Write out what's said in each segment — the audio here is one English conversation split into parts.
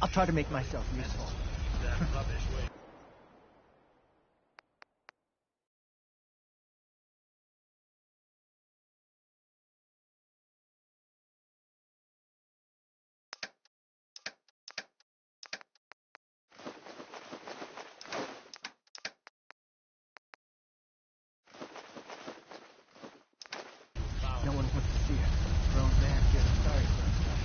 I'll try to make myself useful. No one wants to see a grown man get sorry for himself.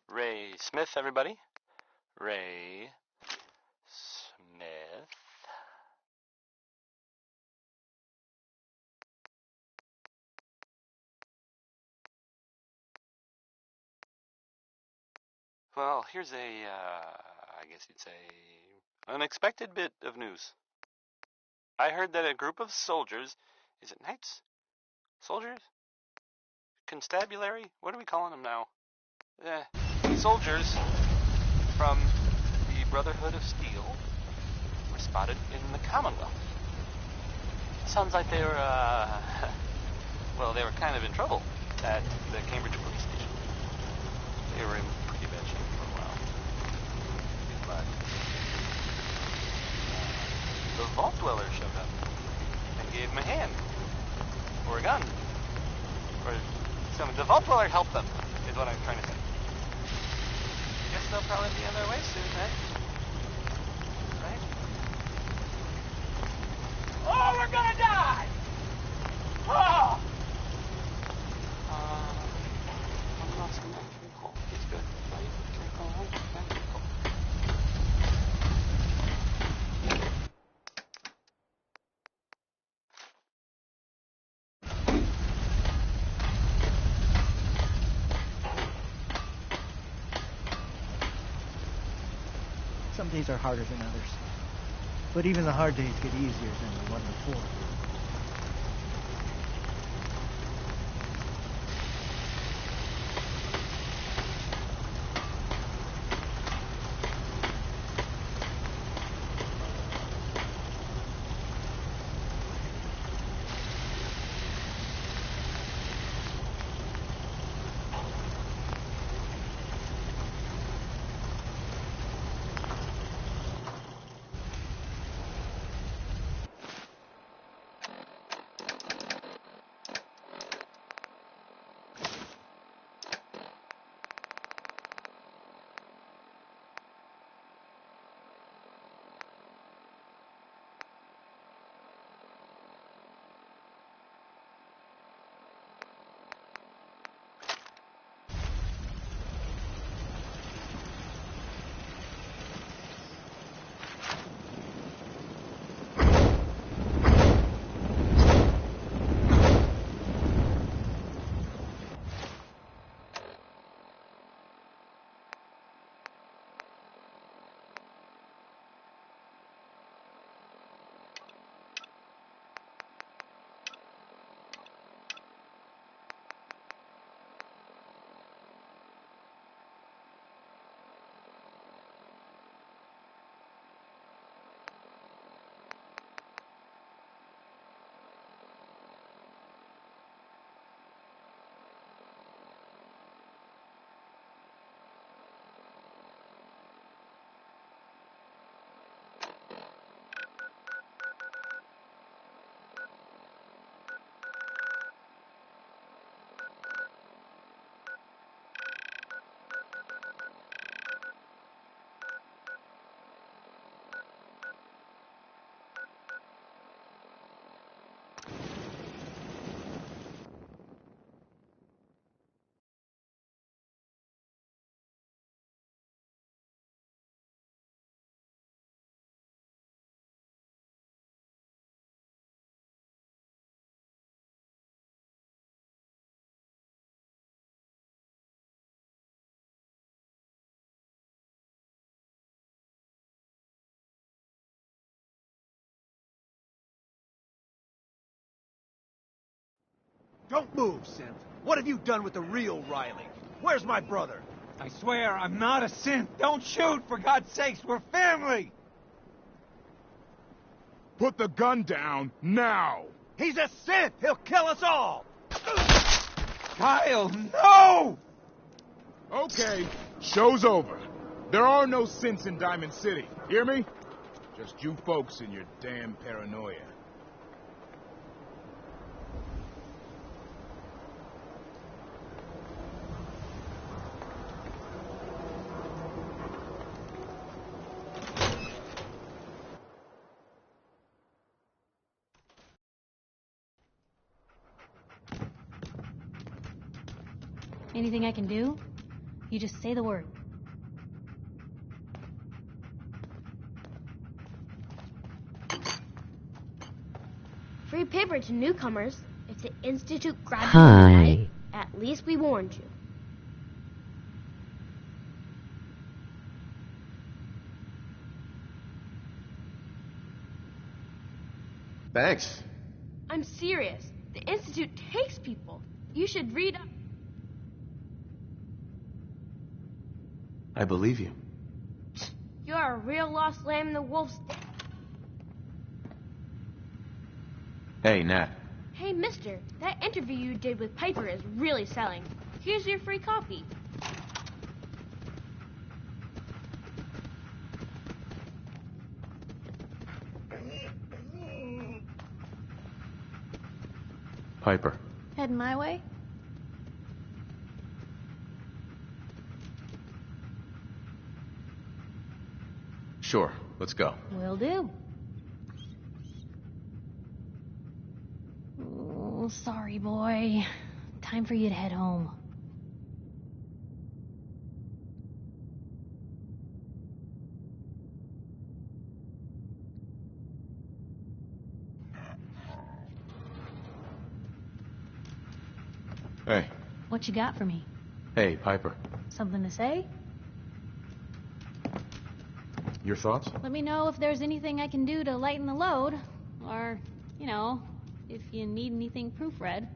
Ray Smith, everybody. Ray Smith. Well, here's a, I guess you'd say, unexpected bit of news. I heard that a group of soldiers, is it knights? Soldiers? Constabulary? What are we calling them now? Soldiers from the Brotherhood of Steel were spotted in the Commonwealth. Sounds like they were, well, they were kind of in trouble at the Cambridge police station. They were in pretty bad shape for a while. But the Vault Dweller showed up and gave them a hand. Or a gun. Or something. The Vault Dweller helped them, is what I'm trying to say. Guess they'll probably be on their way soon, right? Right? Oh, we're gonna die! Oh! I'm not so much. Cool. He's good. Right? Okay, cool. Okay, cool. Some days are harder than others. But even the hard days get easier than the one before. Don't move, synth. What have you done with the real Riley? Where's my brother? I swear, I'm not a synth. Don't shoot, for God's sakes. We're family. Put the gun down, now! He's a synth! He'll kill us all! Kyle, no! Okay, show's over. There are no synths in Diamond City. Hear me? Just you folks and your damn paranoia. Anything I can do? You just say the word. Free paper to newcomers. If the Institute grabs you tonight, at least we warned you. Thanks. I'm serious. The Institute takes people. You should read up. I believe you. You're a real lost lamb in the wolf's den. Hey, Nat. Hey, mister, that interview you did with Piper is really selling. Here's your free coffee. Piper. Heading my way? Sure, let's go. Will do. Oh, sorry, boy. Time for you to head home. Hey. What you got for me? Hey, Piper. Something to say? Your thoughts? Let me know if there's anything I can do to lighten the load. Or, you know, if you need anything proofread.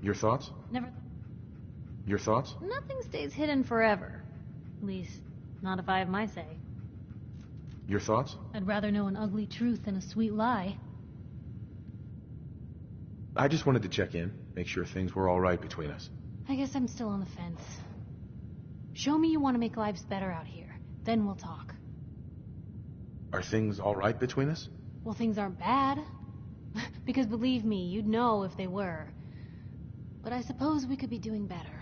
Your thoughts? Never... Your thoughts? Nothing stays hidden forever. At least, not if I have my say. Your thoughts? I'd rather know an ugly truth than a sweet lie. I just wanted to check in, make sure things were all right between us. I guess I'm still on the fence. Show me you want to make lives better out here. Then we'll talk. Are things all right between us? Well, things aren't bad. Because believe me, you'd know if they were. But I suppose we could be doing better.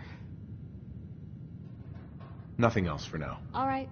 Nothing else for now. All right.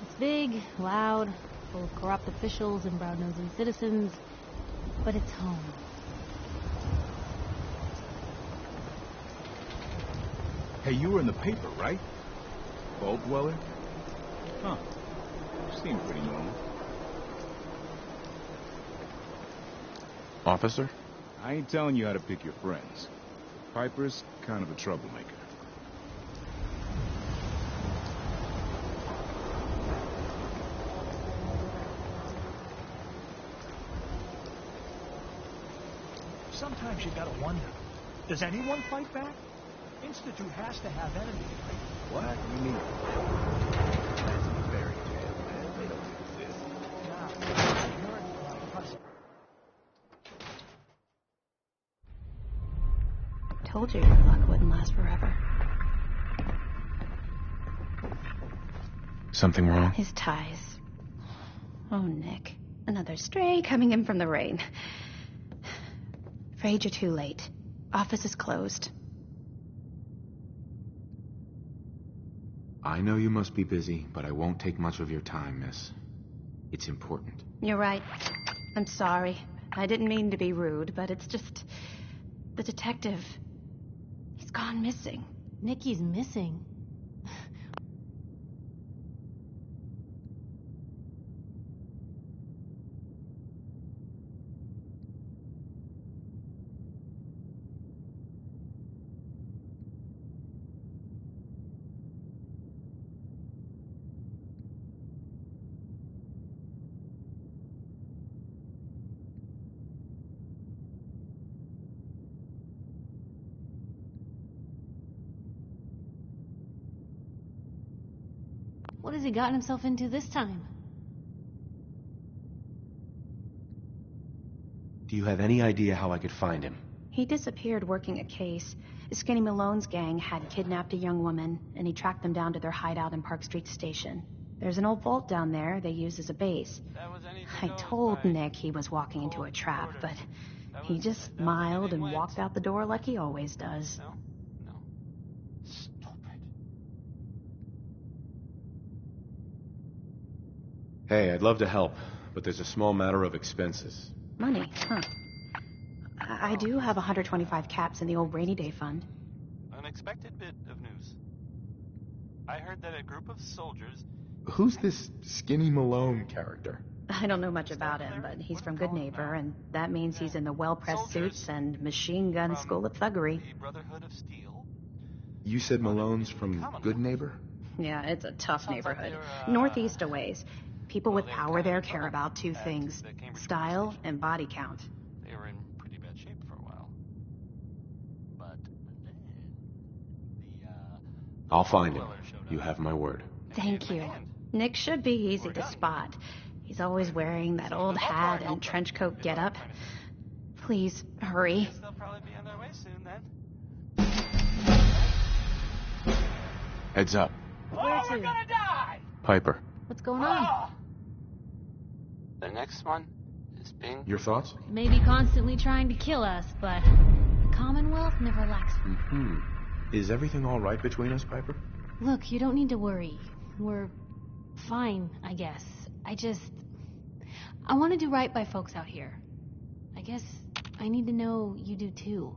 It's big, loud, full of corrupt officials and brown-nosing citizens, but it's home. Hey, you were in the paper, right? Bulb dweller? Huh. Seemed pretty normal. Officer? I ain't telling you how to pick your friends. Piper's kind of a troublemaker. Sometimes you gotta wonder, does anyone fight back? Institute has to have enemies, right? What? You mean? That's a fairy tale, man. They don't exist. Nah, you're my cousin. Told you your luck wouldn't last forever. Something wrong? His ties. Oh, Nick. Another stray coming in from the rain. Afraid you're too late. Office is closed. I know you must be busy, but I won't take much of your time, miss. It's important. You're right. I'm sorry. I didn't mean to be rude, but it's just... The detective... He's gone missing. Nikki's missing. What has he gotten himself into this time? Do you have any idea how I could find him? He disappeared working a case. Skinny Malone's gang had kidnapped a young woman, and he tracked them down to their hideout in Park Street Station. There's an old vault down there they use as a base. I told Nick he was walking into a trap, but he just smiled and walked out the door like he always does. No. Stupid. Hey, I'd love to help, but there's a small matter of expenses. Money, huh? I do have 125 caps in the old rainy day fund. Unexpected bit of news. I heard that a group of soldiers... Who's this Skinny Malone character? I don't know much about him, but he's from Good Neighbor, and that means he's in the well-pressed suits and machine gun school of thuggery. The Brotherhood of Steel. You said Malone's from Good Neighbor? Yeah, it's a tough neighborhood. Northeast a ways. People with power there care about two things: style and body count. They were in pretty bad shape for a while. But then I'll find him. You have my word. Thank you. Nick should be easy to spot. He's always wearing that old hat and trench coat getup. Please, hurry. They'll probably be on their way soon then. Heads up. Where to? Piper. What's going on? The next one is being... Your thoughts? Maybe constantly trying to kill us, but the Commonwealth never lacks. Is everything all right between us, Piper? Look, you don't need to worry. We're fine, I guess. I want to do right by folks out here. I guess I need to know you do too.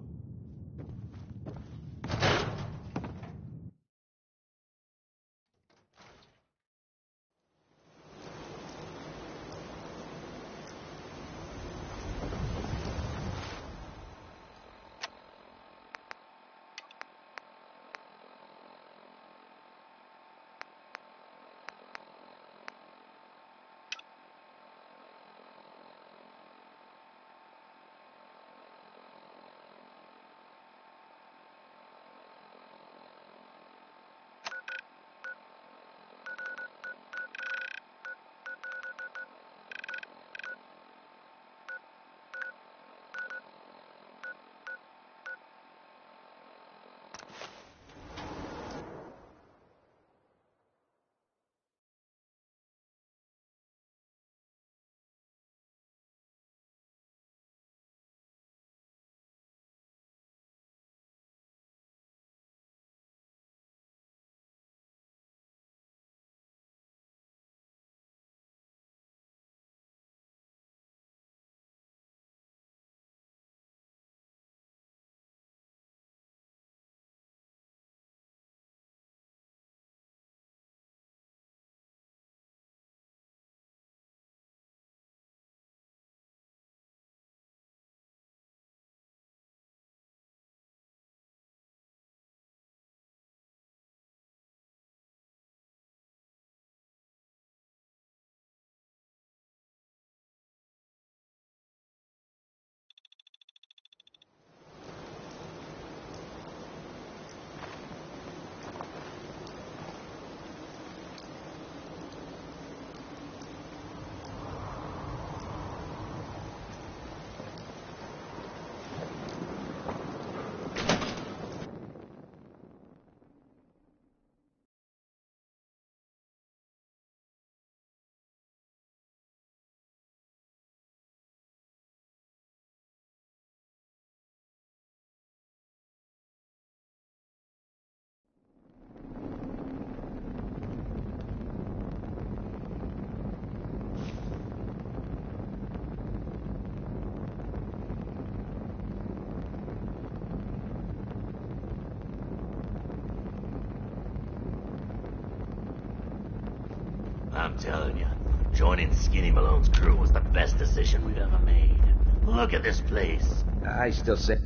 I'm telling you, joining Skinny Malone's crew was the best decision we've ever made. Look at this place. I still say...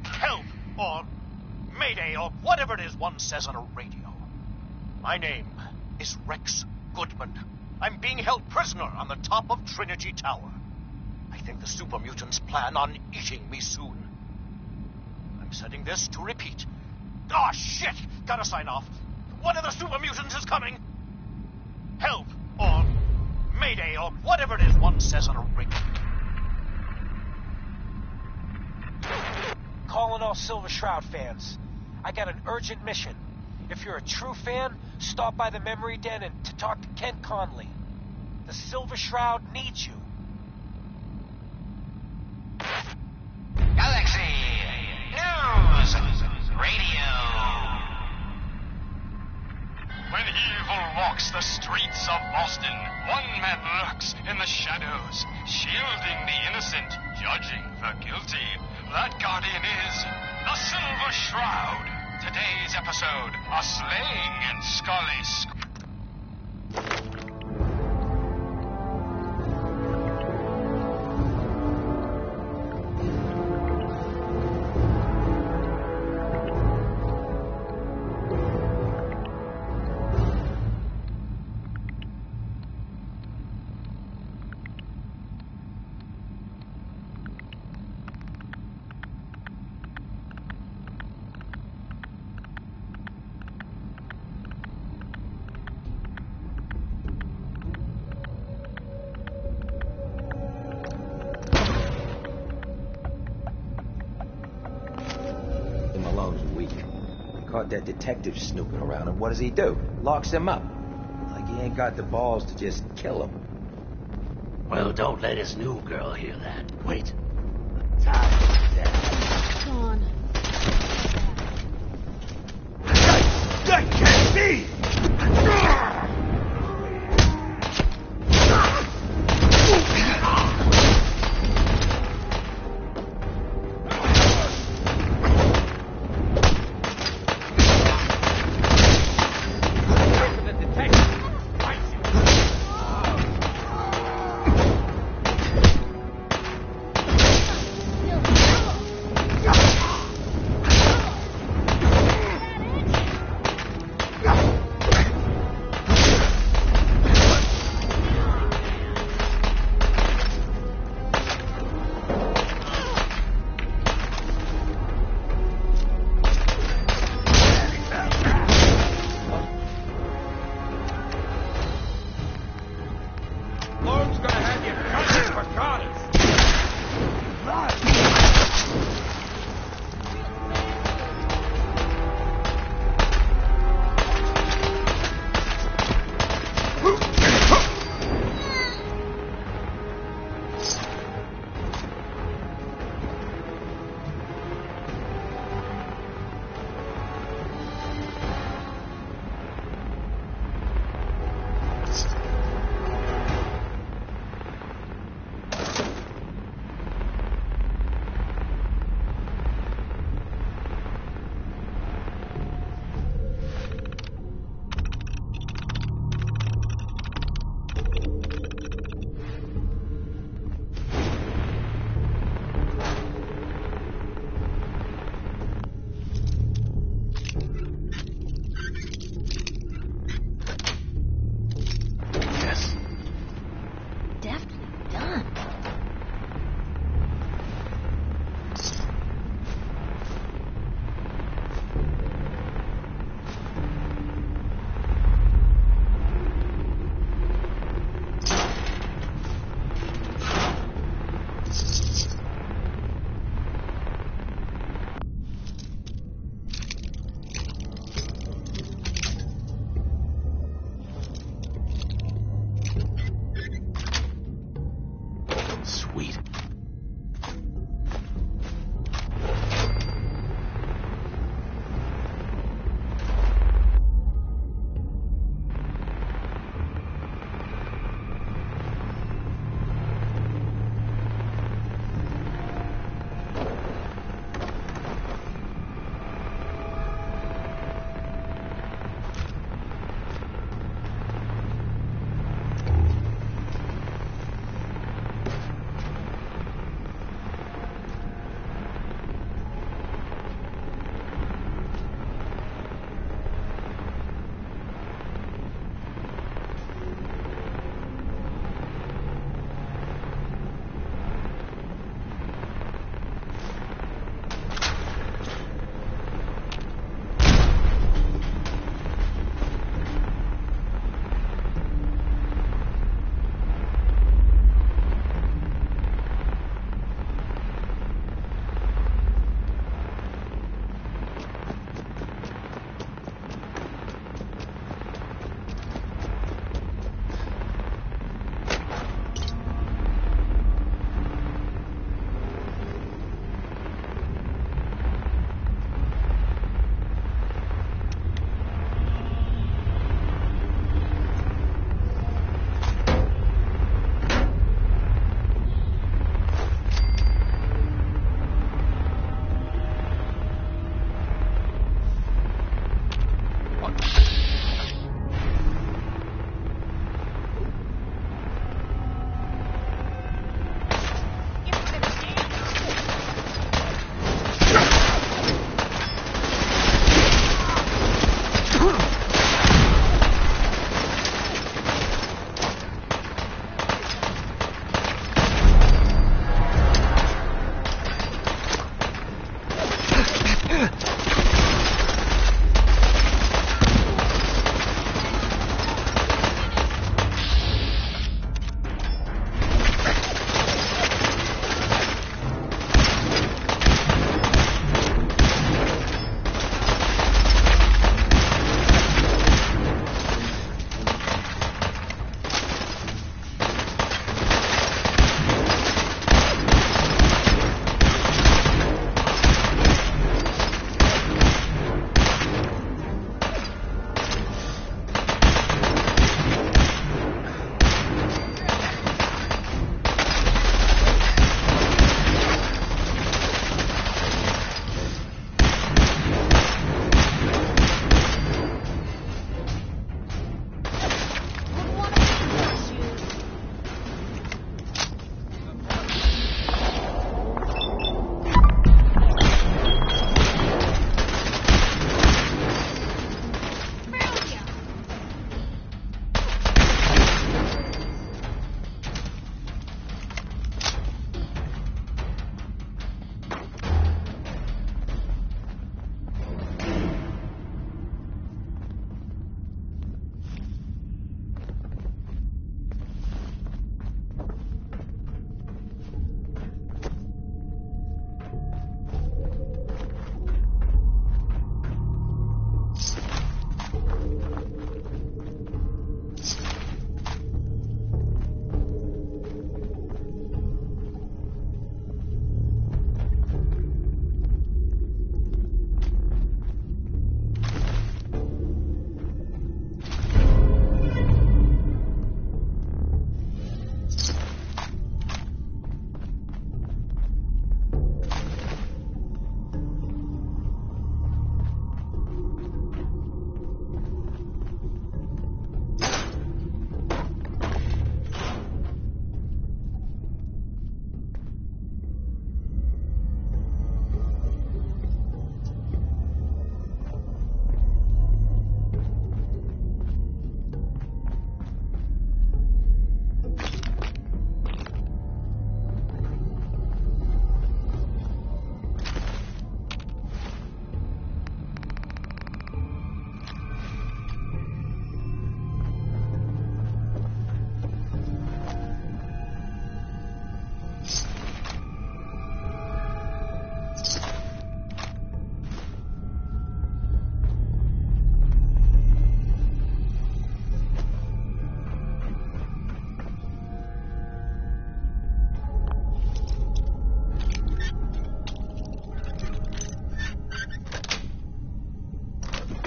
Help, or Mayday, or whatever it is one says on a radio. My name is Rex Goodman. I'm being held prisoner on the top of Trinity Tower. I think the super mutants plan on eating me soon. I'm setting this to repeat. Oh, shit! Gotta sign off. One of the super mutants is coming. Help, or Mayday, or whatever it is one says on a radio. calling all Silver Shroud fans. I got an urgent mission. If you're a true fan, stop by the Memory Den and to talk to Kent Conley. The Silver Shroud needs you. Galaxy News Radio. When evil walks the streets of Boston, one man lurks in the shadows, shielding the innocent, judging the guilty. That guardian is the Silver Shroud. Today's episode, a slaying and Scully. Caught that detective snooping around, and what does he do? Locks him up. Like he ain't got the balls to just kill him. Well, don't let his new girl hear that. Wait. John. That can't be!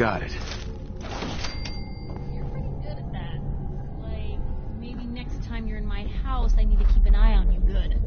got it. You're pretty good at that. Like, maybe next time you're in my house, I need to keep an eye on you good.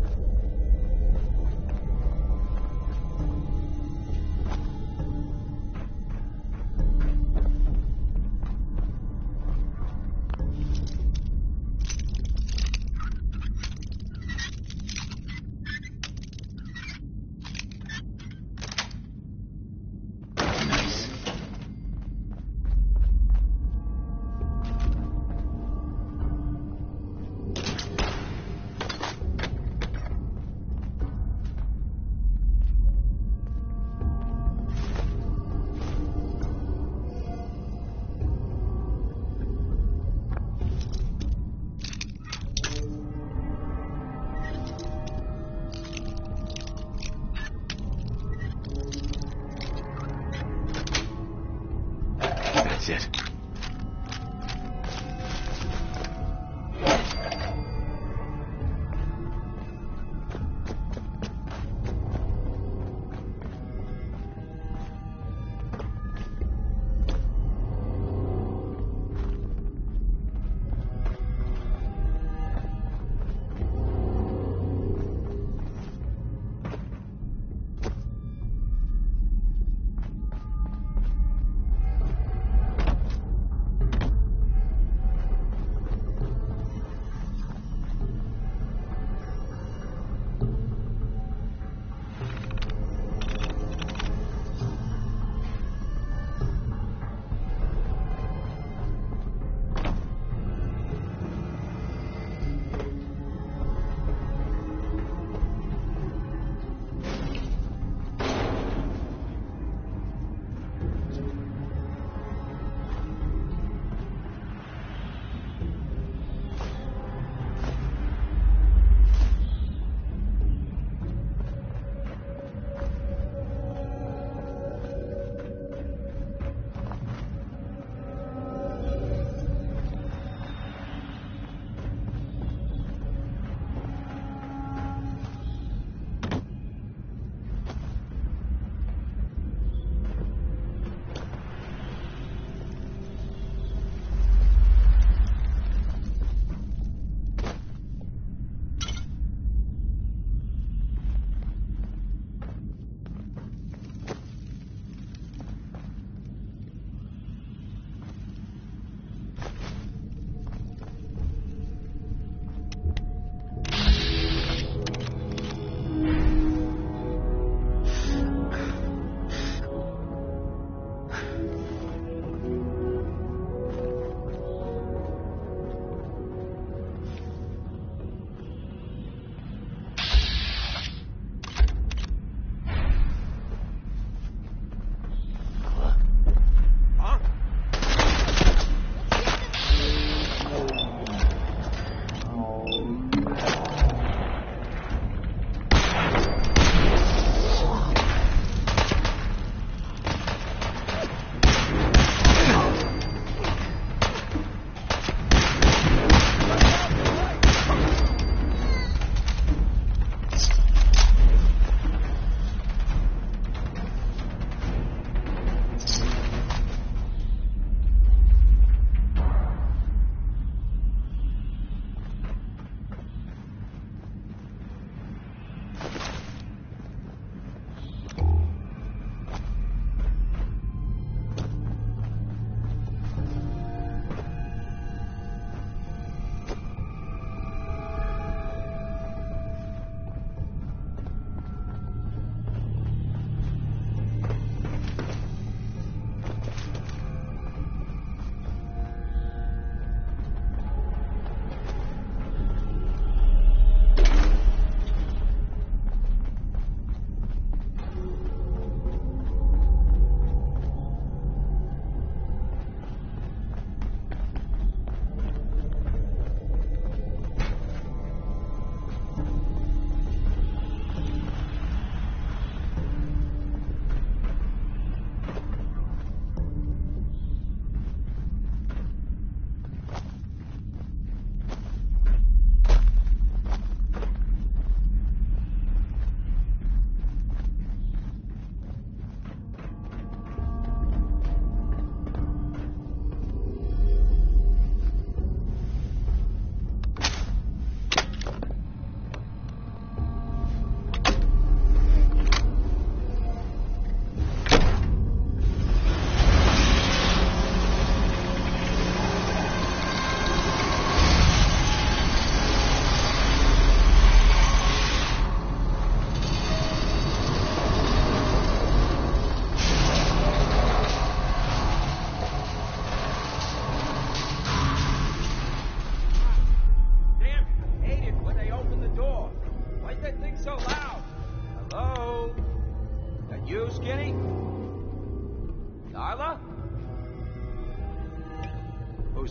That's it.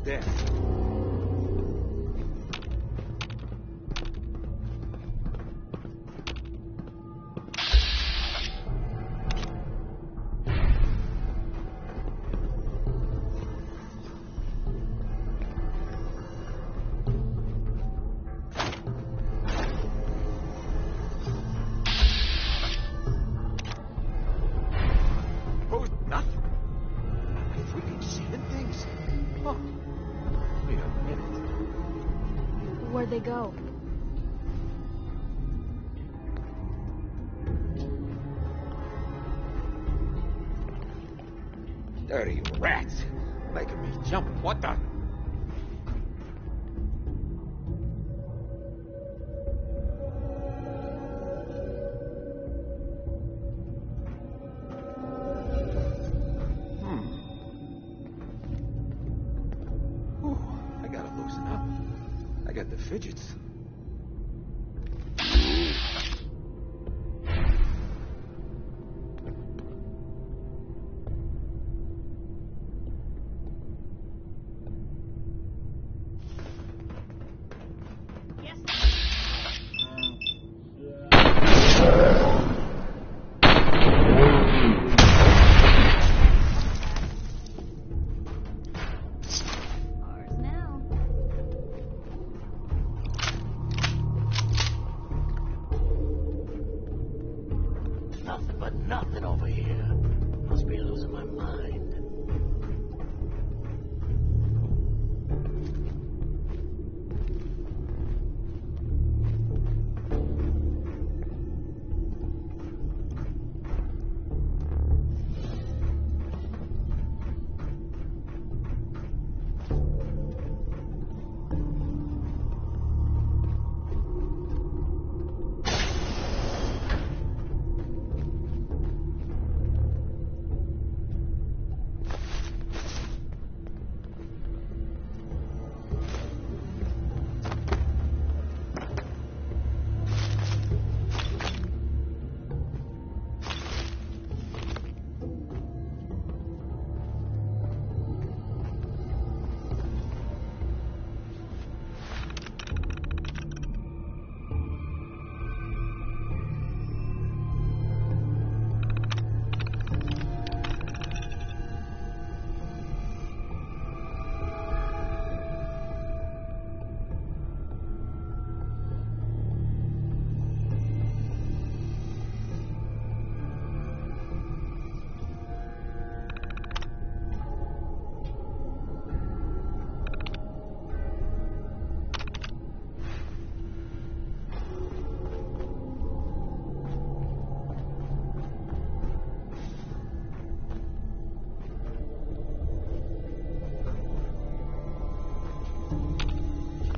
there. Where'd they go? Dirty rats. Making me jump. What the? Whew, I gotta loosen up. I got the fidgets. Nothing but nothing over here. Must be losing my mind.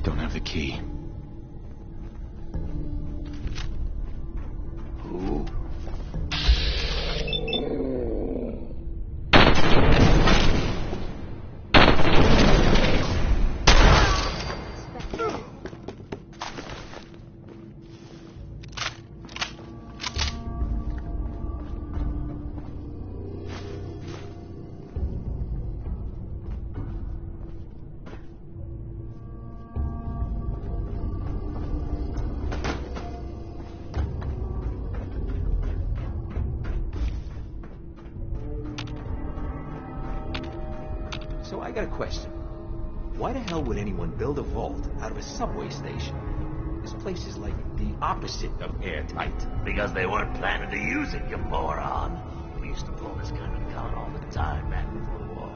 Don't have the key. Ooh. So I got a question. Why the hell would anyone build a vault out of a subway station? This place is like the opposite of airtight. Because they weren't planning to use it, you moron. We used to pull this kind of con all the time back before the war.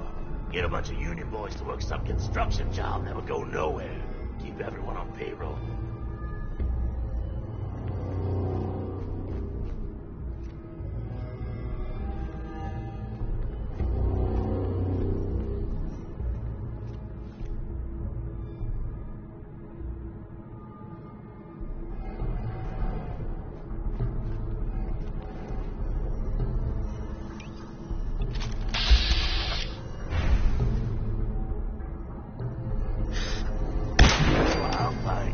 Get a bunch of union boys to work some construction job that would go nowhere. Keep everyone on payroll. Wild fight.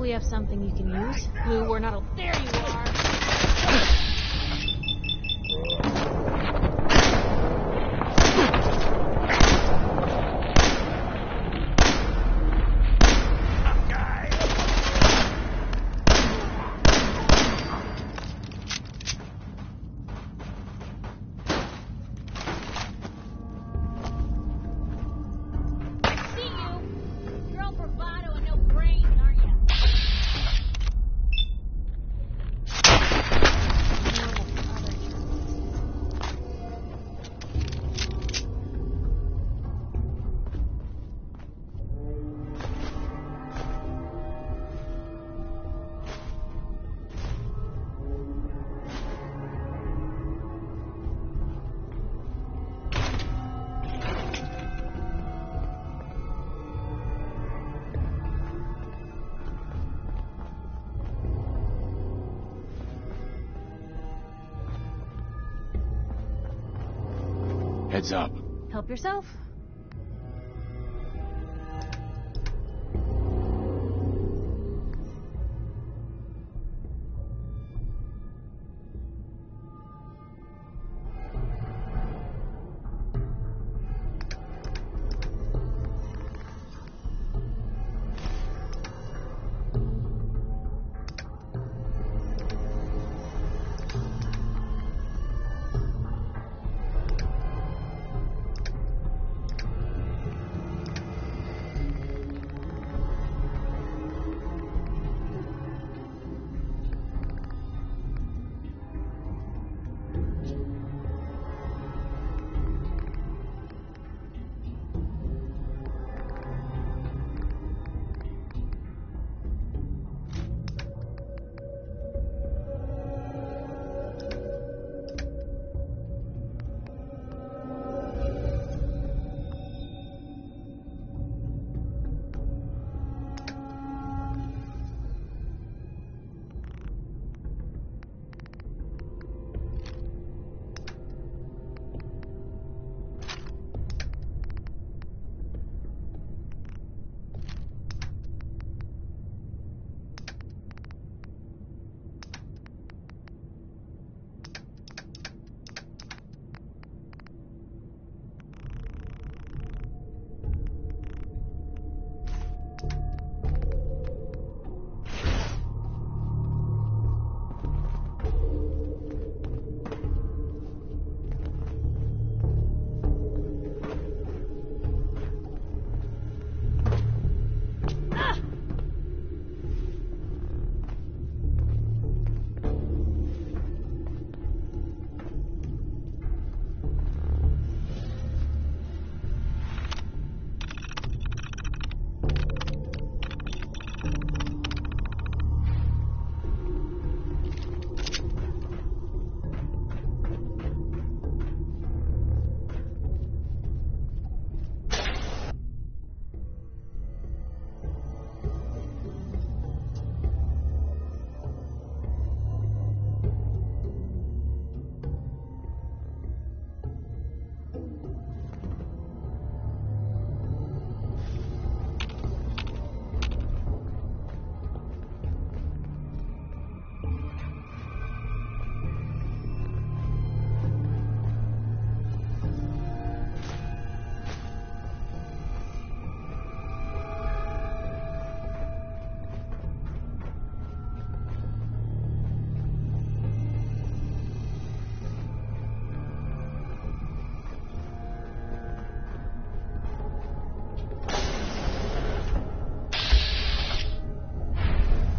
probably have something you can use. Blue, we're not... There you are! Heads up. Help yourself.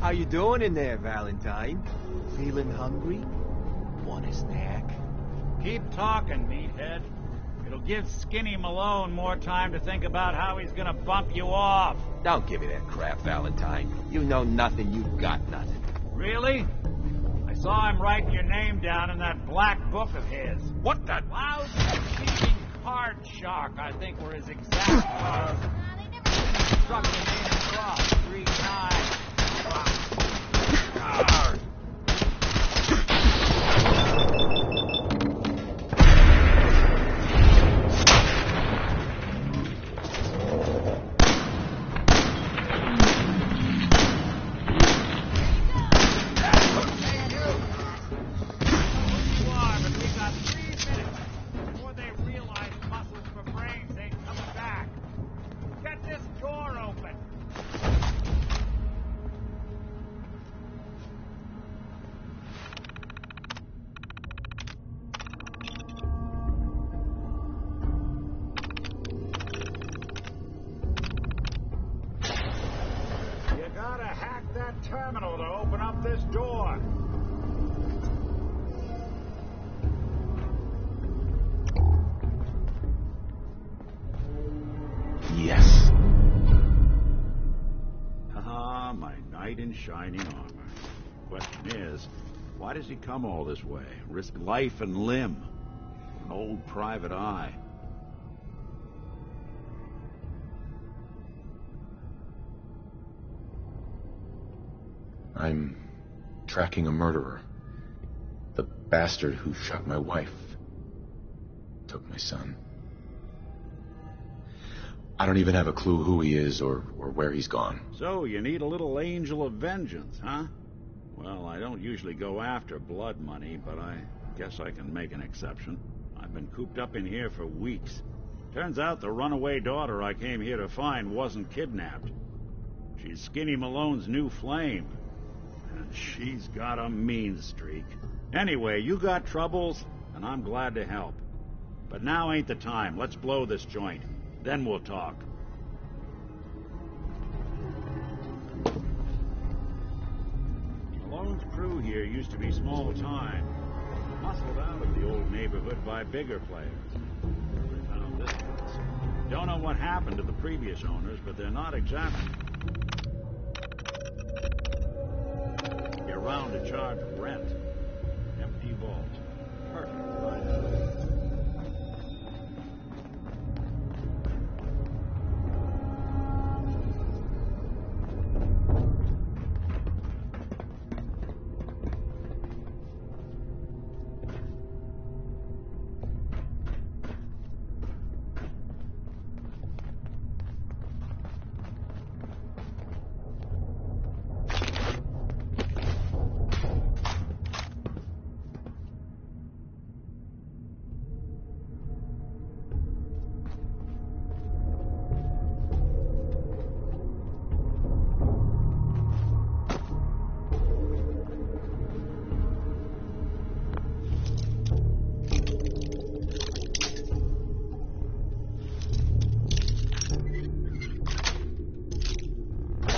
How you doing in there, Valentine? Feeling hungry? Want a snack? Keep talking, meathead. It'll give Skinny Malone more time to think about how he's gonna bump you off. Don't give me that crap, Valentine. You know nothing, you got nothing. Really? I saw him writing your name down in that black book of his. What the? Loud, cheating card shark, I think were his exact words. Struck your name across 3 times. this door. Yes. Ah, my knight in shining armor. Question is, why does he come all this way? Risk life and limb? An old private eye. I'm tracking a murderer. The bastard who shot my wife. Took my son. I don't even have a clue who he is or where he's gone. So, you need a little angel of vengeance, huh? Well, I don't usually go after blood money, but I guess I can make an exception. I've been cooped up in here for weeks. Turns out the runaway daughter I came here to find wasn't kidnapped. She's Skinny Malone's new flame. And she's got a mean streak. Anyway, you got troubles, and I'm glad to help. But now ain't the time. Let's blow this joint. Then we'll talk. Malone's crew here used to be small time. Muscled out of the old neighborhood by bigger players. They found this place. Don't know what happened to the previous owners, but they're not exactly. You're around to charge rent. Empty vault. Perfect, right?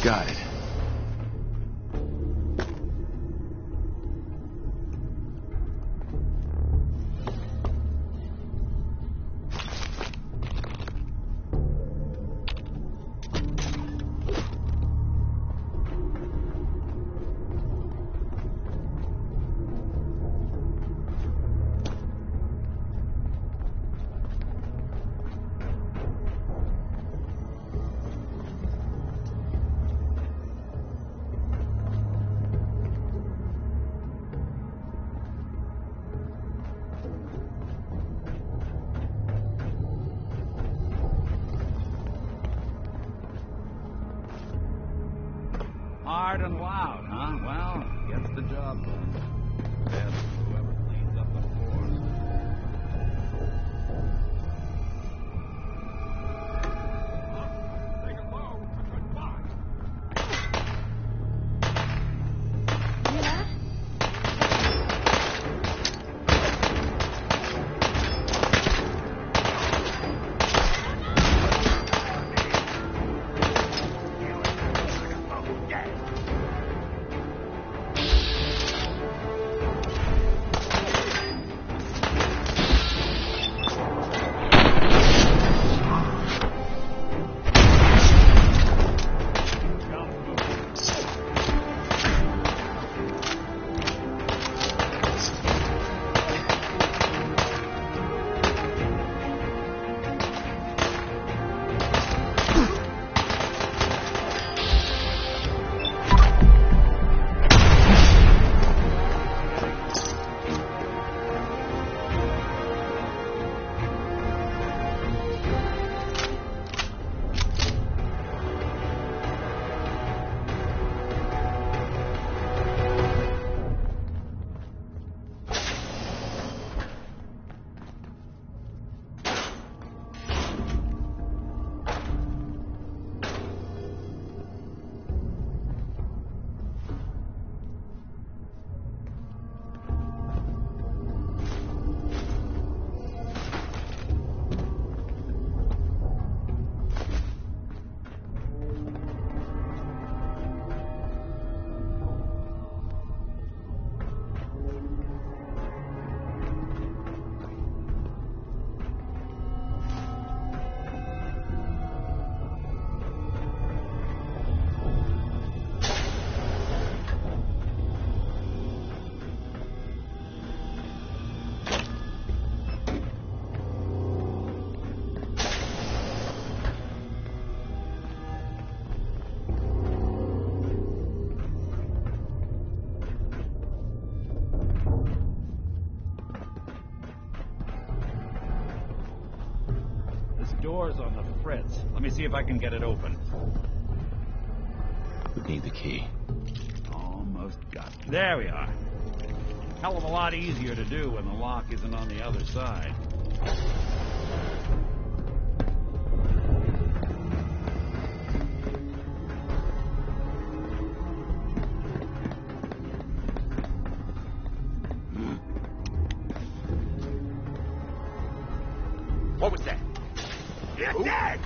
Got it. Hard and loud, huh? Well, gets the job done. Bad for whoever cleans up the floors. Take it low. Good box. Yeah? door's on the fritz. Let me see if I can get it open. Would need the key. Almost got it. There we are. Hell of a lot easier to do when the lock isn't on the other side. What was that? You're dead!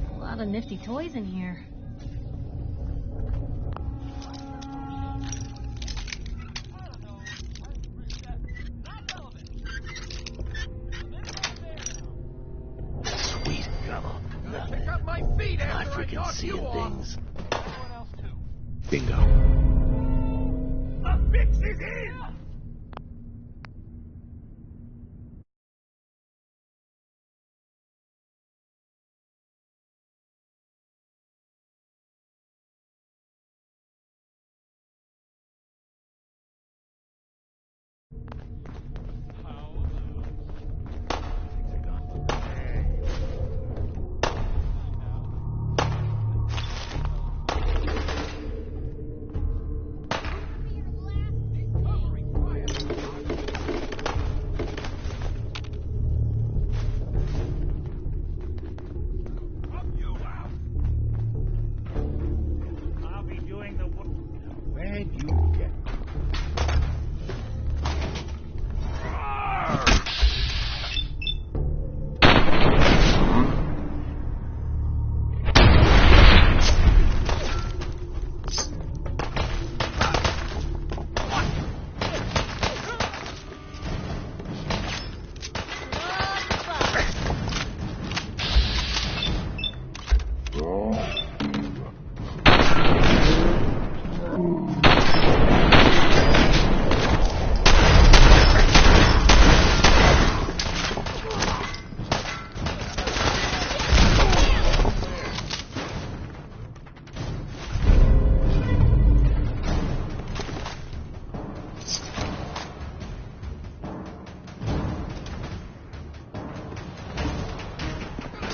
A lot of nifty toys in here. Sweet. Come on. Pick up my feet I after I freaking knock seeing you off. things. Bingo. The fix is in! I'll be doing the work. Where'd you get?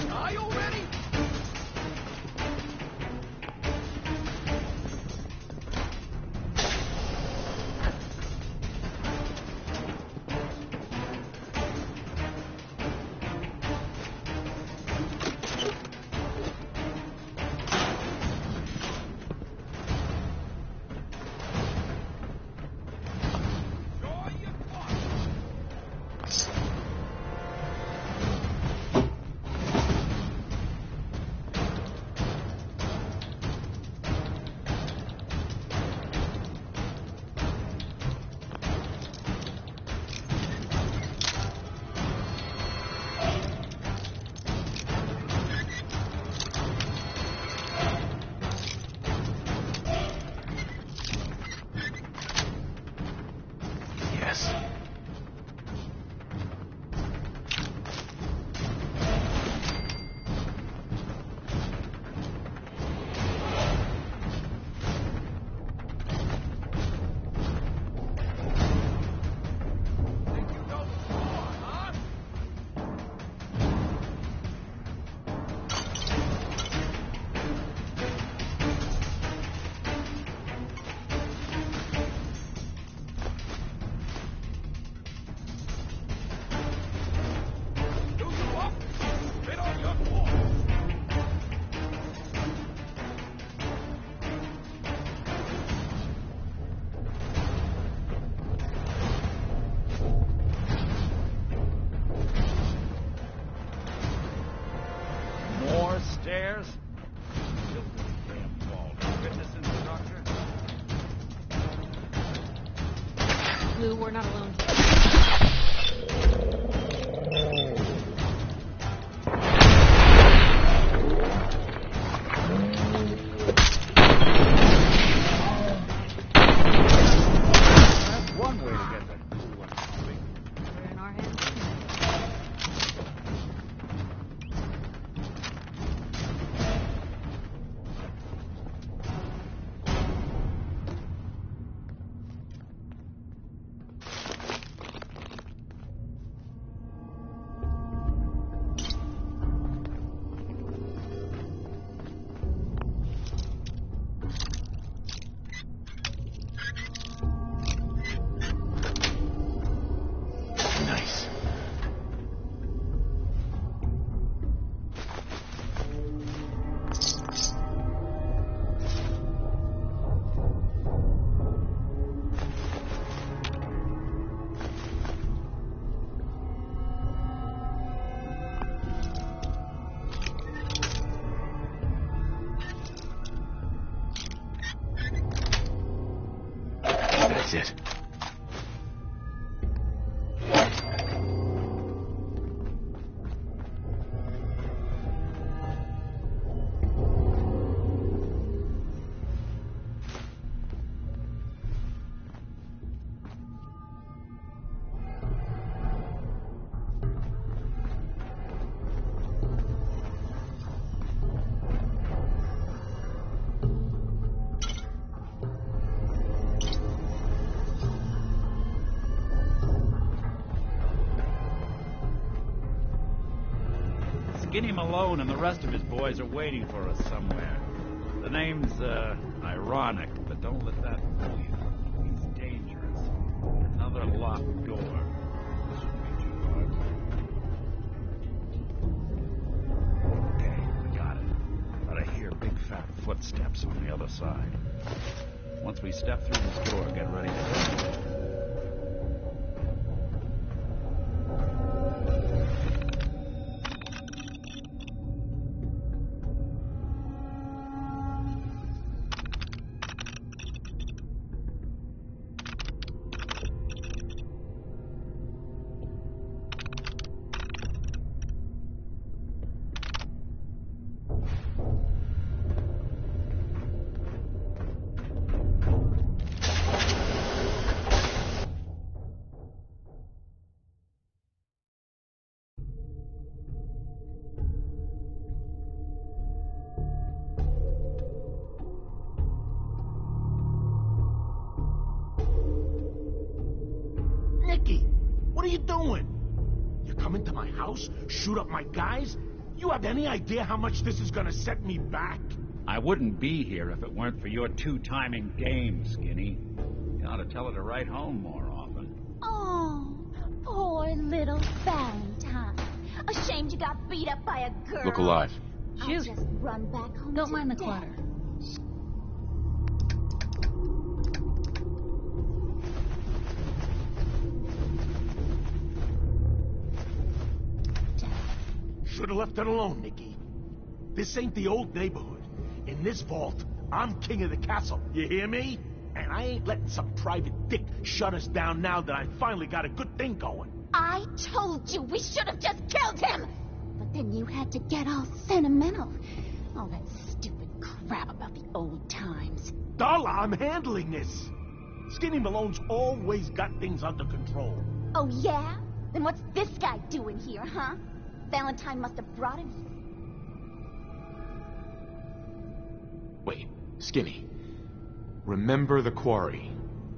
Die already? Yes. More stairs? Damn vault. Fitness instructor? Lou, we're not alone. That's one way to get that cool one. We're in our hands. Skinny Malone and the rest of his boys are waiting for us somewhere. The name's, ironic, but don't let that fool you. He's dangerous. Another locked door. This shouldn't be too hard. Okay, we got it. But I hear big fat footsteps on the other side. Once we step through this door, get ready to go. What are you doing? You come into my house, shoot up my guys? You have any idea how much this is gonna set me back? I wouldn't be here if it weren't for your two-timing game, Skinny. You ought to tell her to write home more often. Oh, poor little Valentine. Ashamed you got beat up by a girl. Look alive. I'll Shoot. just run back home. Don't to mind the Dad. clutter. Should have left it alone, Nikki. This ain't the old neighborhood. In this vault, I'm king of the castle. You hear me? And I ain't letting some private dick shut us down now that I finally got a good thing going. I told you we should have just killed him! But then you had to get all sentimental. All that stupid crap about the old times. Darla, I'm handling this. Skinny Malone's always got things under control. Oh, yeah? Then what's this guy doing here, huh? Valentine must have brought him here. Wait, Skinny. Remember the quarry?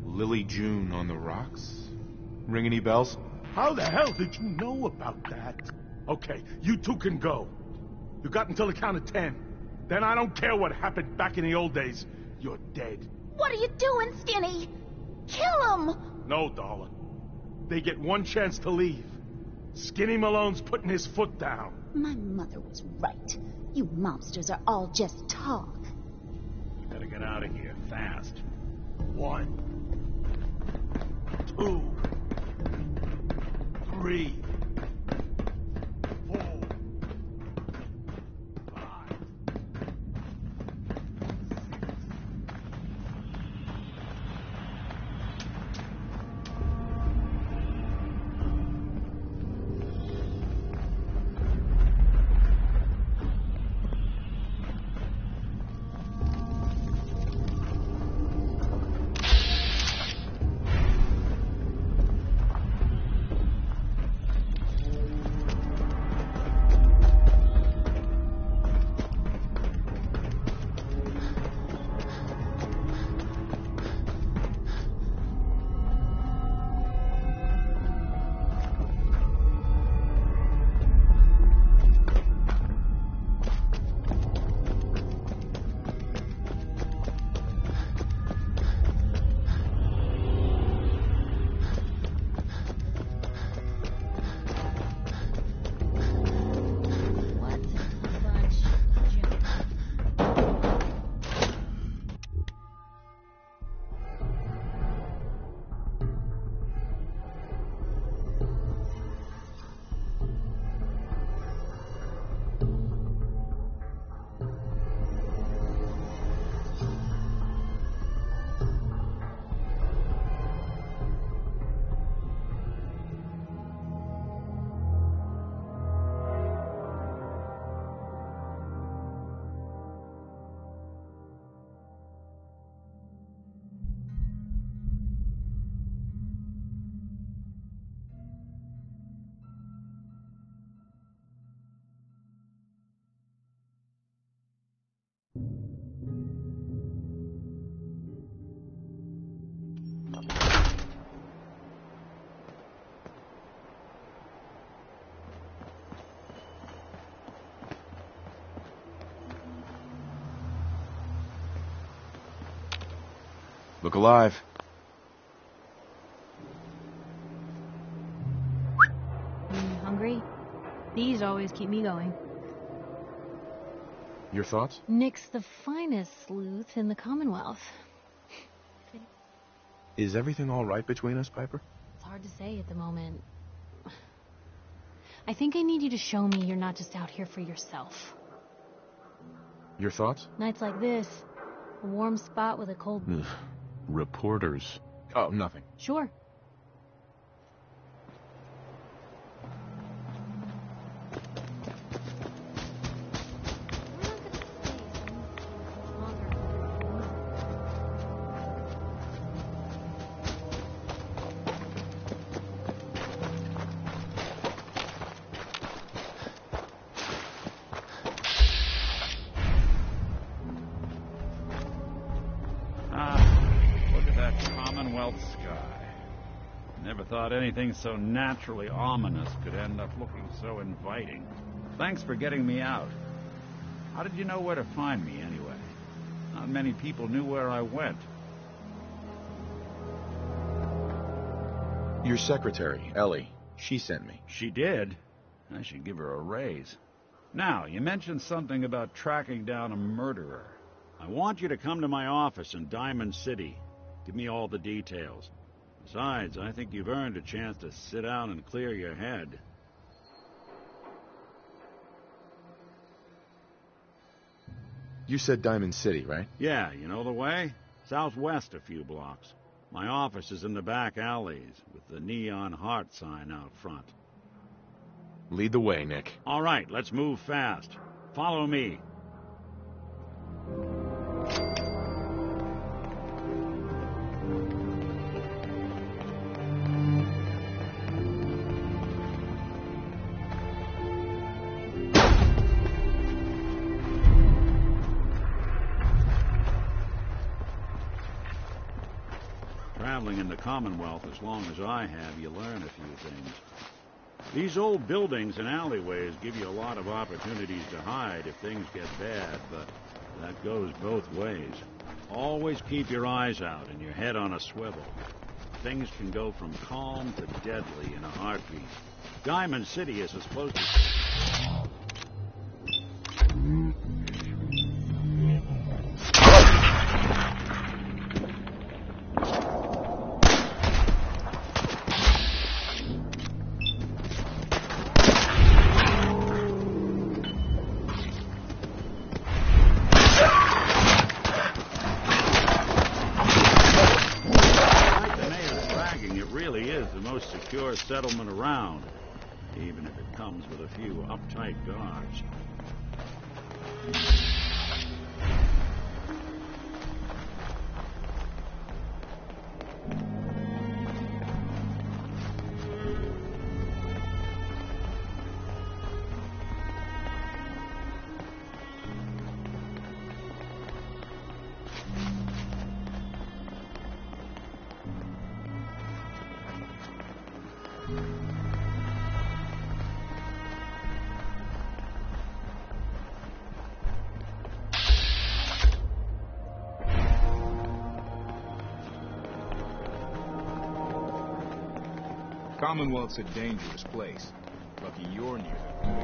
Lily June on the rocks? Ring any bells? How the hell did you know about that? Okay, you two can go. You got until the count of 10. Then I don't care what happened back in the old days. You're dead. What are you doing, Skinny? Kill him! No, darling. They get one chance to leave. Skinny Malone's putting his foot down. My mother was right. You mobsters are all just talk. You better get out of here, fast. 1, 2, 3, 4, 5. Look alive. Hungry? These always keep me going. Your thoughts? Nick's the finest sleuth in the Commonwealth. Is everything all right between us, Piper? It's hard to say at the moment. I think I need you to show me you're not just out here for yourself. Your thoughts? Nights like this, a warm spot with a cold... Ugh. Reporters. Oh, nothing. Sure. Thought anything so naturally ominous could end up looking so inviting. Thanks for getting me out. How did you know where to find me, anyway? Not many people knew where I went. Your secretary, Ellie, she sent me. She did? I should give her a raise. Now, you mentioned something about tracking down a murderer. I want you to come to my office in Diamond City. Give me all the details. Besides, I think you've earned a chance to sit down and clear your head. You said Diamond City, right? Yeah, you know the way? Southwest a few blocks. My office is in the back alleys, with the neon heart sign out front. Lead the way, Nick. All right, let's move fast. Follow me. Traveling in the Commonwealth as long as I have, you learn a few things. These old buildings and alleyways give you a lot of opportunities to hide if things get bad, but that goes both ways. Always keep your eyes out and your head on a swivel. Things can go from calm to deadly in a heartbeat. Diamond City is as close to... secure settlement around, even if it comes with a few uptight guards. Commonwealth's a dangerous place. Lucky you're near the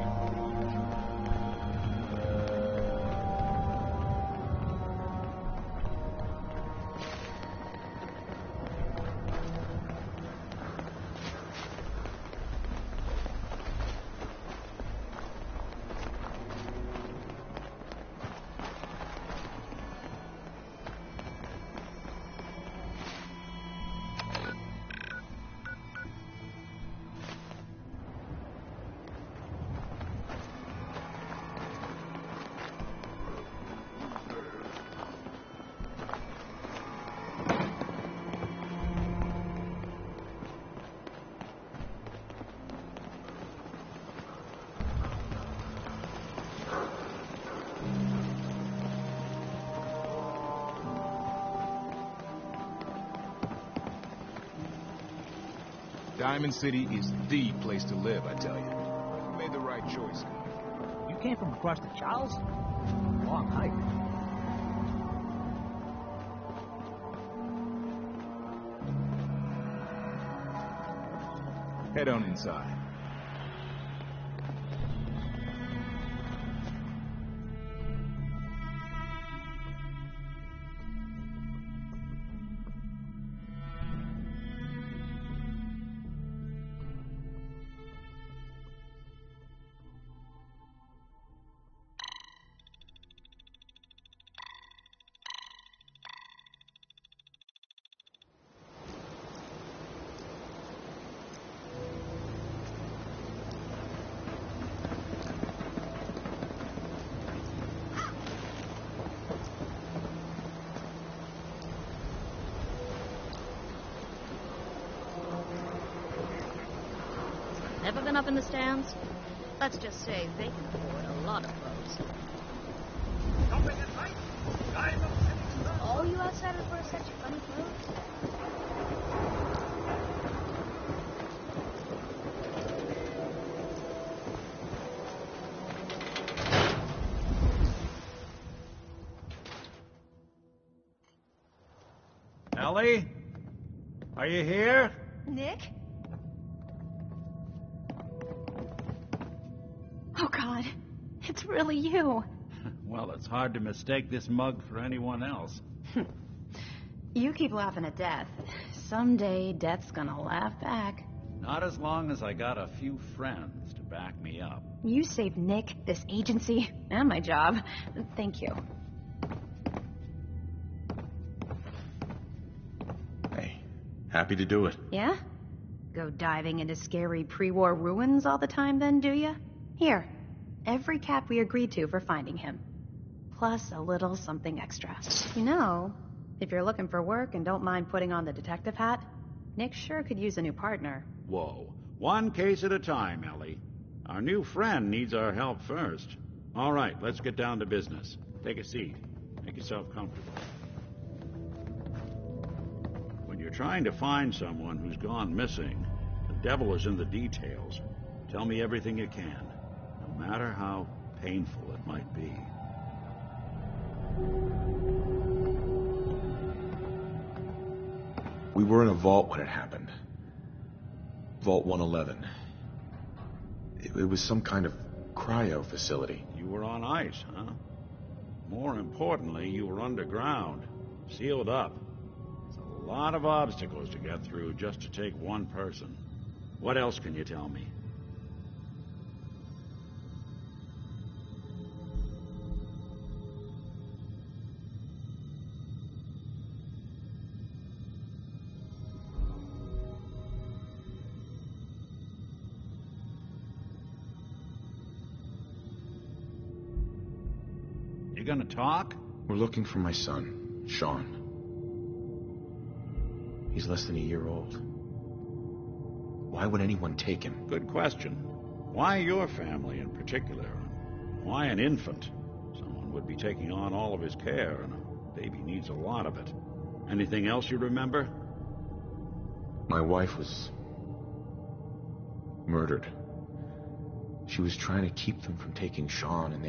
Diamond City is the place to live, I tell you. You made the right choice. You came from across the Charles? Long hike. Head on inside. Never been up in the stands? Let's just say they can afford a lot of clothes. All you outsiders wear such funny clothes? Ellie? Are you here? Nick? Oh, God. It's really you. Well, it's hard to mistake this mug for anyone else. You keep laughing at death. Someday, death's gonna laugh back. Not as long as I got a few friends to back me up. You saved Nick, this agency, and my job. Thank you. Hey, happy to do it. Yeah? Go diving into scary pre-war ruins all the time then, do ya? Here, every cap we agreed to for finding him. Plus a little something extra. You know, if you're looking for work and don't mind putting on the detective hat, Nick sure could use a new partner. Whoa. One case at a time, Ellie. Our new friend needs our help first. All right, let's get down to business. Take a seat. Make yourself comfortable. When you're trying to find someone who's gone missing, the devil is in the details. Tell me everything you can, no matter how painful it might be. We were in a vault when it happened. Vault 111. It was some kind of cryo facility. You were on ice, huh? More importantly, you were underground, sealed up. It's a lot of obstacles to get through just to take one person. What else can you tell me? You gonna talk? We're looking for my son, Sean. He's less than a year old. Why would anyone take him? Good question. Why your family in particular? Why an infant? Someone would be taking on all of his care, and a baby needs a lot of it. Anything else you remember? My wife was murdered. She was trying to keep them from taking Sean, and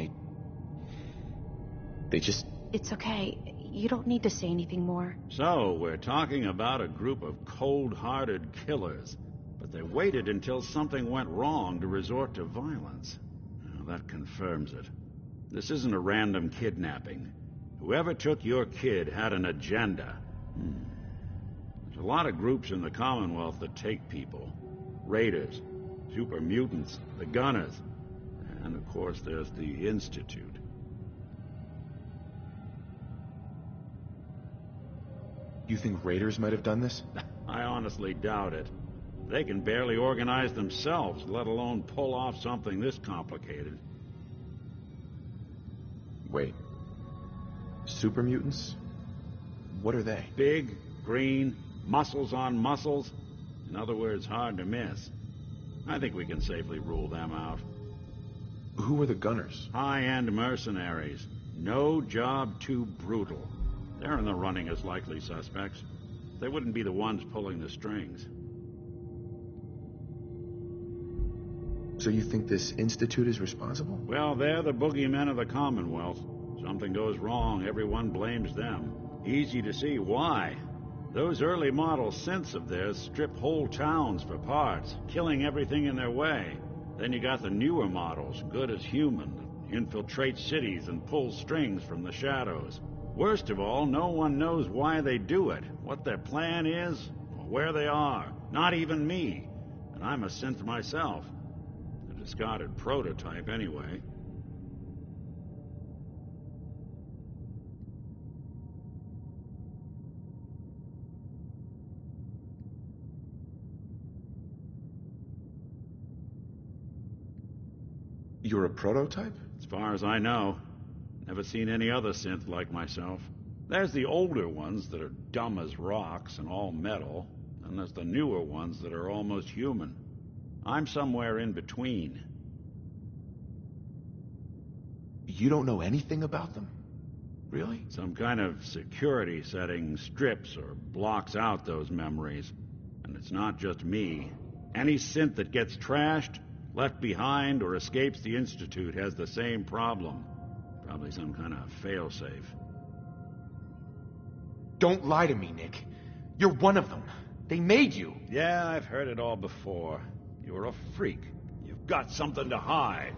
they just... It's okay. You don't need to say anything more. So, we're talking about a group of cold-hearted killers, but they waited until something went wrong to resort to violence. Well, that confirms it. This isn't a random kidnapping. Whoever took your kid had an agenda. There's a lot of groups in the Commonwealth that take people. Raiders, super mutants, the Gunners, and of course there's the Institute. You think raiders might have done this? I honestly doubt it. They can barely organize themselves, let alone pull off something this complicated. Wait. Super mutants? What are they? Big, green, muscles on muscles. In other words, hard to miss. I think we can safely rule them out. Who are the Gunners? High-end mercenaries. No job too brutal. They're in the running as likely suspects. They wouldn't be the ones pulling the strings. So you think this Institute is responsible? Well, they're the boogeymen of the Commonwealth. Something goes wrong, everyone blames them. Easy to see why. Those early model synths of theirs strip whole towns for parts, killing everything in their way. Then you got the newer models, good as human, that infiltrate cities and pull strings from the shadows. Worst of all, no one knows why they do it, what their plan is, or where they are. Not even me. And I'm a synth myself. A discarded prototype, anyway. You're a prototype? As far as I know. Never seen any other synth like myself. There's the older ones that are dumb as rocks and all metal, and there's the newer ones that are almost human. I'm somewhere in between. You don't know anything about them? Really? Some kind of security setting strips or blocks out those memories. And it's not just me. Any synth that gets trashed, left behind, or escapes the Institute has the same problem. Probably some kind of failsafe. Don't lie to me, Nick. You're one of them. They made you. Yeah, I've heard it all before. You're a freak. You've got something to hide.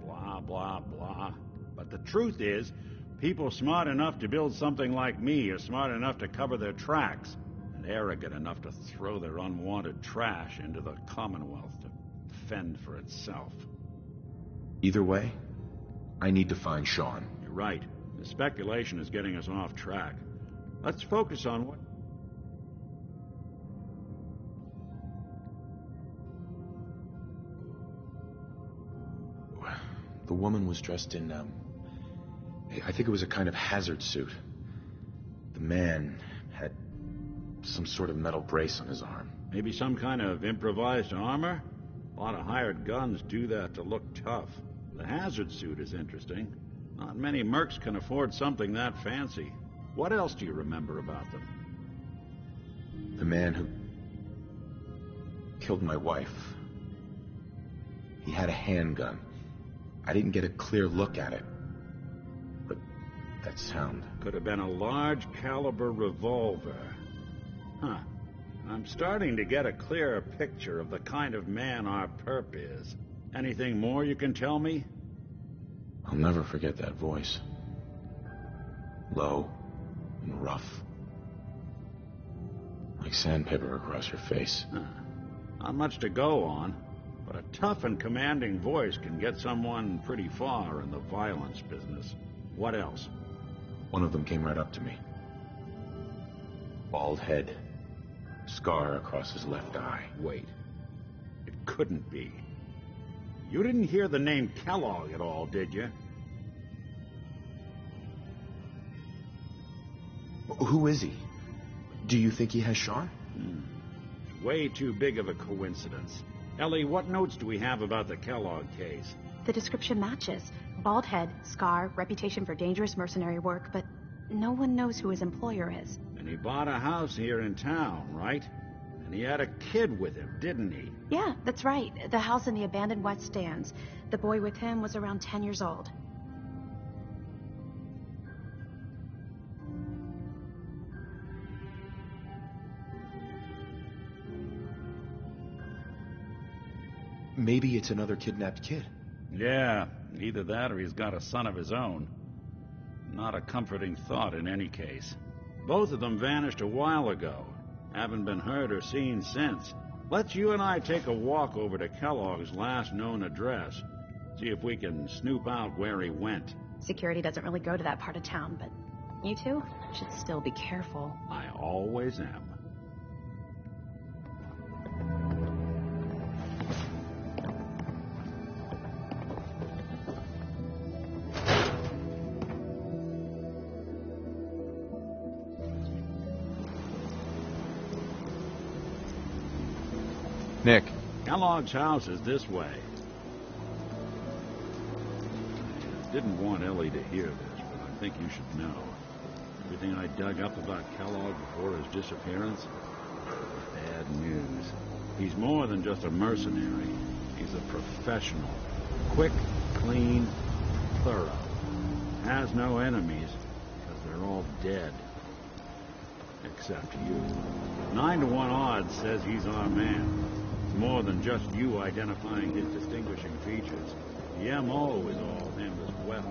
Blah, blah, blah. But the truth is, people smart enough to build something like me are smart enough to cover their tracks, and arrogant enough to throw their unwanted trash into the Commonwealth to fend for itself. Either way, I need to find Sean. You're right. The speculation is getting us off track. Let's focus on what... The woman was dressed in, I think it was a kind of hazard suit. The man had some sort of metal brace on his arm. Maybe some kind of improvised armor? A lot of hired guns do that to look tough. The hazard suit is interesting. Not many mercs can afford something that fancy. What else do you remember about them? The man who killed my wife. He had a handgun. I didn't get a clear look at it. But that sound... Could have been a large caliber revolver. Huh. I'm starting to get a clearer picture of the kind of man our perp is. Anything more you can tell me? I'll never forget that voice. Low and rough. Like sandpaper across your face. Huh. Not much to go on, but a tough and commanding voice can get someone pretty far in the violence business. What else? One of them came right up to me. Bald head. Scar across his left eye. Wait. It couldn't be. You didn't hear the name Kellogg at all, did you? Who is he? Do you think he has Sean? Way too big of a coincidence. Ellie, what notes do we have about the Kellogg case? The description matches. Bald head, scar, reputation for dangerous mercenary work, but no one knows who his employer is. And he bought a house here in town, right? And he had a kid with him, didn't he? Yeah, that's right. The house in the abandoned West Stands. The boy with him was around 10 years old. Maybe it's another kidnapped kid. Yeah, either that or he's got a son of his own. Not a comforting thought in any case. Both of them vanished a while ago. Haven't been heard or seen since. Let's you and I take a walk over to Kellogg's last known address. See if we can snoop out where he went. Security doesn't really go to that part of town, but you two should still be careful. I always am. Nick. Kellogg's house is this way. I didn't want Ellie to hear this, but I think you should know. Everything I dug up about Kellogg before his disappearance, bad news. He's more than just a mercenary. He's a professional. Quick, clean, thorough. Has no enemies, because they're all dead. Except you. 9 to 1 odds says he's our man. It's more than just you identifying his distinguishing features. The MO is all him as well.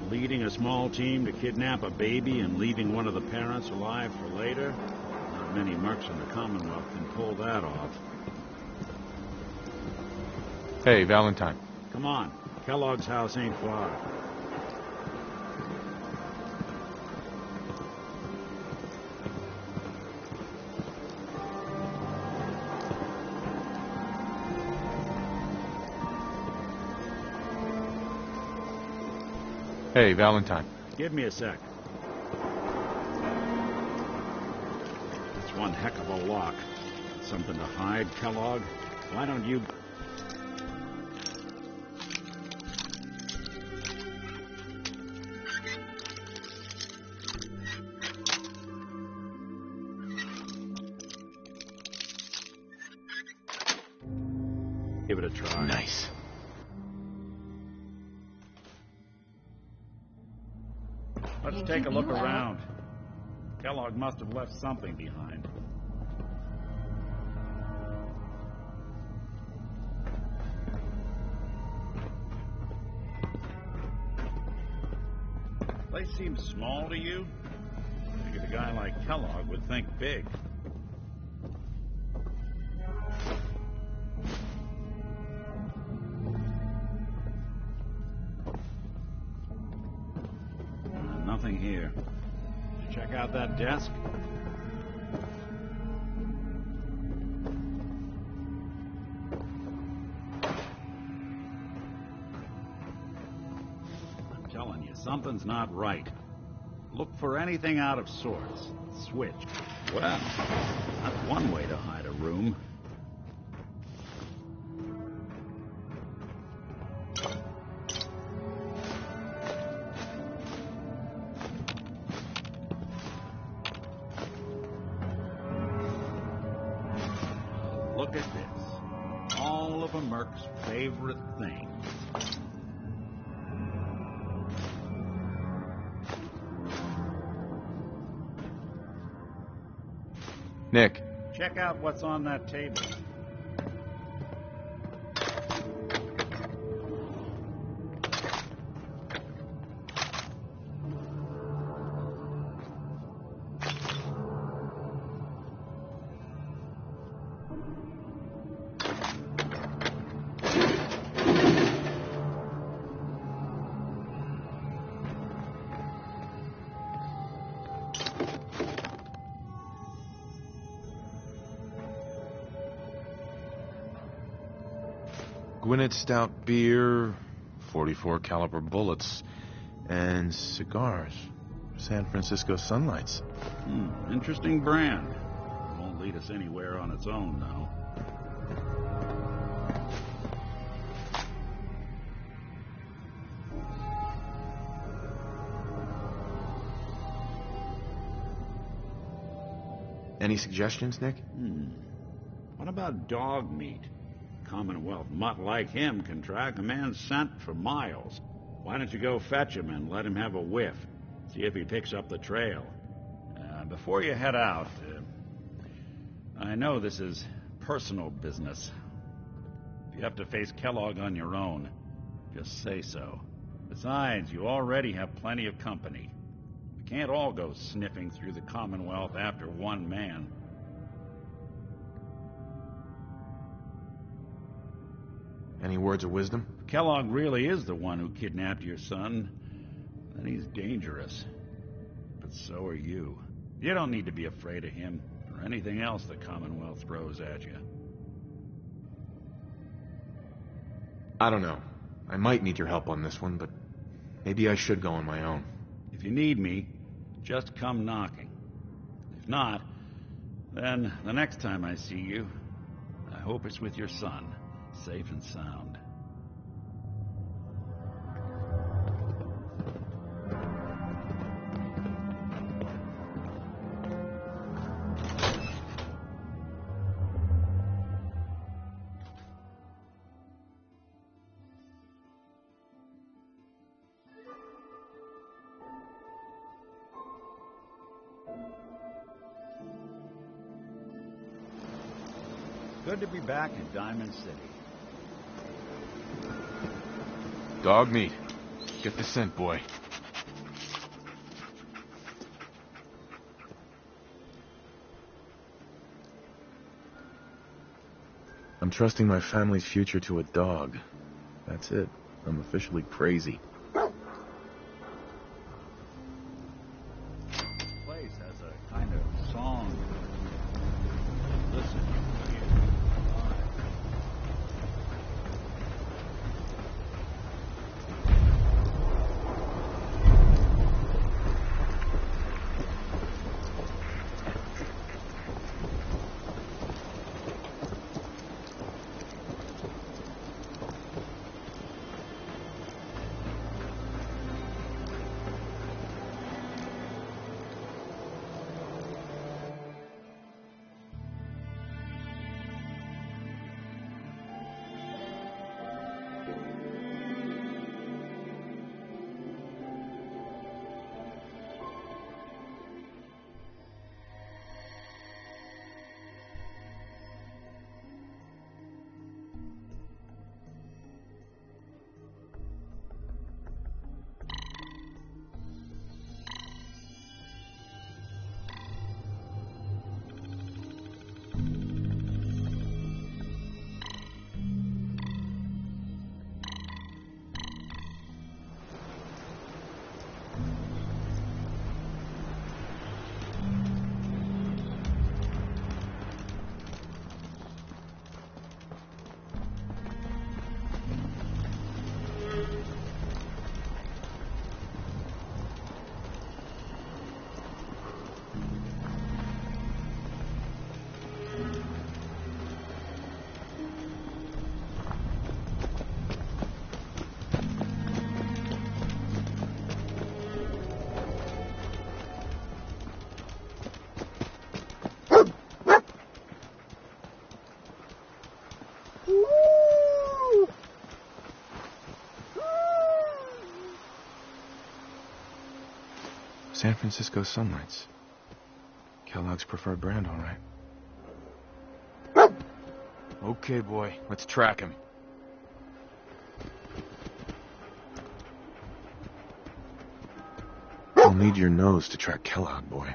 Leading a small team to kidnap a baby and leaving one of the parents alive for later? Not many mercs in the Commonwealth can pull that off. Hey, Valentine. Come on. Kellogg's house ain't far. Hey, Valentine. Give me a sec. It's one heck of a lock. Something to hide, Kellogg? Why don't you... Give it a try. Nice. Let's take a look around. Kellogg must have left something behind. Place seems small to you? I figured a guy like Kellogg would think big. Nothing here. Did you check out that desk? I'm telling you, something's not right. Look for anything out of sorts. Switch. Well, that's one way to hide a room. Look at this. All of a merc's favorite things. Nick. Check out what's on that table. Gwinnett Stout beer, 44 caliber bullets, and cigars. San Francisco Sunlights. Interesting brand. Won't lead us anywhere on its own, though. Any suggestions, Nick? What about dog meat? Commonwealth mutt like him can track a man's scent for miles. Why don't you go fetch him and let him have a whiff? See if he picks up the trail. Before you head out, I know this is personal business. If you have to face Kellogg on your own, just say so. Besides, you already have plenty of company. We can't all go sniffing through the Commonwealth after one man. Any words of wisdom? If Kellogg really is the one who kidnapped your son, then he's dangerous. But so are you. You don't need to be afraid of him or anything else the Commonwealth throws at you. I don't know. I might need your help on this one, but maybe I should go on my own. If you need me, just come knocking. If not, then the next time I see you, I hope it's with your son, safe and sound. Good to be back in Diamond City. Dog meat. Get the scent, boy. I'm trusting my family's future to a dog. That's it. I'm officially crazy. This place has a kind of song. Listen. San Francisco Sunlights. Kellogg's preferred brand, all right. Okay, boy, let's track him. I'll need your nose to track Kellogg, boy.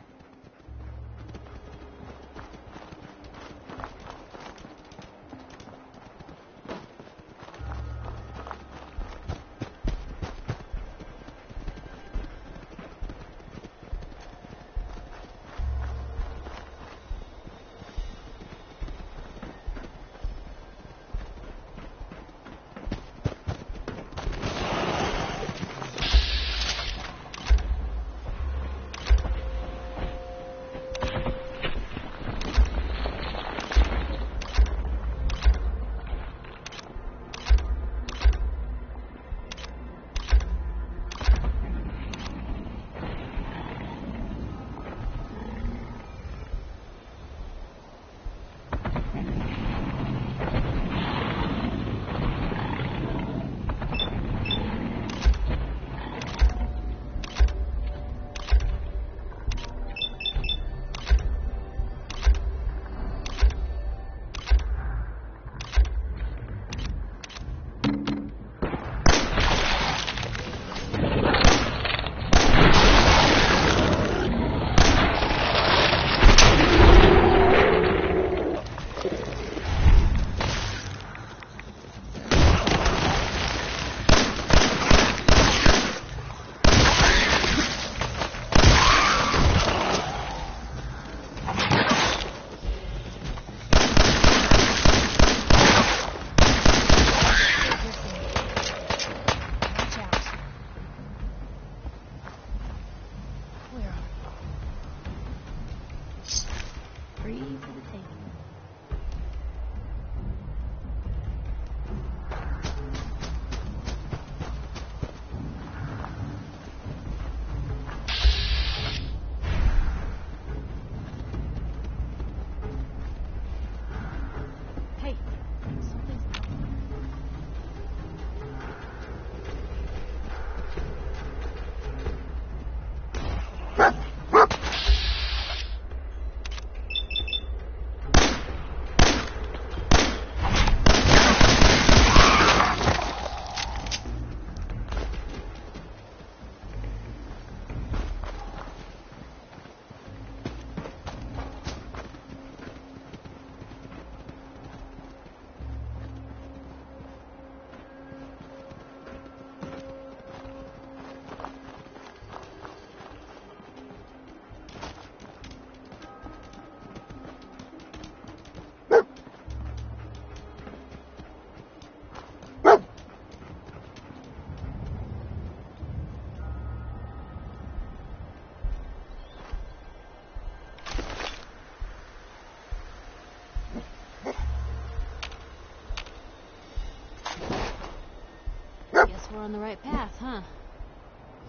we're on the right path, huh?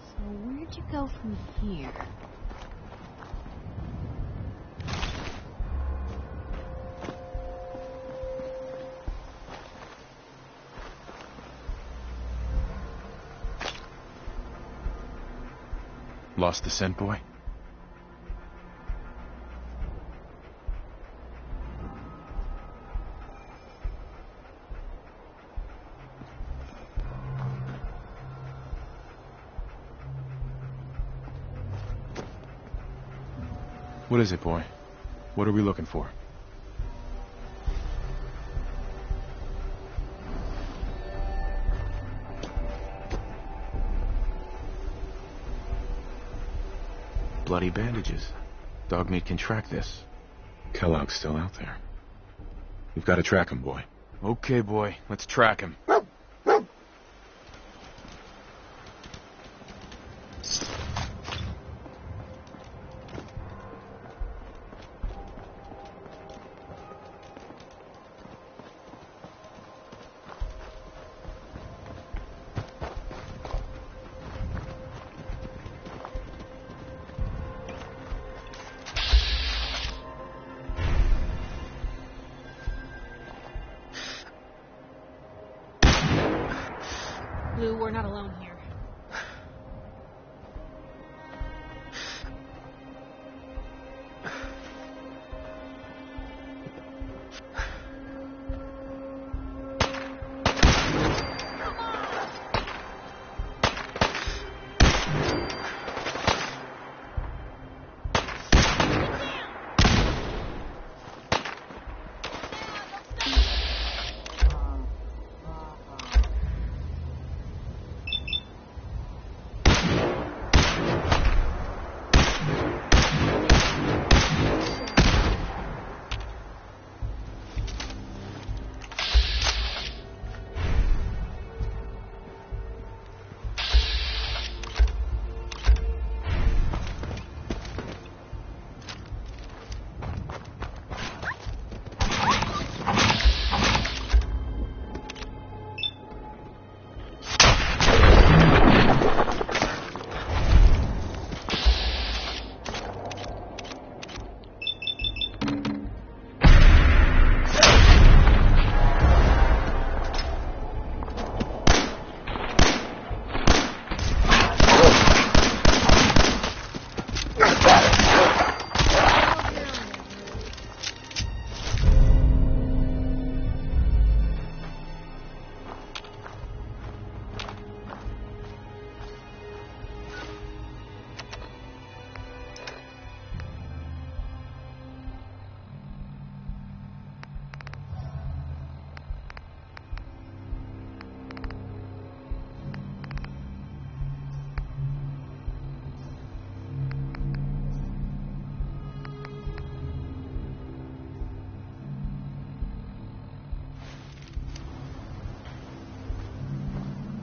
So where'd you go from here? Lost the scent, boy? What is it, boy? What are we looking for? Bloody bandages. Dogmeat can track this. Kellogg's still out there. We've got to track him, boy. Okay, boy. Let's track him. Blue, we're not alone here.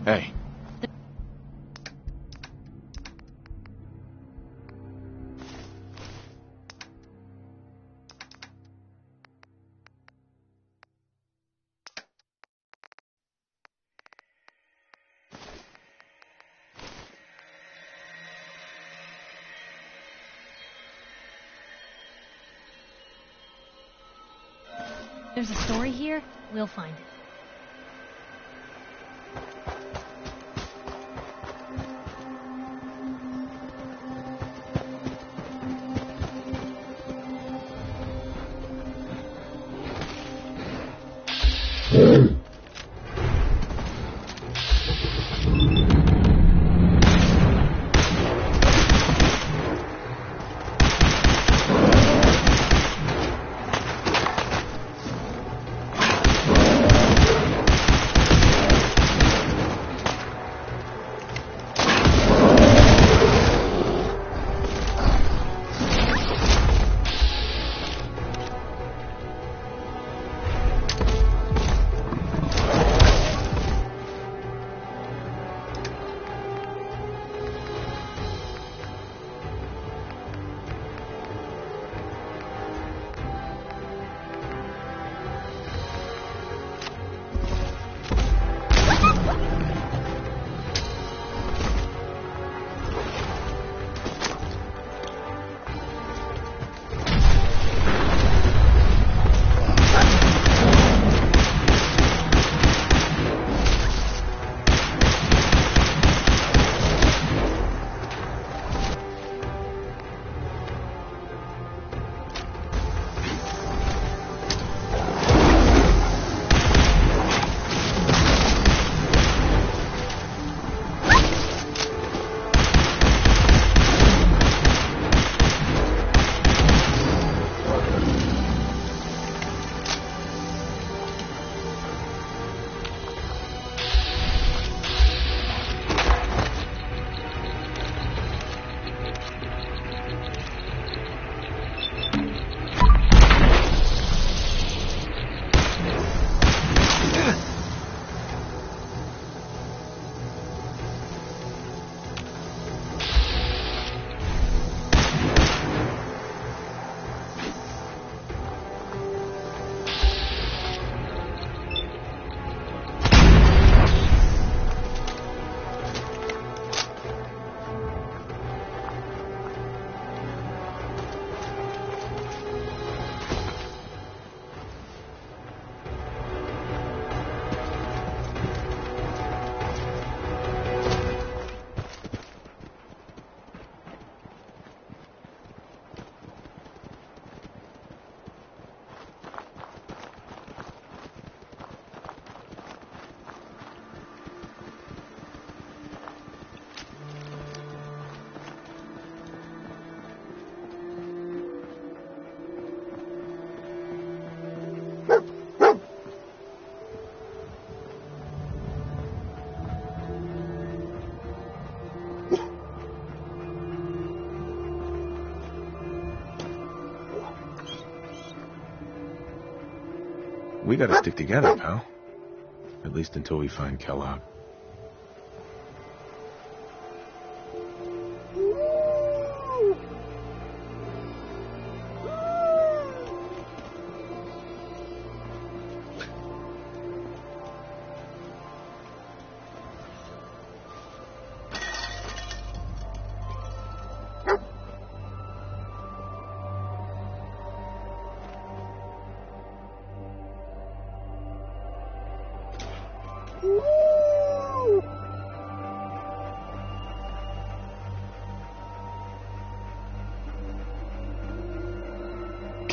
Hey. There's a story here. We'll find it. We gotta stick together, pal. At least until we find Kellogg.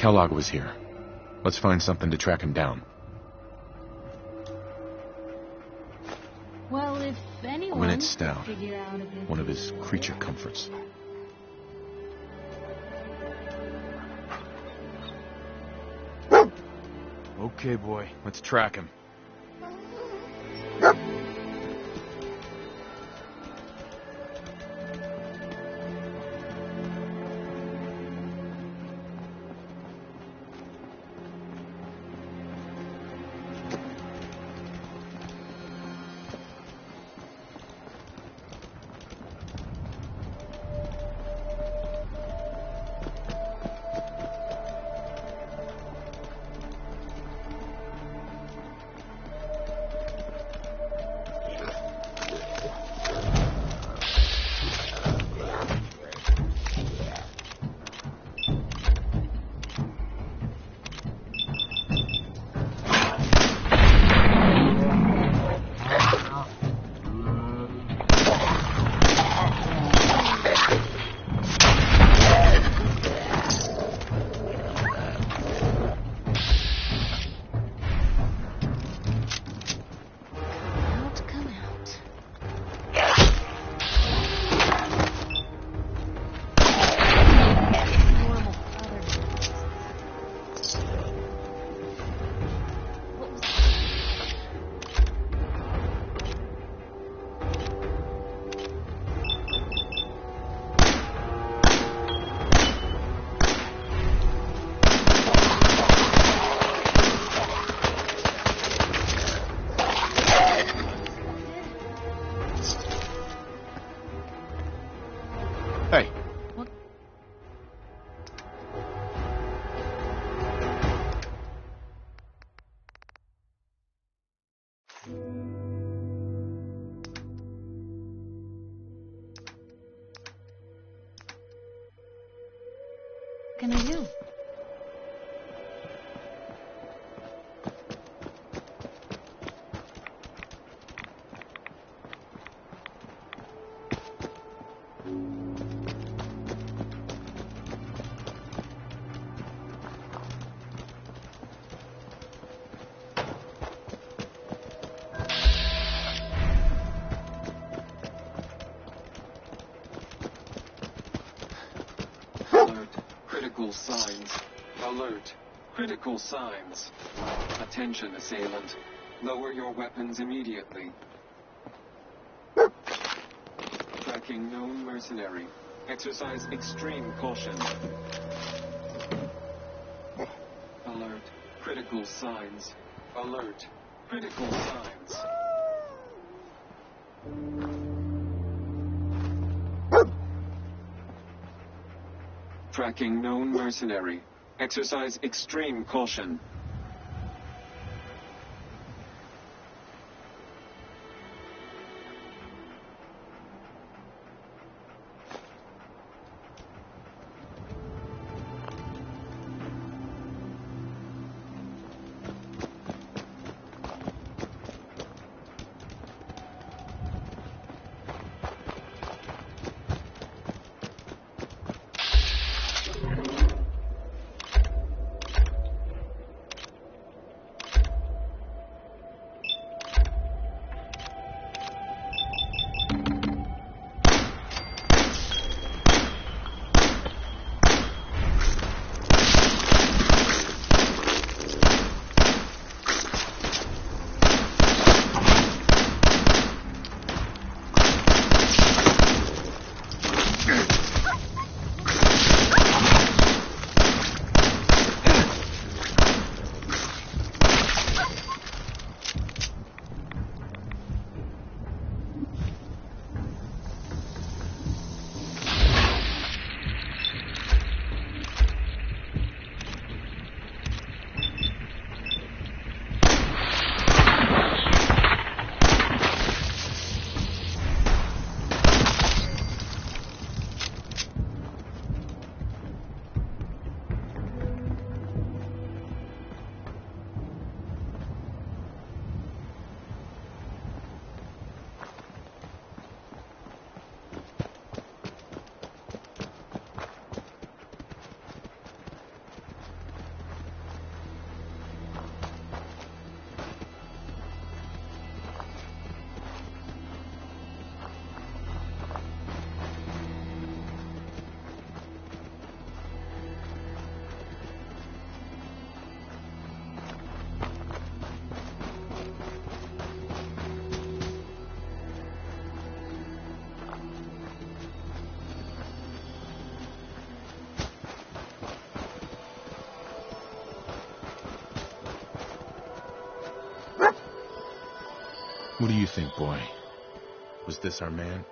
Kellogg was here. Let's find something to track him down. Well, if anyone Gwyneth Stout. could figure out if One of his creature comforts. Okay, boy. Let's track him. What can I do? Critical signs. Alert. Critical signs. Attention, assailant. Lower your weapons immediately. Tracking known mercenary. Exercise extreme caution. Alert. Critical signs. Alert. Critical signs. Tracking known mercenary. Exercise extreme caution. What do you think, boy? Was this our man?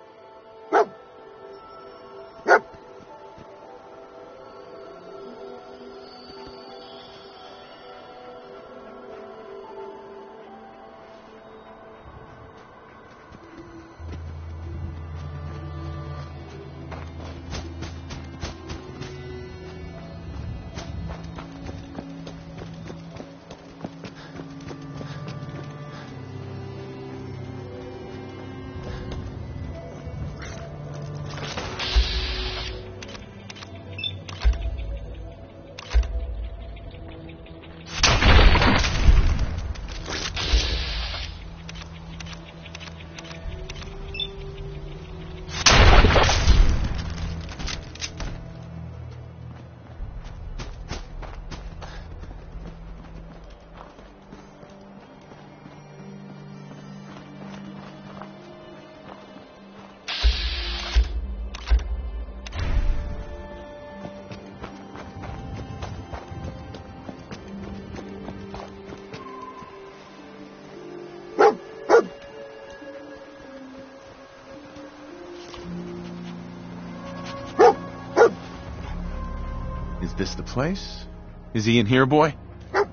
Is this the place? Is he in here, boy?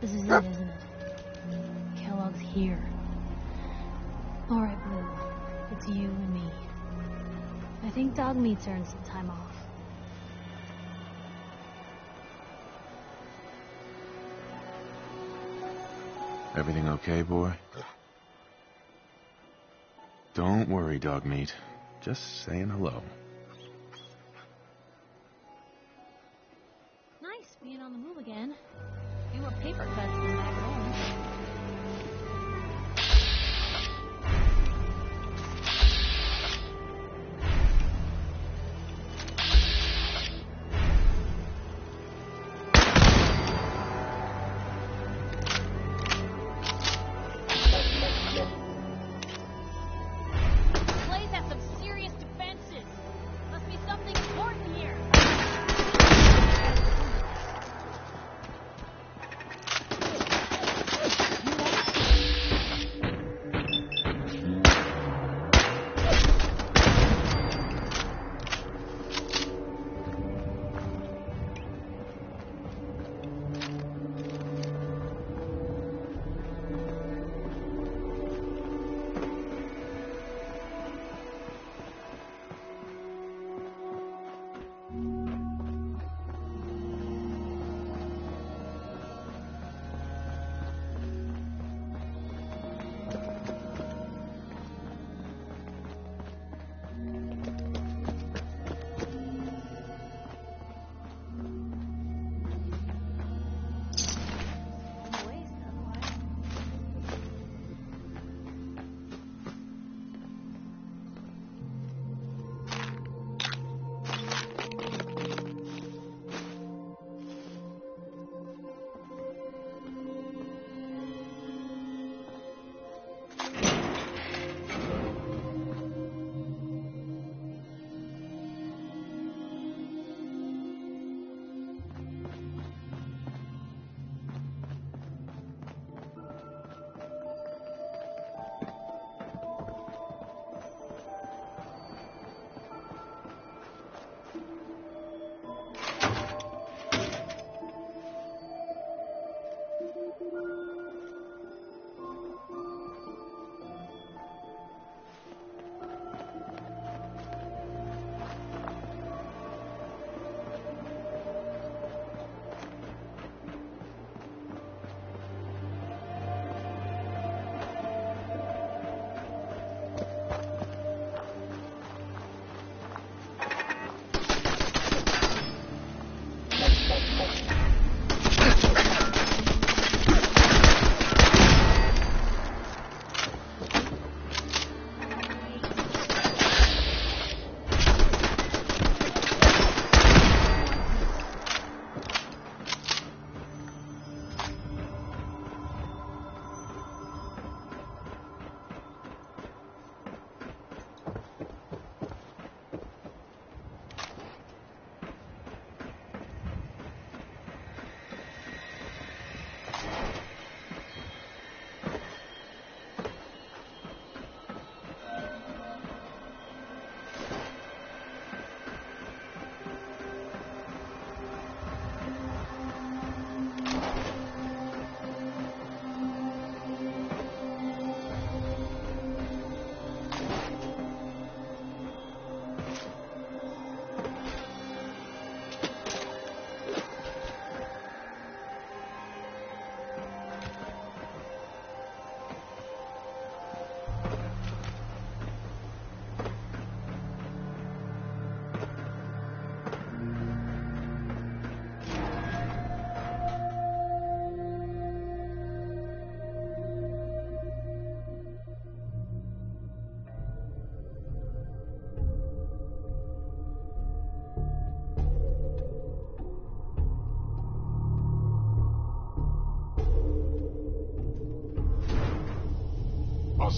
This is it, isn't it? Kellogg's here. All right, Blue. It's you and me. I think Dog Meat's earned some time off. Everything okay, boy? Don't worry, Dog Meat. Just saying hello. Nice being on the move again. Fewer paper cuts than back home.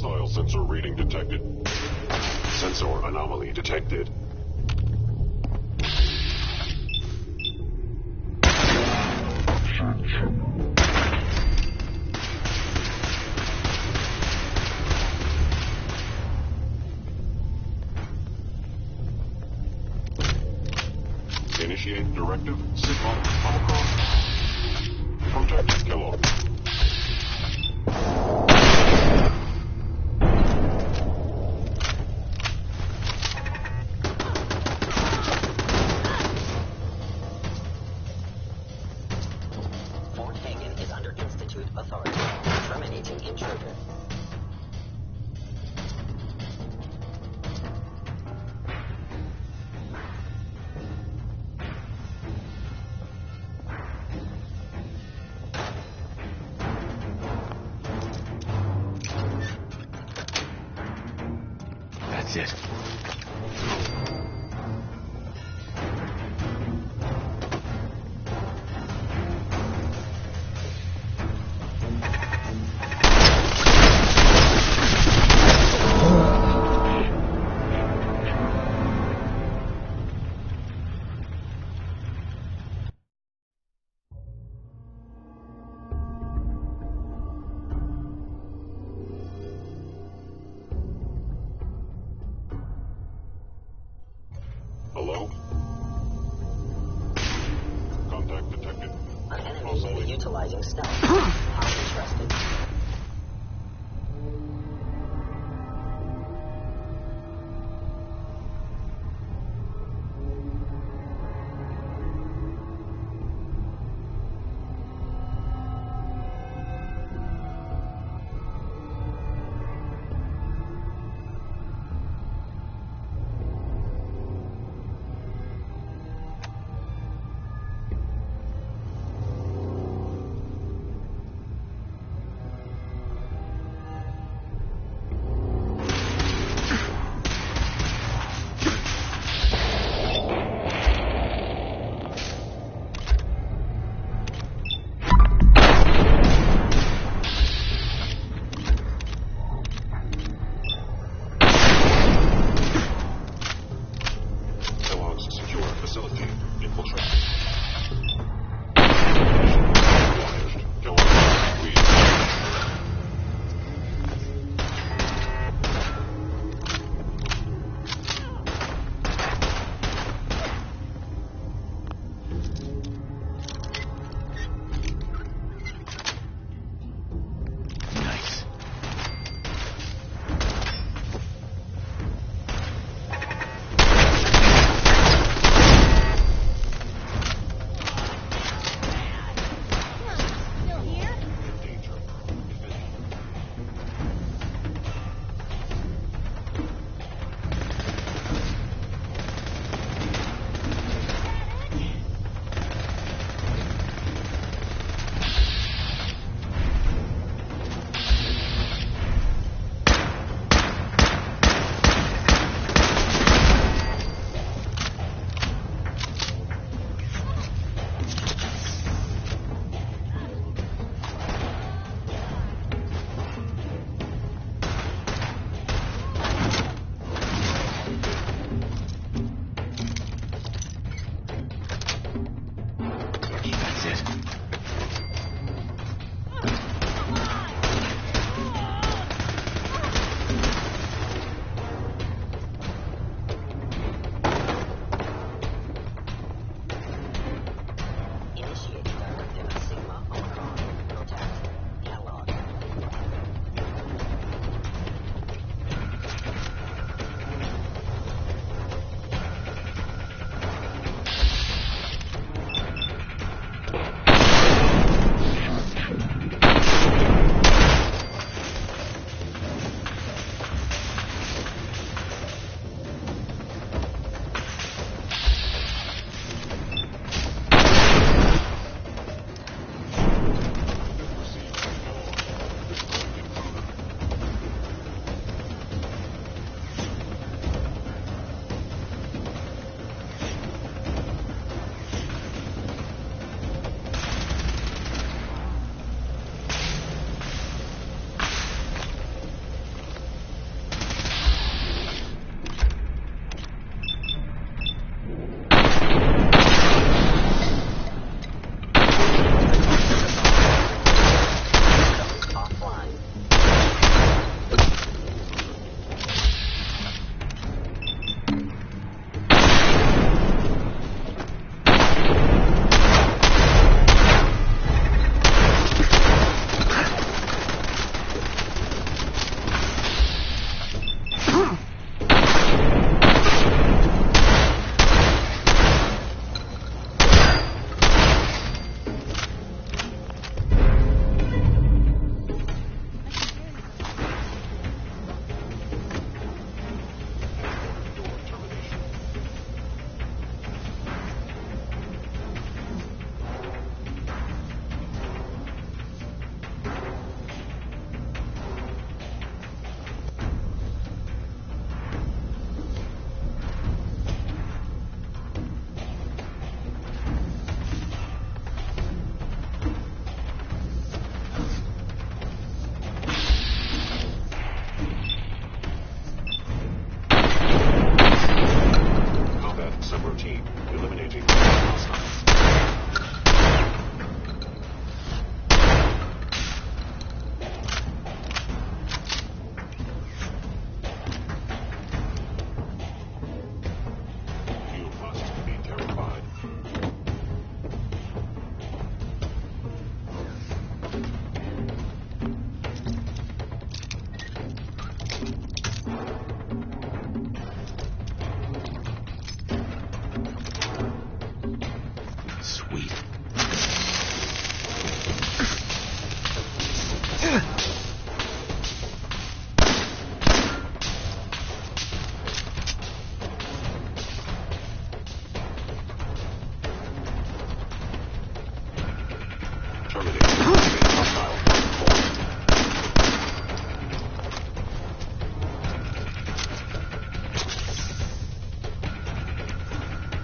Hostile sensor reading detected. Sensor anomaly detected. Initiate directive Sigma Omicron. Protect Kellogg. Fort Hagen is under Institute authority. Terminating intruder. That's it.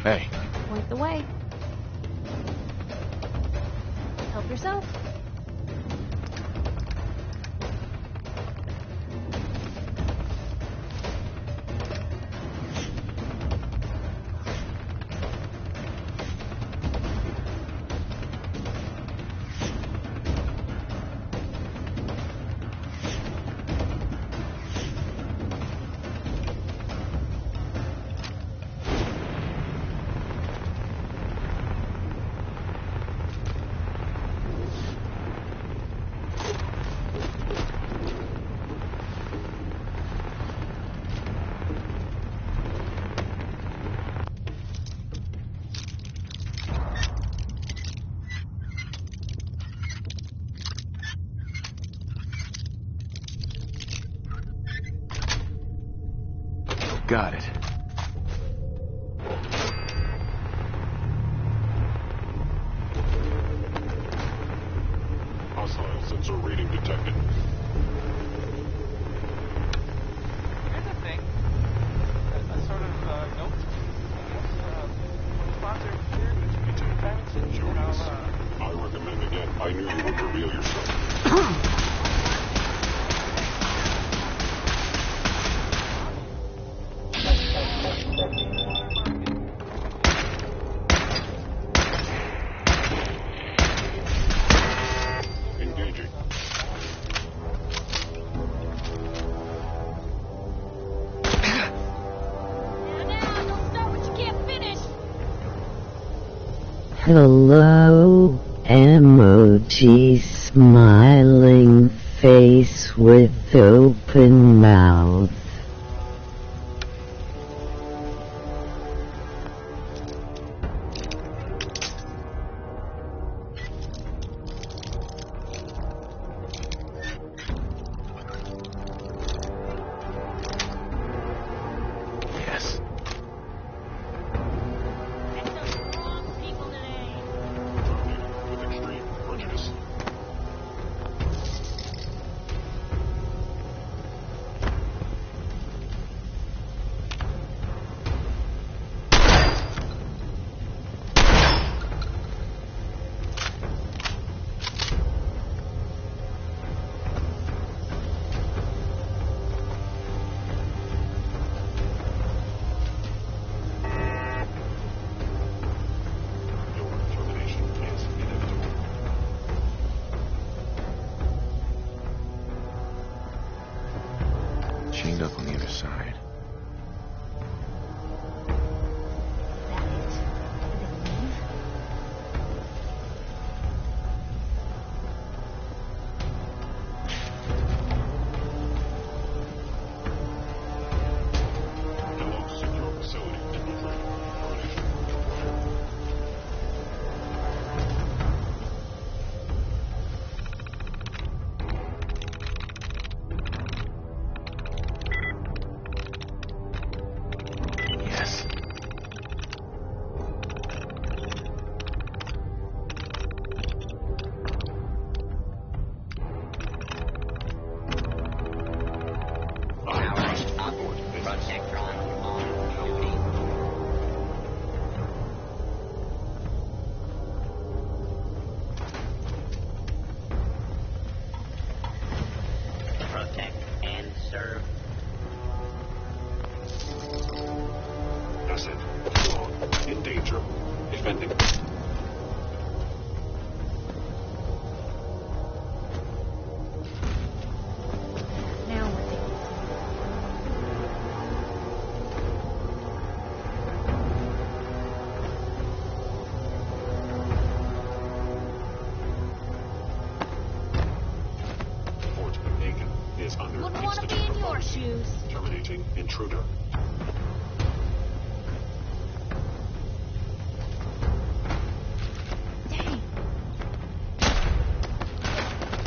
Hey. Point the way. Help yourself. Got it. Hostile sensor reading detected. Here's the thing. A sort of note. Sponsor here, between Diamond City and I recommend again. I knew you would reveal yourself. Engaging. Hello, emoji smiling face with open mouth. Yes. With extreme prejudice. Your termination is inevitable. Chained up on the other side. Kellogg's secure facility infiltrated. Termination required. Yes. Protect and serve. Asset. Log. In danger. Defending. Now what? Fort Aiken is under Wouldn't want to be Institute in your authority. shoes. Terminating intruder.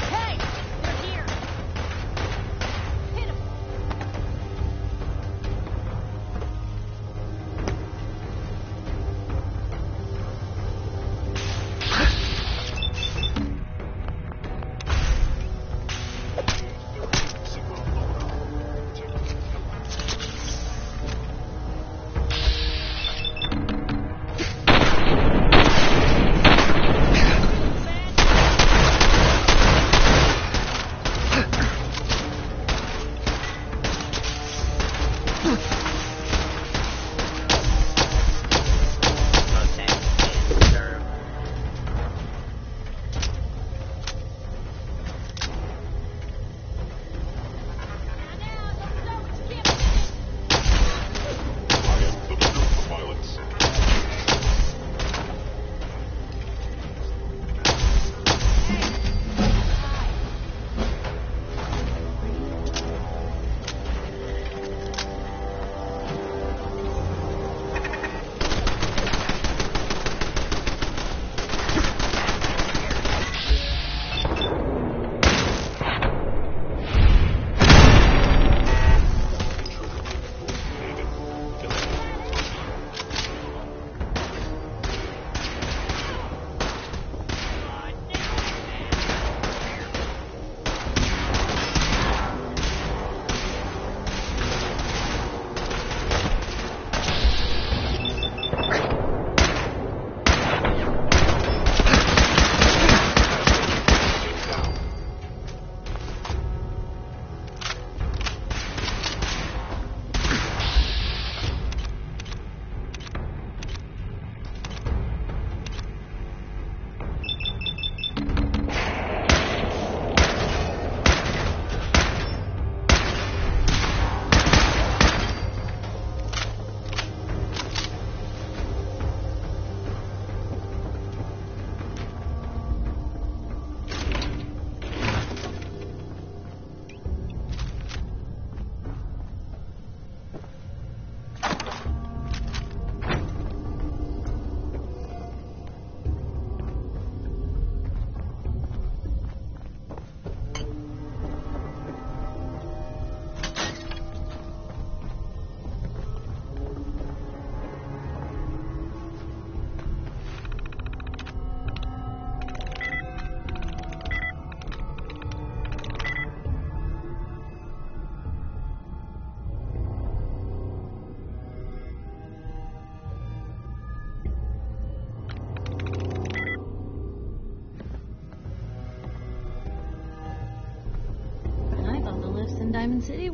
Hey! They're here! Hit 'em! Sigma Alpha.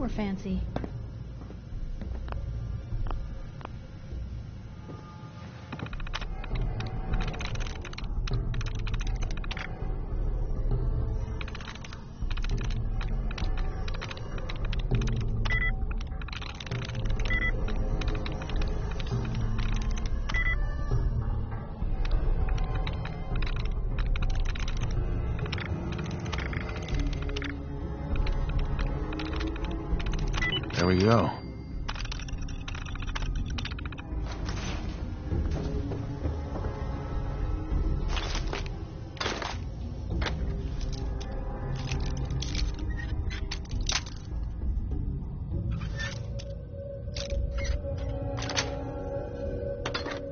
we're fancy. There we go.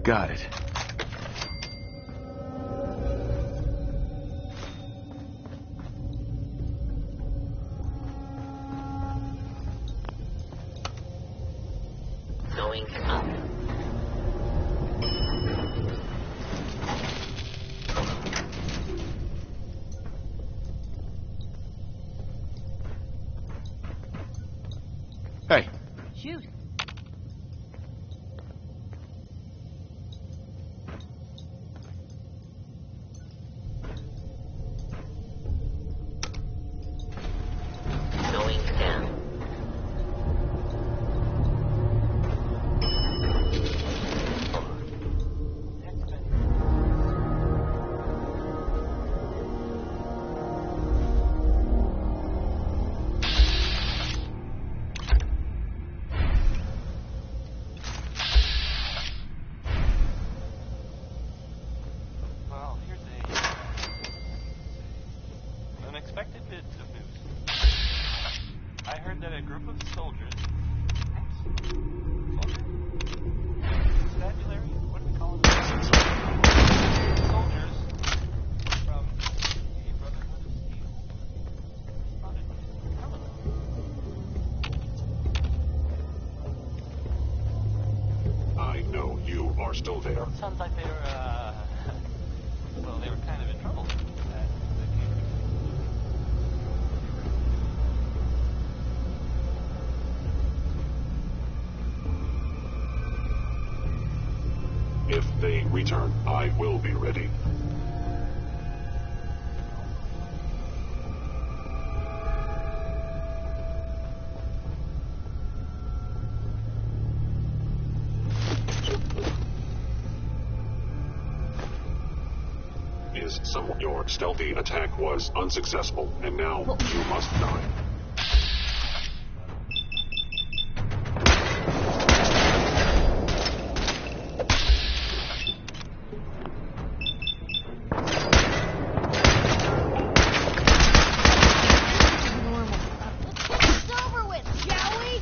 Got it. Going up. Hey. Shoot. Going down. Well, here's an unexpected bit of news. I heard that a group of soldiers. Constabulary? What do we call them? Soldiers from the Brotherhood of Steel spotted Helena. I know you are still there. Sounds like they were, well, they were kind of in trouble. If they return, I will be ready. Your stealthy attack was unsuccessful, and now you must die. It's over with, shall we?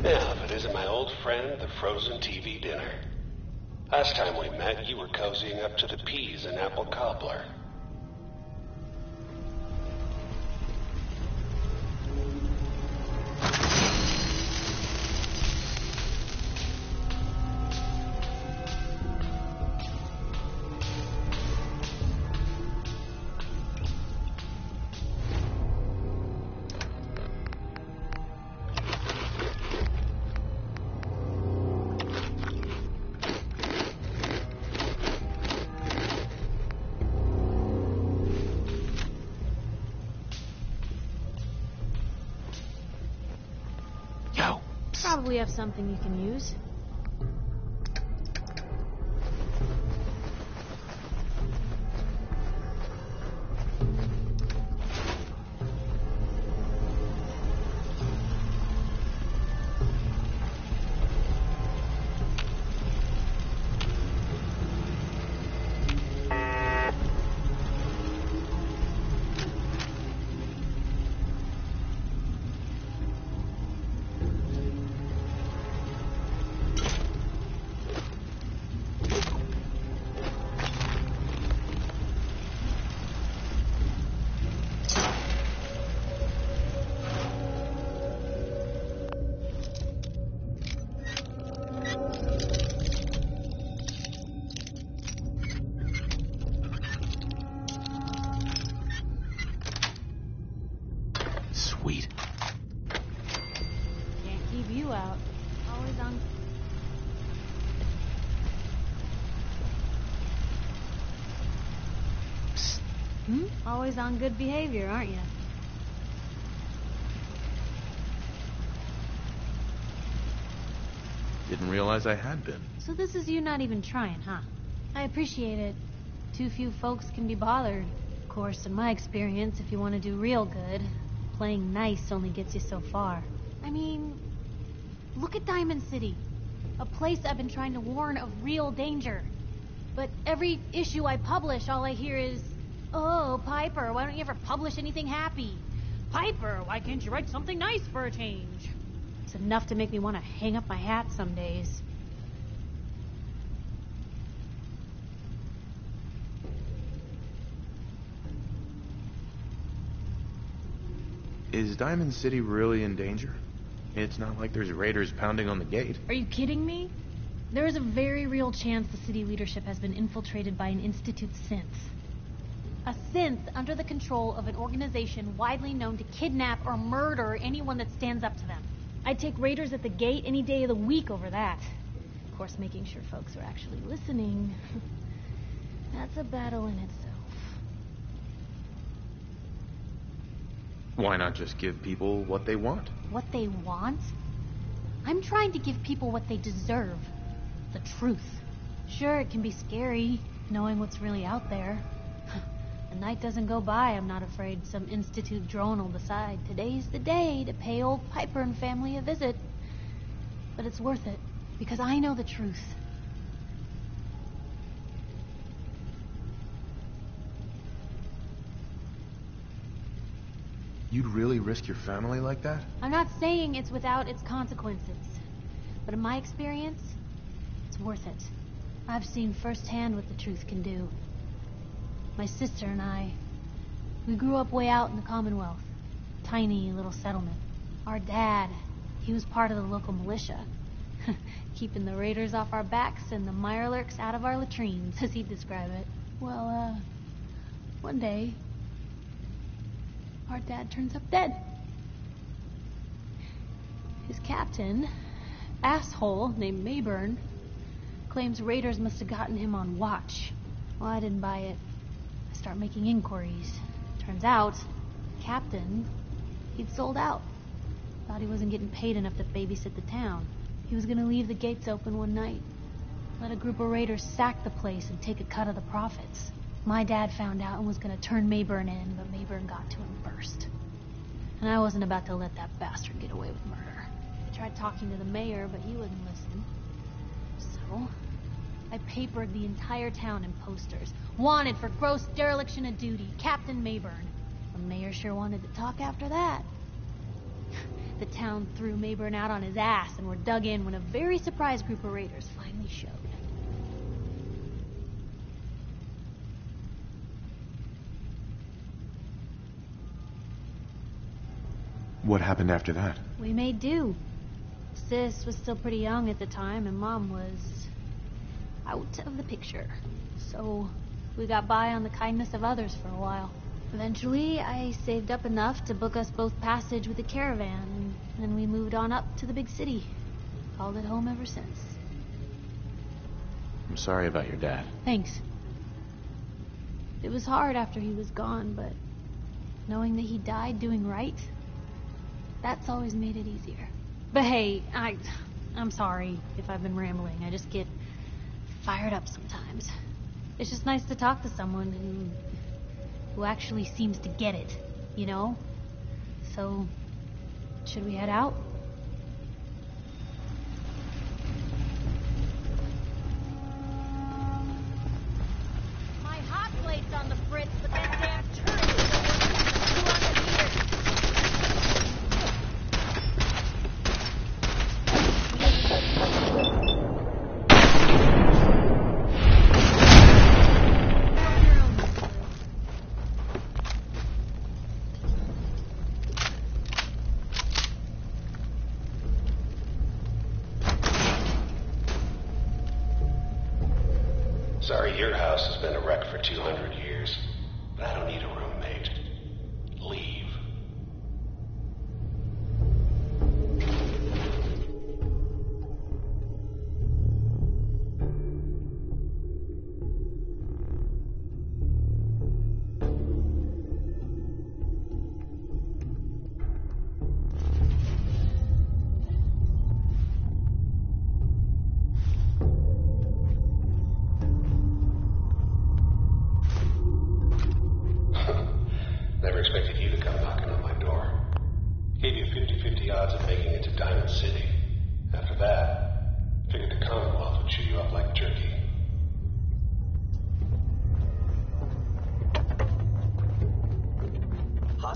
Now, if it isn't my old friend, the frozen TV dinner. Last time we met, you were cozying up to the peas and apple cobbler. Probably have something you can use. Always on good behavior, aren't you? Didn't realize I had been. So this is you not even trying, huh? I appreciate it. Too few folks can be bothered. Of course, in my experience, if you want to do real good, playing nice only gets you so far. I mean, look at Diamond City. A place I've been trying to warn of real danger. But every issue I publish, all I hear is, "Oh, Piper, why don't you ever publish anything happy? Piper, why can't you write something nice for a change?" It's enough to make me want to hang up my hat some days. Is Diamond City really in danger? It's not like there's raiders pounding on the gate. Are you kidding me? There is a very real chance the city leadership has been infiltrated by an Institute synth. A synth under the control of an organization widely known to kidnap or murder anyone that stands up to them. I'd take raiders at the gate any day of the week over that. Of course, making sure folks are actually listening. That's a battle in itself. Why not just give people what they want? What they want? I'm trying to give people what they deserve. The truth. Sure, it can be scary, knowing what's really out there. A night doesn't go by, I'm not afraid some Institute drone will decide today's the day to pay old Piper and family a visit. But it's worth it, because I know the truth. You'd really risk your family like that? I'm not saying it's without its consequences. But in my experience, it's worth it. I've seen firsthand what the truth can do. My sister and I, we grew up way out in the Commonwealth. Tiny little settlement. Our dad, he was part of the local militia. Keeping the raiders off our backs and the mirelurks out of our latrines, as he'd describe it. Well, one day, our dad turns up dead. His captain, asshole named Mayburn, claims raiders must have gotten him on watch. Well, I didn't buy it. I start making inquiries. Turns out, captain, he'd sold out. Thought he wasn't getting paid enough to babysit the town. He was gonna leave the gates open one night. Let a group of raiders sack the place and take a cut of the profits. My dad found out and was gonna turn Mayburn in, but Mayburn got to him first. And I wasn't about to let that bastard get away with murder. I tried talking to the mayor, but he wouldn't listen. So, I papered the entire town in posters. Wanted for gross dereliction of duty, Captain Mayburn. The mayor sure wanted to talk after that. The town threw Mayburn out on his ass and were dug in when a very surprised group of raiders finally showed. What happened after that? We made do. Sis was still pretty young at the time, and Mom was out of the picture. So we got by on the kindness of others for a while. Eventually, I saved up enough to book us both passage with a caravan, and then we moved on up to the big city. Called it home ever since. I'm sorry about your dad. Thanks. It was hard after he was gone, but knowing that he died doing right, that's always made it easier. But hey, I'm sorry if I've been rambling. I just get fired up sometimes. It's just nice to talk to someone who actually seems to get it, you know? So, should we head out? My hot plate's on the fritz, but that damn turret is too on the heater. Sorry, your house has been a wreck for 200 years, but I don't need a roommate. Leave.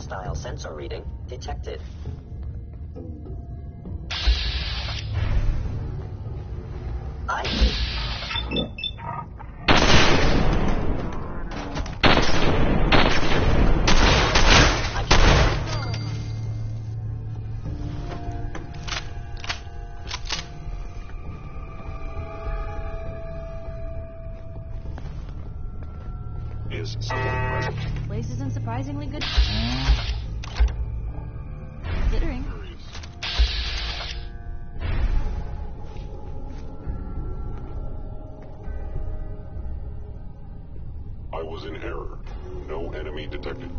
Hostile sensor reading detected. Is someone present? Place is in surprisingly good. Considering. I was in error. No enemy detected.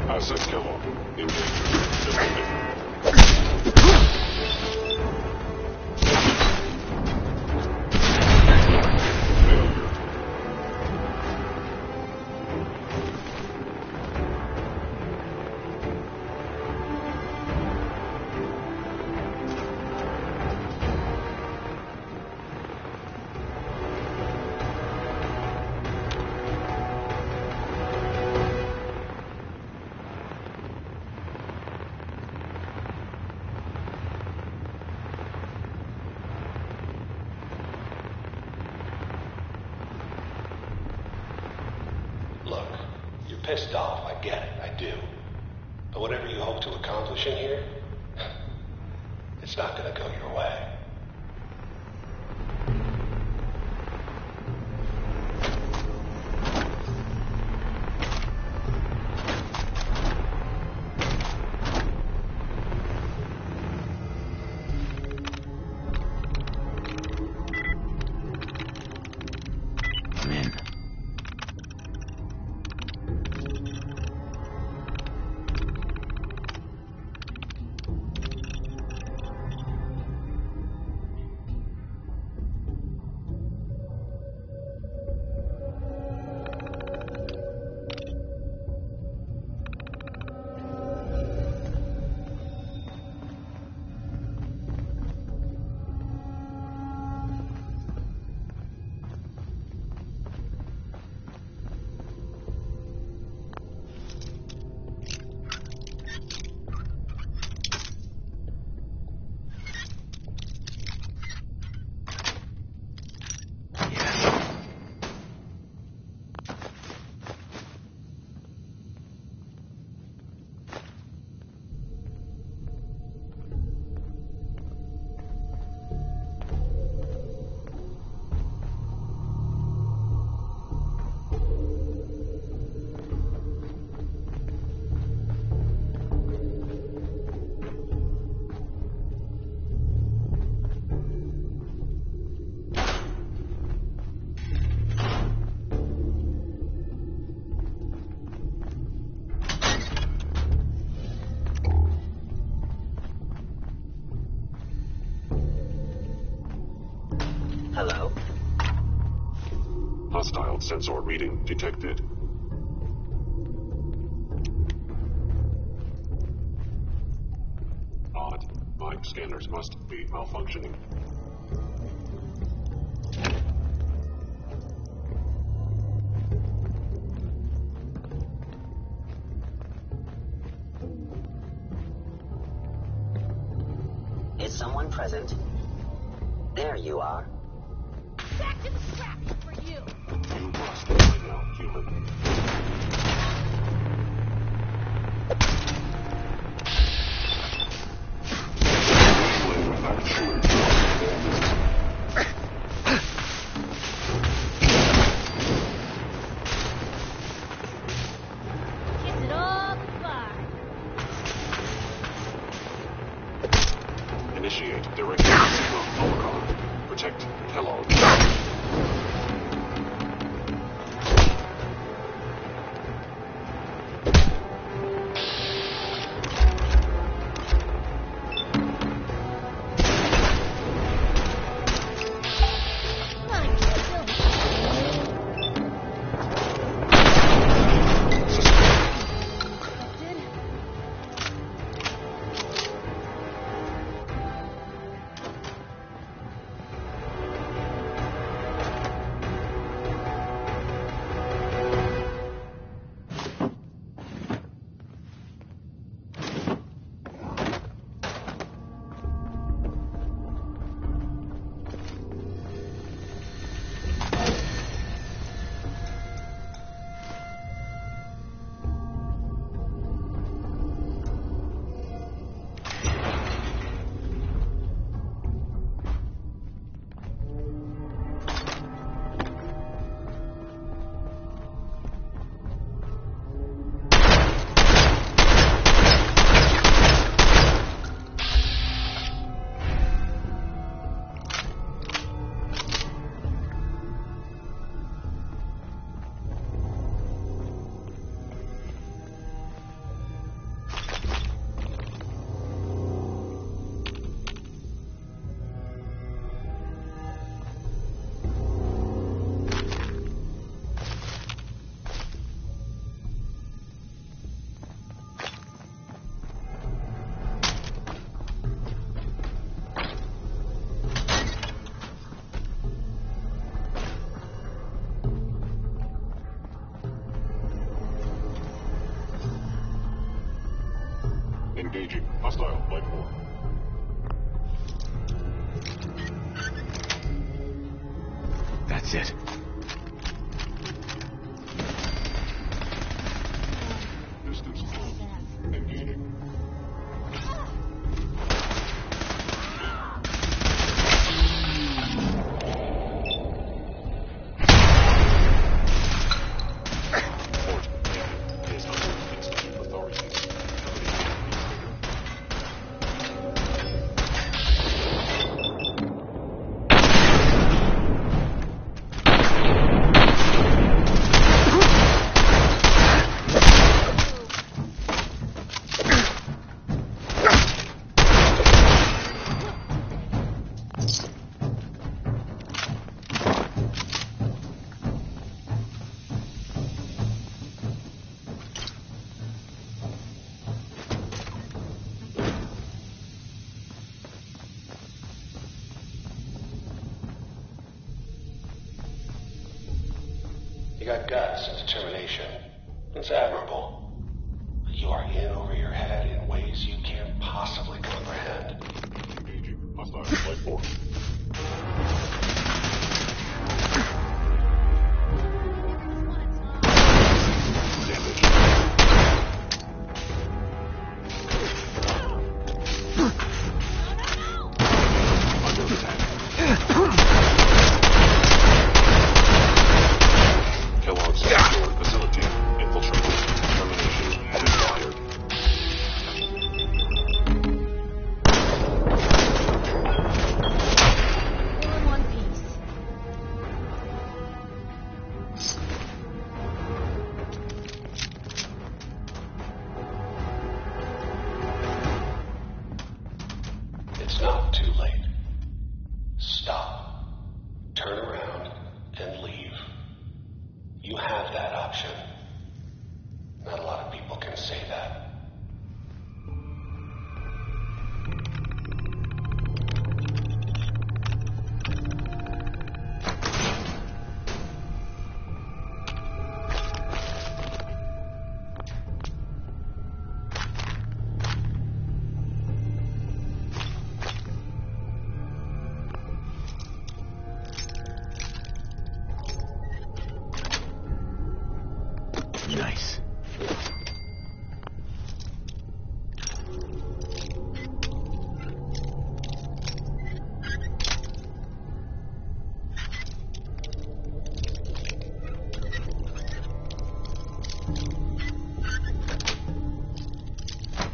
Asset killer. Engagement demanded. Failure. Look, you're pissed off, I get it, I do. But whatever you hope to accomplish in here, it's not gonna go your way. I'm in. Hello? Hostile sensor reading detected. Odd. My scanners must be malfunctioning. Is someone present? There you are. Back to the trap for you. You must find out, human. Kiss it all goodbye. Engaging hostile life form. That's it. Distance closed. Engaging. You got guts and determination. It's admirable. But you are in over your head in ways you can't possibly comprehend. Engaging hostile life form. It's not too late. Stop. Turn around and leave. You have that option. Not a lot of people can say that. Nice.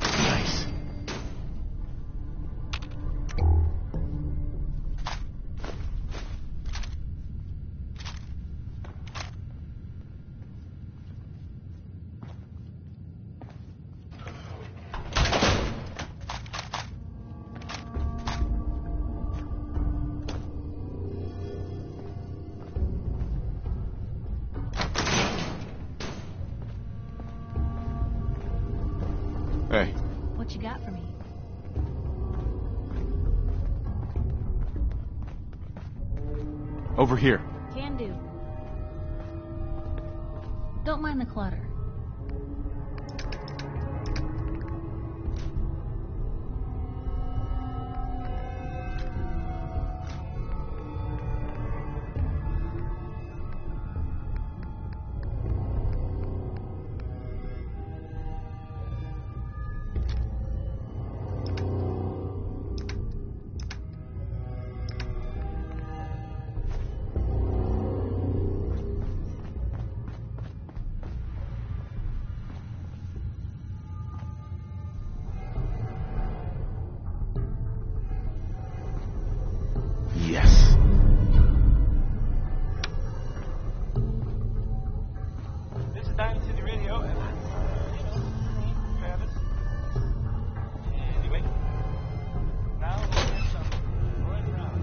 Nice. Hey. What you got for me? Over here. Can do. Don't mind the clutter. Yes. This is Diamond City Radio, and I'm, Travis. Anyway, now we'll get some right around.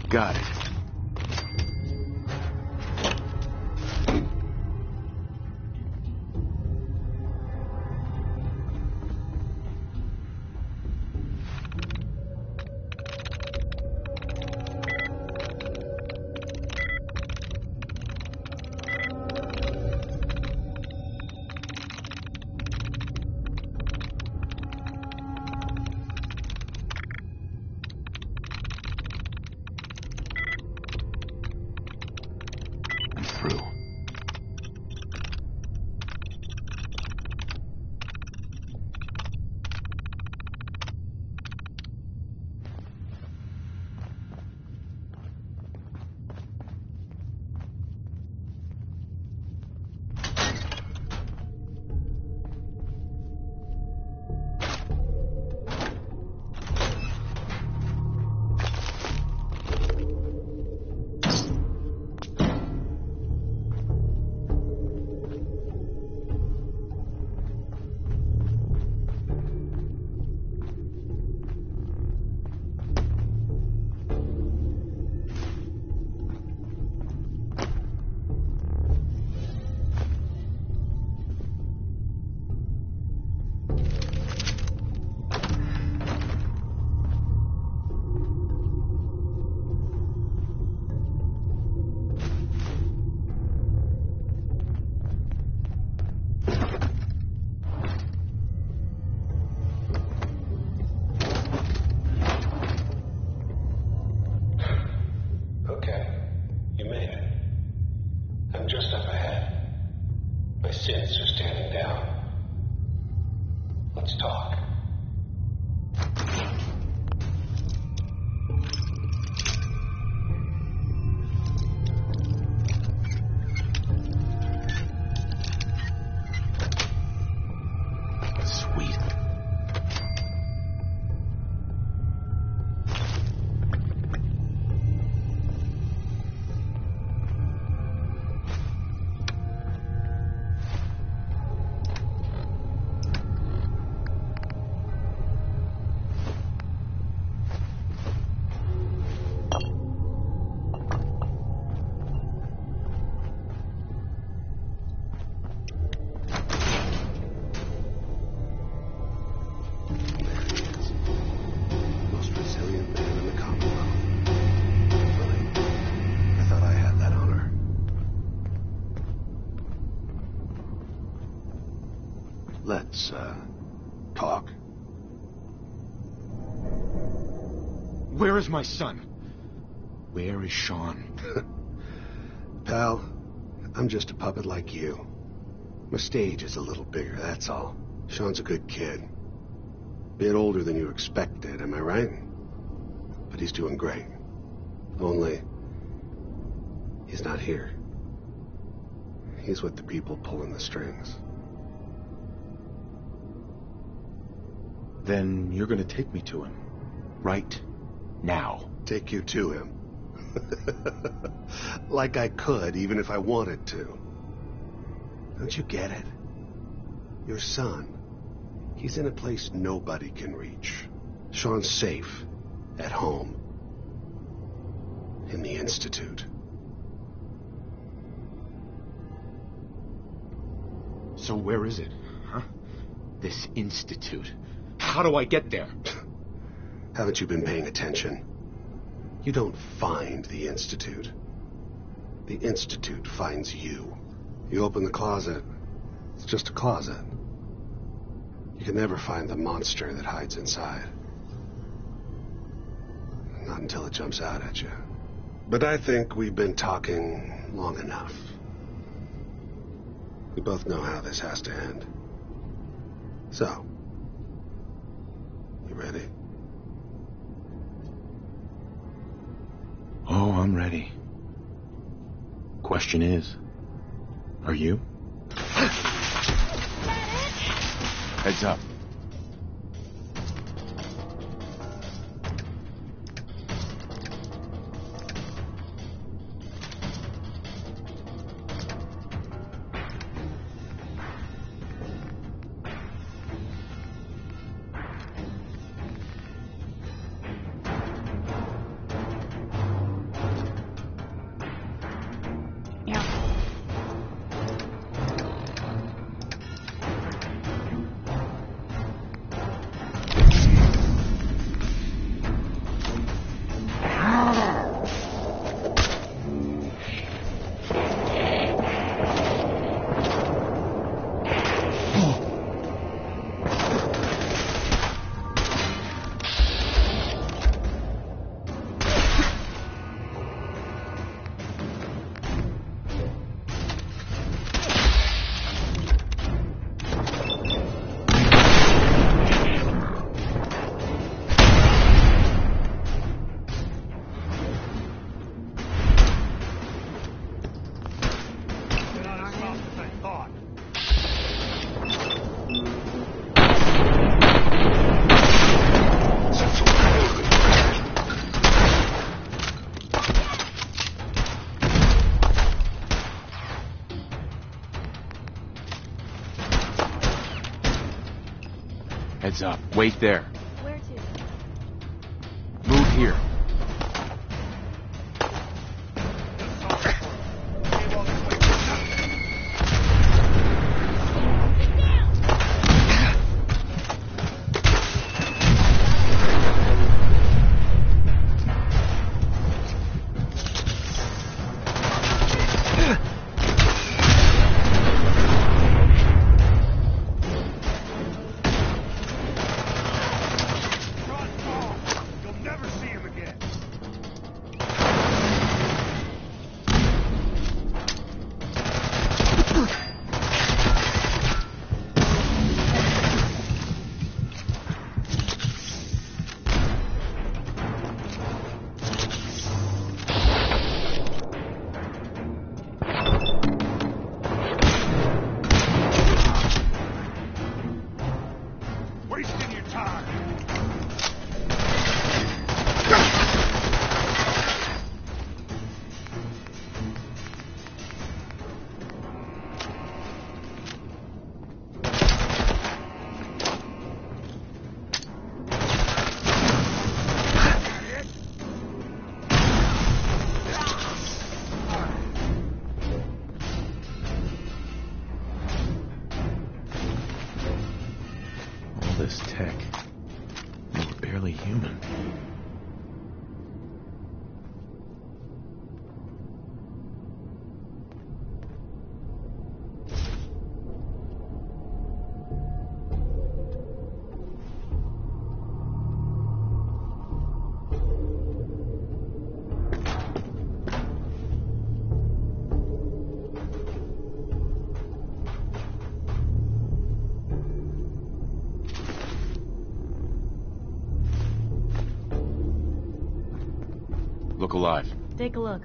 Got it. through. Let's, talk. Where is my son? Where is Sean? Pal, I'm just a puppet like you. My stage is a little bigger, that's all. Sean's a good kid. Bit older than you expected, am I right? But he's doing great. Only, he's not here. He's with the people pulling the strings. Then you're gonna take me to him. Right now. Take you to him? Like I could, even if I wanted to. Don't you get it? Your son, he's in a place nobody can reach. Sean's safe, at home. In the Institute. So where is it, huh? This Institute. How do I get there? Haven't you been paying attention? You don't find the Institute. The Institute finds you. You open the closet, it's just a closet. You can never find the monster that hides inside. Not until it jumps out at you. But I think we've been talking long enough. We both know how this has to end. So, you ready? Oh, I'm ready. Question is, are you? Heads up. Heads up. Wait there. Where to? Move here. This tech. They were barely human. Look alive. Take a look.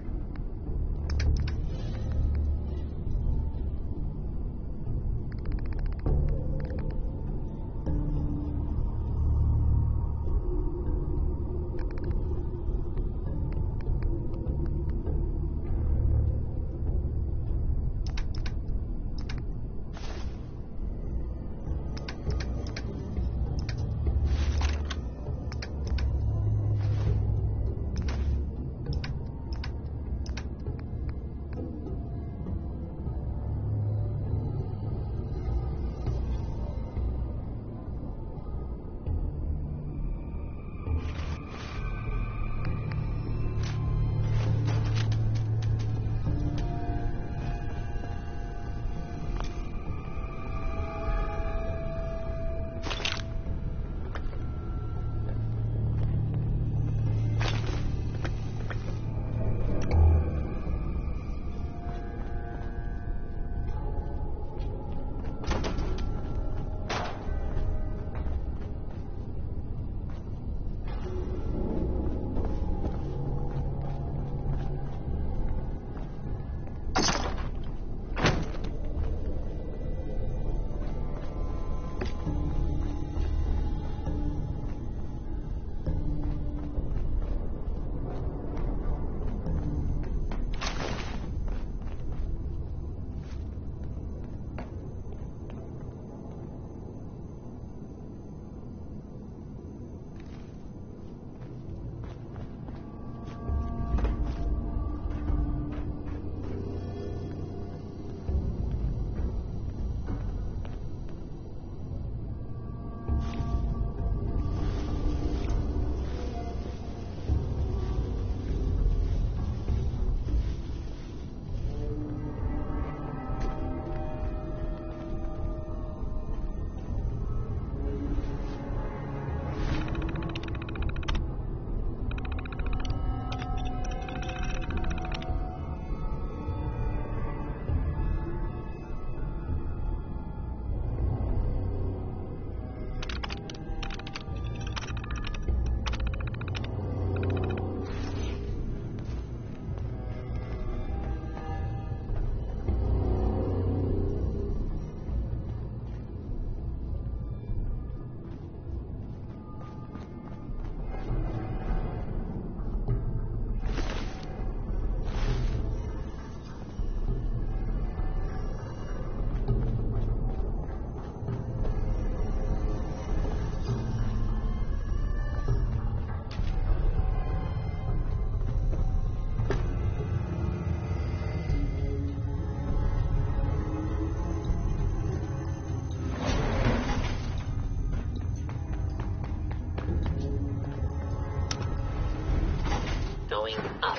going up.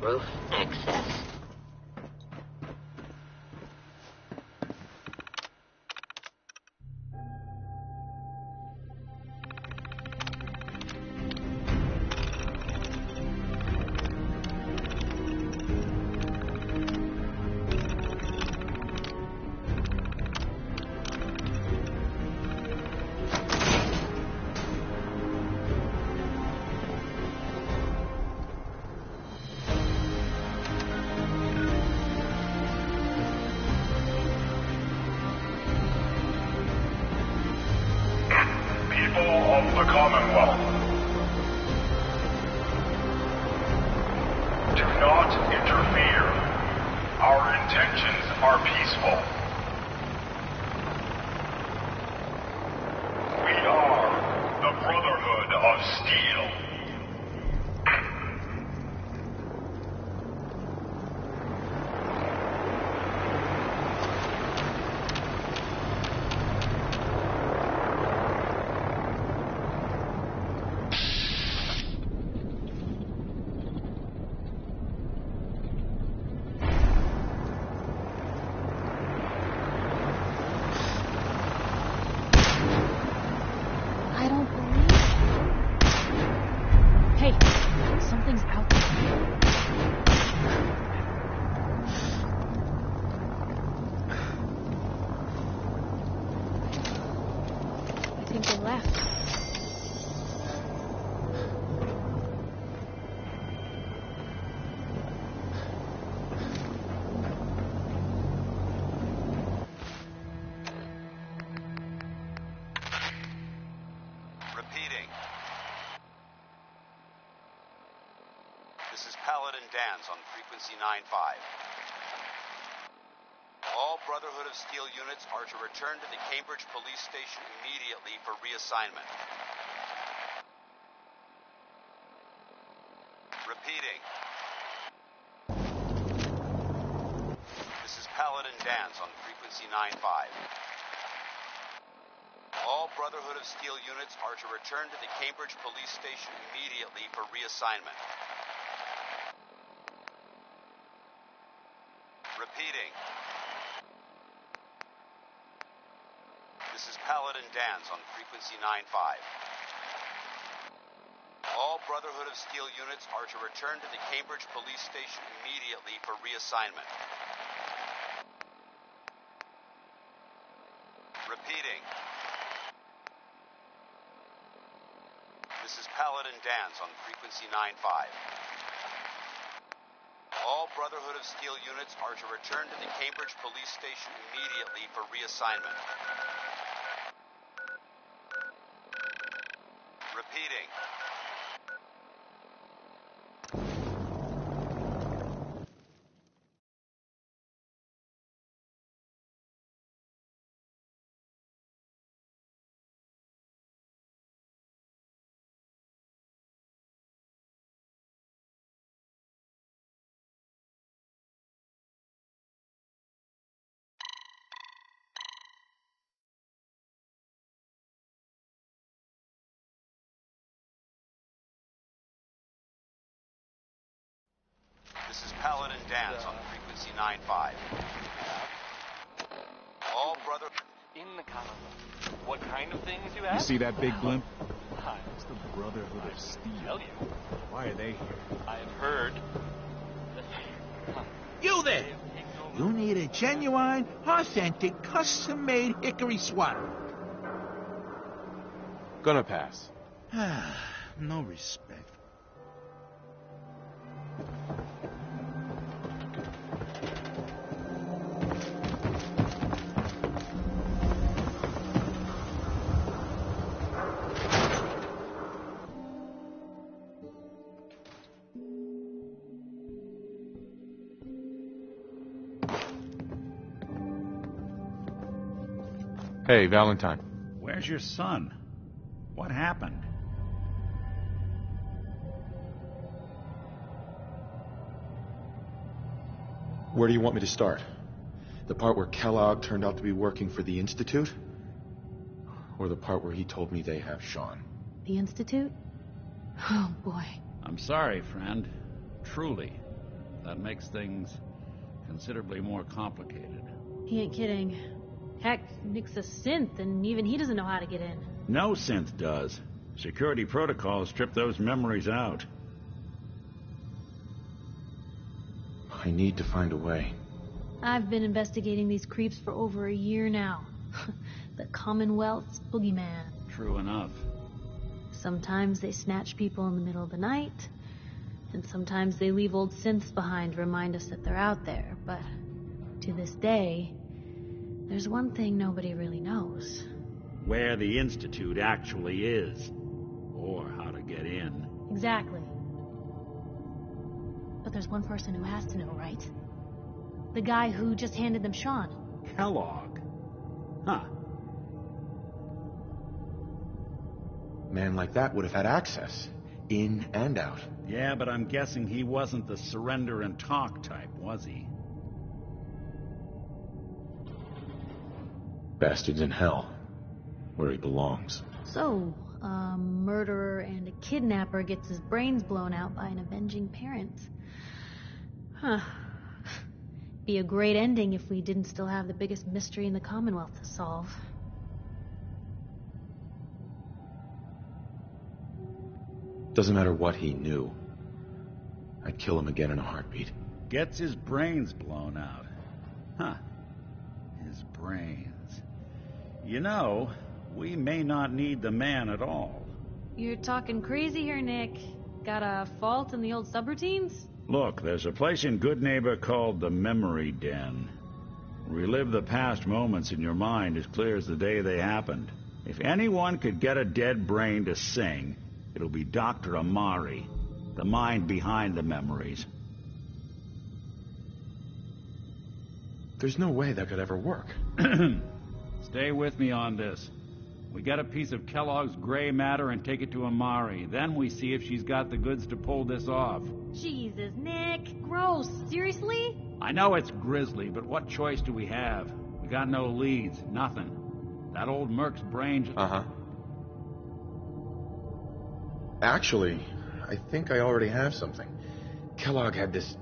Roof access. People of the Commonwealth, do not interfere. Our intentions are peaceful. We are the Brotherhood of Steel. I don't believe... Hey, something's out there. I think they left. Repeating. This is Paladin Dan's on frequency 9-5. All Brotherhood of Steel units are to return to the Cambridge Police Station immediately for reassignment. Repeating. This is Paladin Dan's on frequency 9-5. All Brotherhood of Steel units are to return to the Cambridge Police Station immediately for reassignment. Repeating. This is Paladin Dan's on frequency 9-5. All Brotherhood of Steel units are to return to the Cambridge Police Station immediately for reassignment. Repeating. This is Paladin Dan's on frequency 9-5. All Brotherhood of Steel units are to return to the Cambridge Police Station immediately for reassignment. Repeating. This is Paladin Dan's on frequency 9-5. All brother... In the Commonwealth. What kind of things you You have? see that big blimp? It's the Brotherhood of Steel. Tell you. Why are they here? I've heard. You there! You need a genuine, authentic, custom-made hickory sweater. Gonna pass. No respect. Hey, Valentine. Where's your son? What happened? Where do you want me to start? The part where Kellogg turned out to be working for the Institute? Or the part where he told me they have Sean? The Institute? Oh, boy. I'm sorry, friend. Truly. That makes things considerably more complicated. He ain't kidding. Heck, Nick's a synth, and even he doesn't know how to get in. No synth does. Security protocols strip those memories out. I need to find a way. I've been investigating these creeps for over a year now. The Commonwealth's boogeyman. True enough. Sometimes they snatch people in the middle of the night, and sometimes they leave old synths behind to remind us that they're out there. But to this day, there's one thing nobody really knows. Where the Institute actually is. Or how to get in. Exactly. But there's one person who has to know, right? The guy who just handed them Sean. Kellogg. Huh. Man like that would have had access. In and out. Yeah, but I'm guessing he wasn't the surrender and talk type, was he? Bastard's in hell. Where he belongs. So, a murderer and a kidnapper gets his brains blown out by an avenging parent. Huh. Be a great ending if we didn't still have the biggest mystery in the Commonwealth to solve. Doesn't matter what he knew. I'd kill him again in a heartbeat. Gets his brains blown out. Huh. His brains. You know, we may not need the man at all. You're talking crazy here, Nick. Got a fault in the old subroutines? Look, there's a place in Good Neighbor called the Memory Den. Relive the past moments in your mind as clear as the day they happened. If anyone could get a dead brain to sing, it'll be Dr. Amari, the mind behind the memories. There's no way that could ever work. Stay with me on this. We get a piece of Kellogg's gray matter and take it to Amari. Then we see if she's got the goods to pull this off. Jesus, Nick. Gross. Seriously? I know it's grisly, but what choice do we have? We got no leads. Nothing. That old Merc's brain just... Uh-huh. Actually, I think I already have something. Kellogg had this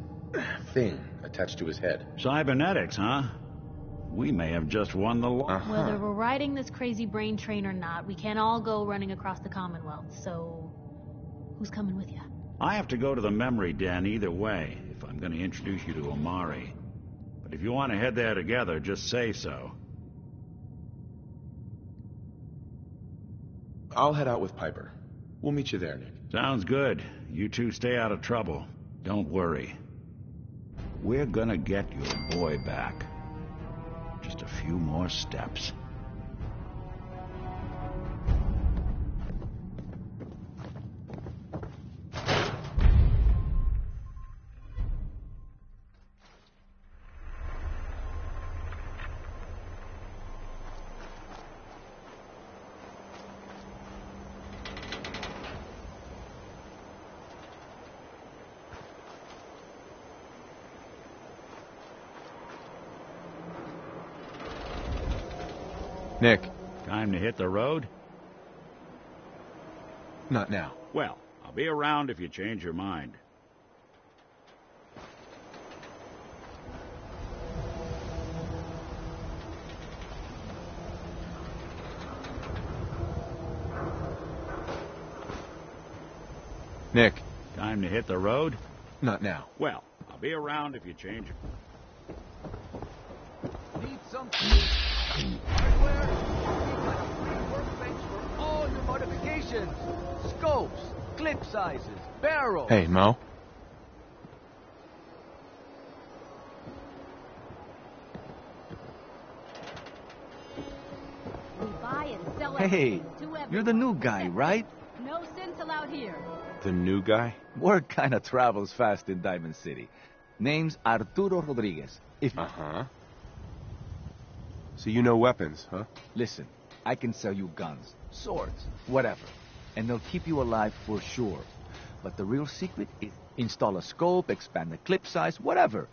thing attached to his head. Cybernetics, huh? We may have just won the war. Whether we're riding this crazy brain train or not, we can't all go running across the Commonwealth, so... who's coming with you? I have to go to the Memory Den either way, if I'm going to introduce you to Amari. But if you want to head there together, just say so. I'll head out with Piper. We'll meet you there, Nick. Sounds good. You two stay out of trouble. Don't worry. We're gonna get your boy back. Just a few more steps. Nick. Time to hit the road? Not now. Well, I'll be around if you change your mind. Nick. Time to hit the road? Not now. Well, I'll be around if you change your... Need some hardware? Need like a free workbench for all your modifications. Scopes, clip sizes, barrels. Hey, Mo. We buy and sell Hey, everything to everyone. you're the new guy, right? No sense allowed here. The new guy? Word kind of travels fast in Diamond City. Name's Arturo Rodriguez. If Uh-huh. So you know weapons, huh? Listen, I can sell you guns, swords, whatever. And they'll keep you alive for sure. But the real secret is install a scope, expand the clip size, whatever.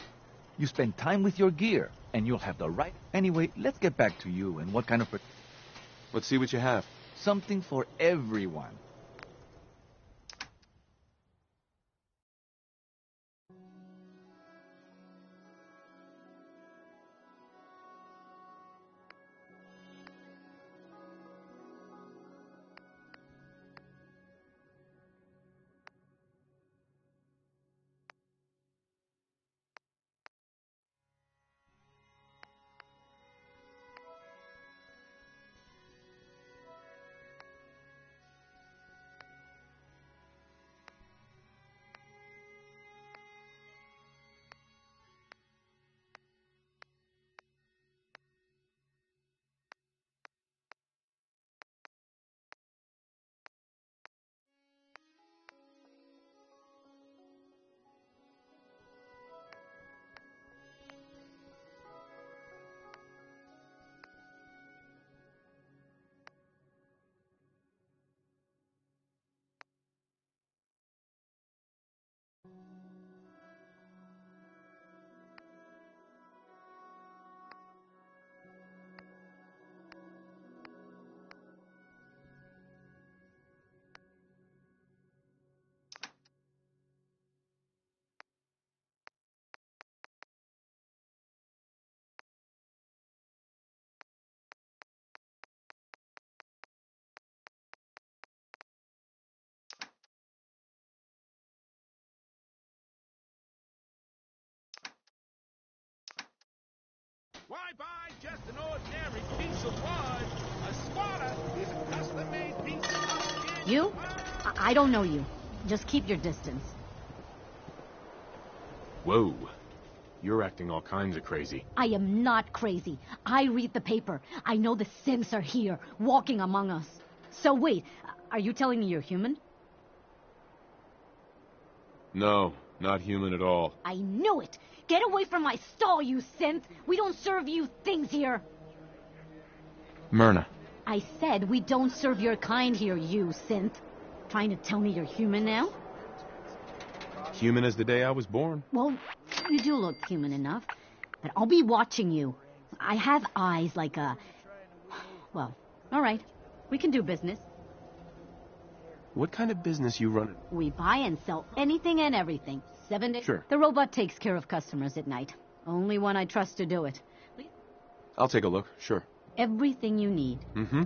You spend time with your gear, and you'll have the right... Anyway, let's get back to you and what kind of... Let's see what you have. Something for everyone. Why buy just an ordinary piece of wood? A spotter is a custom-made piece of skin. You? I don't know you. Just keep your distance. Whoa. You're acting all kinds of crazy. I am not crazy. I read the paper. I know the synths are here, walking among us. So wait, are you telling me you're human? No, not human at all. I knew it! Get away from my stall, you synth! We don't serve you things here! Myrna. I said we don't serve your kind here, you synth. Trying to tell me you're human now? Human as the day I was born. Well, you do look human enough. But I'll be watching you. I have eyes like a... Well, all right. We can do business. What kind of business you running? We buy and sell anything and everything. 7 days. Sure. The robot takes care of customers at night. Only one I trust to do it. I'll take a look, sure. Everything you need. Mm-hmm.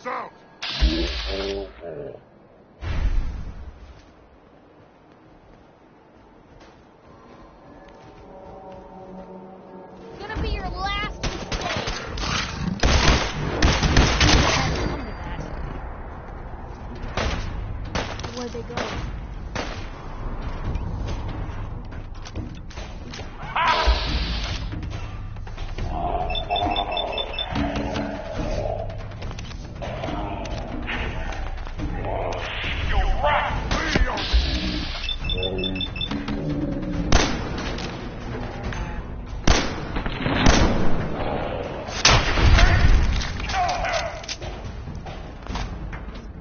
assault. It's gonna be your last mistake. Where'd they go?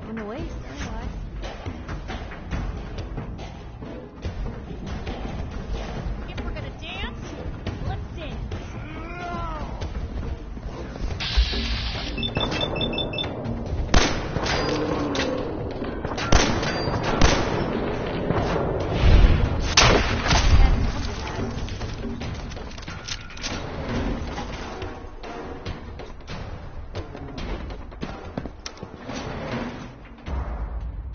Run away, otherwise. If we're gonna dance, let's dance.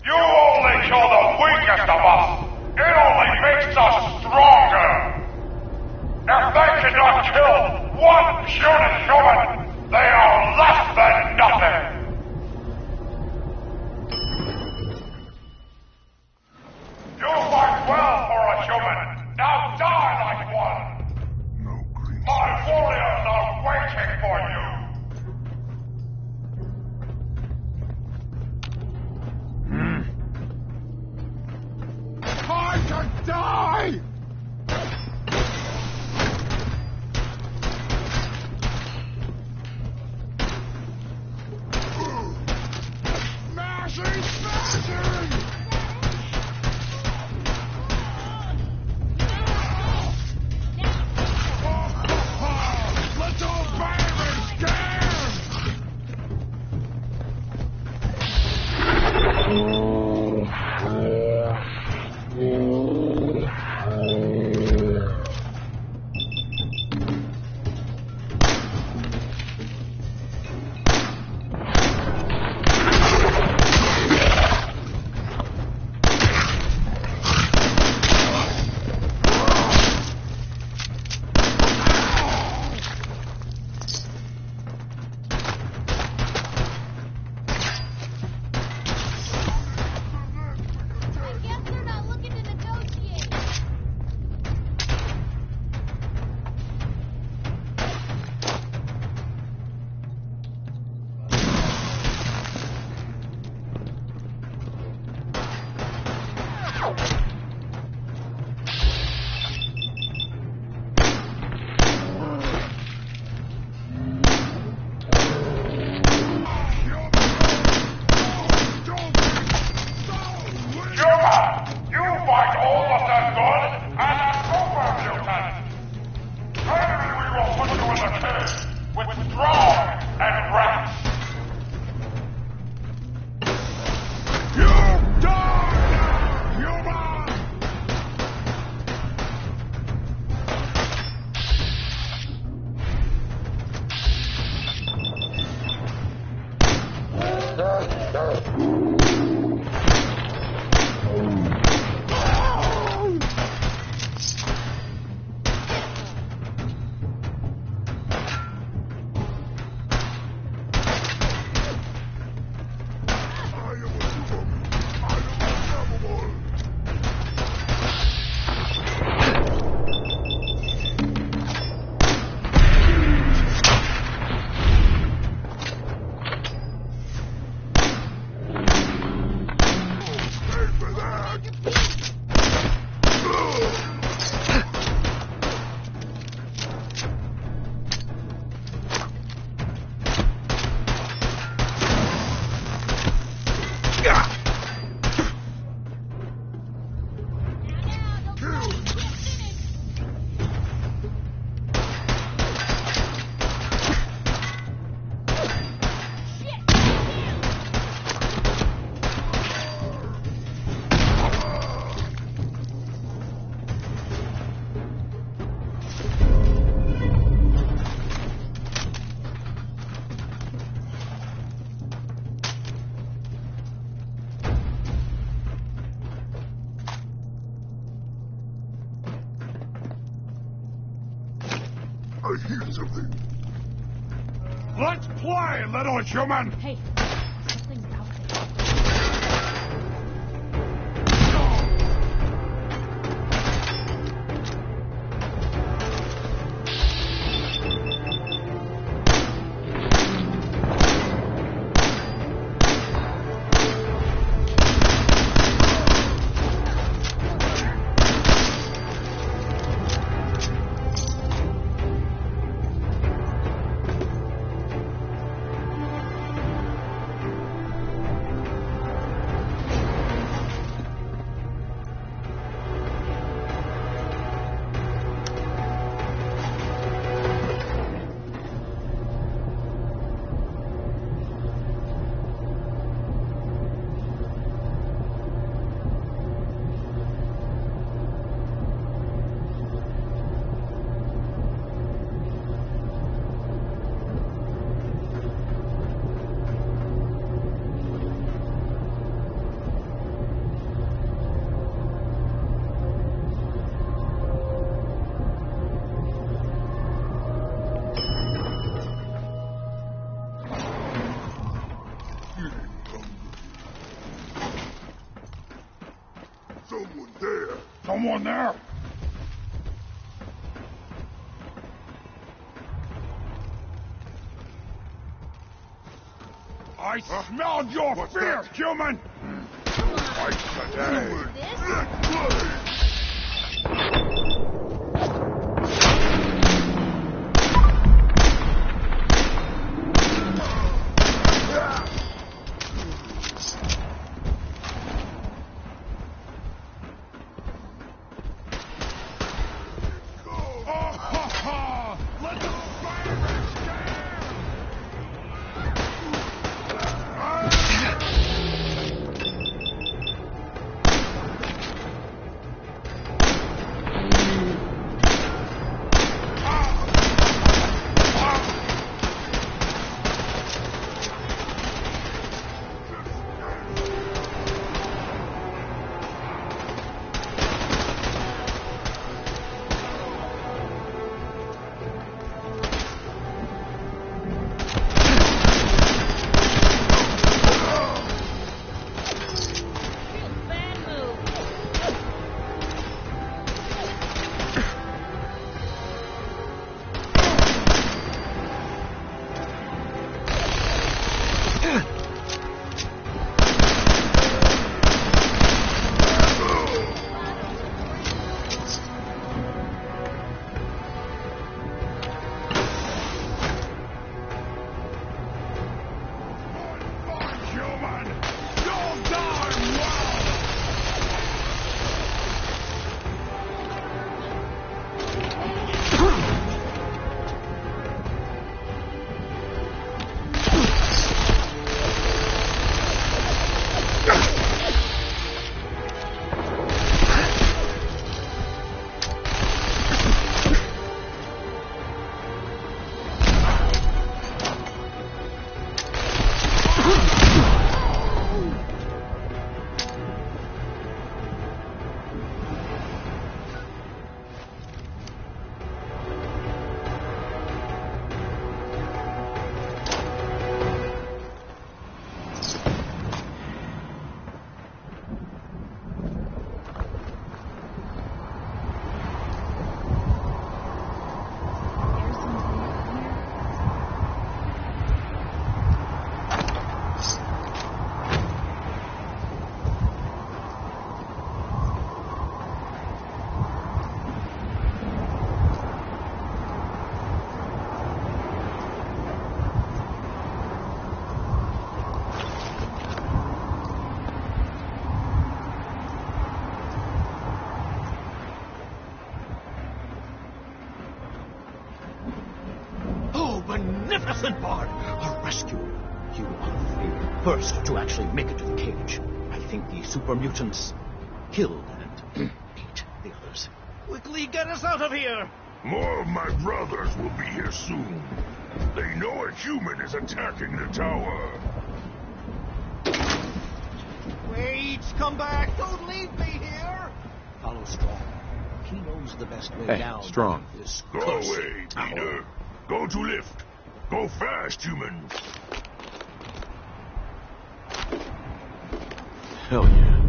You only kill the weakest of us. It only makes us stronger. If they cannot kill one puny human, they are less than nothing. You fight well for a human. Now die like one. My warriors are waiting for you. I can die! Smashing! Smashing! Little baby scared! I guess they're not looking to negotiate. Human, you fight all of that good and a super mutant. Maybe we will put you in the cage with strong and rats. You die now, human! I hear something. Let's play, little human! Hey, something's out there. Someone there. Someone there? I smelled your fear, human! Fight today! Magnificent Bard! A rescue. You are the first to actually make it to the cage. I think the super mutants killed and ate the others. Quickly get us out of here! More of my brothers will be here soon. They know a human is attacking the tower. Wait, come back! Don't leave me here! Follow Strong. He knows the best way Hey, down Strong. this Go cursed away, tower. Peter. Go to lift. Go fast, humans. Hell yeah.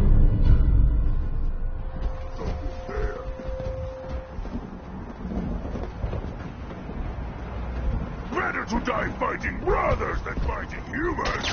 Better to die fighting brothers than fighting humans.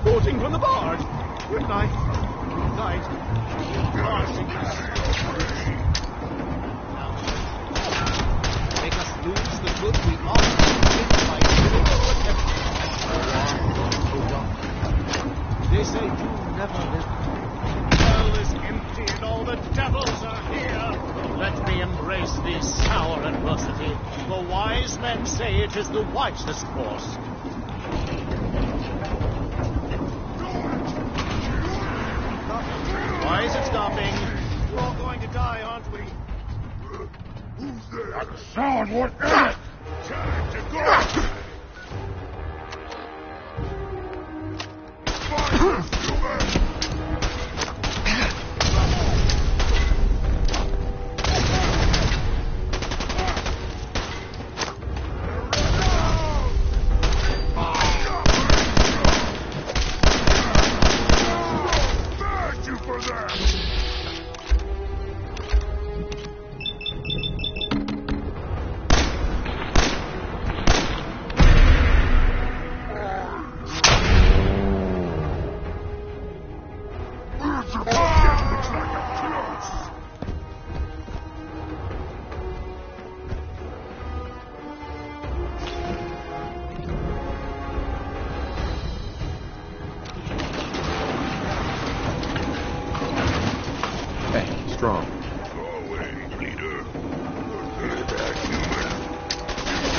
Quoting from the bard. Good night. Good night. Make us lose the good we offer by They say you never live. Hell is empty and all the devils are here. Let me embrace this sour adversity. The wise men say it is the wisest course. Why is it stopping? We're all going to die, aren't we? Who's there? That sound was it! Time to go! Fire, humans! Thank you for that! Hey, Strong. Go away, leader. Look at that human.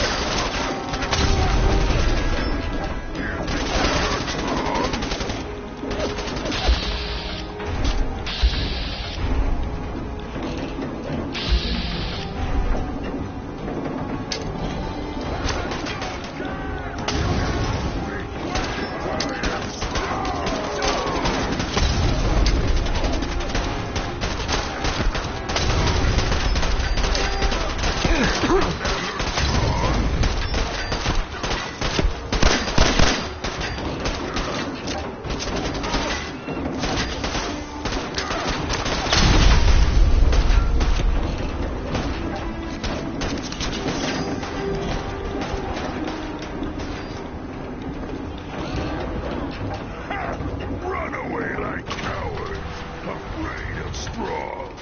Run away like cowards, afraid of Strong.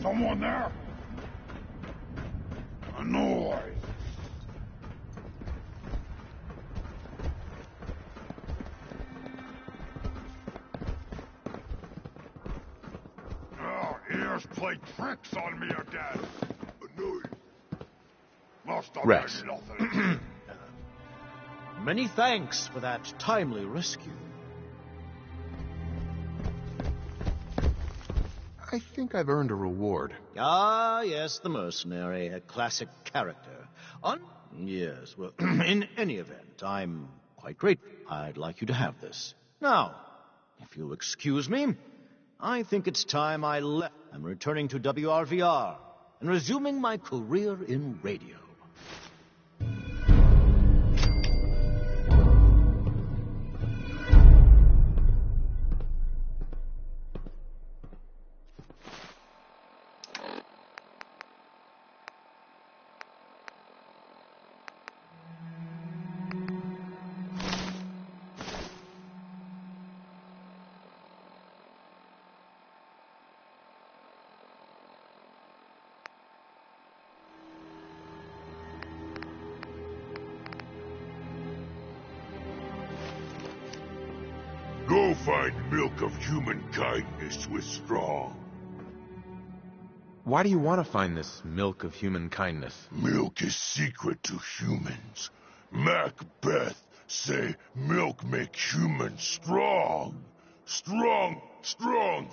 Someone there? A noise. Oh, ears play tricks on me again. Annoying. Must have Rex. been nothing. Many thanks for that timely rescue. I think I've earned a reward. Ah, yes, the mercenary, a classic character. Yes, well, in any event, I'm quite grateful. I'd like you to have this. Now, if you'll excuse me, I think it's time I left. I'm returning to WRVR and resuming my career in radio. Go find milk of human kindness with Strong. Why do you want to find this milk of human kindness? Milk is secret to humans. Macbeth say milk make humans strong. Strong,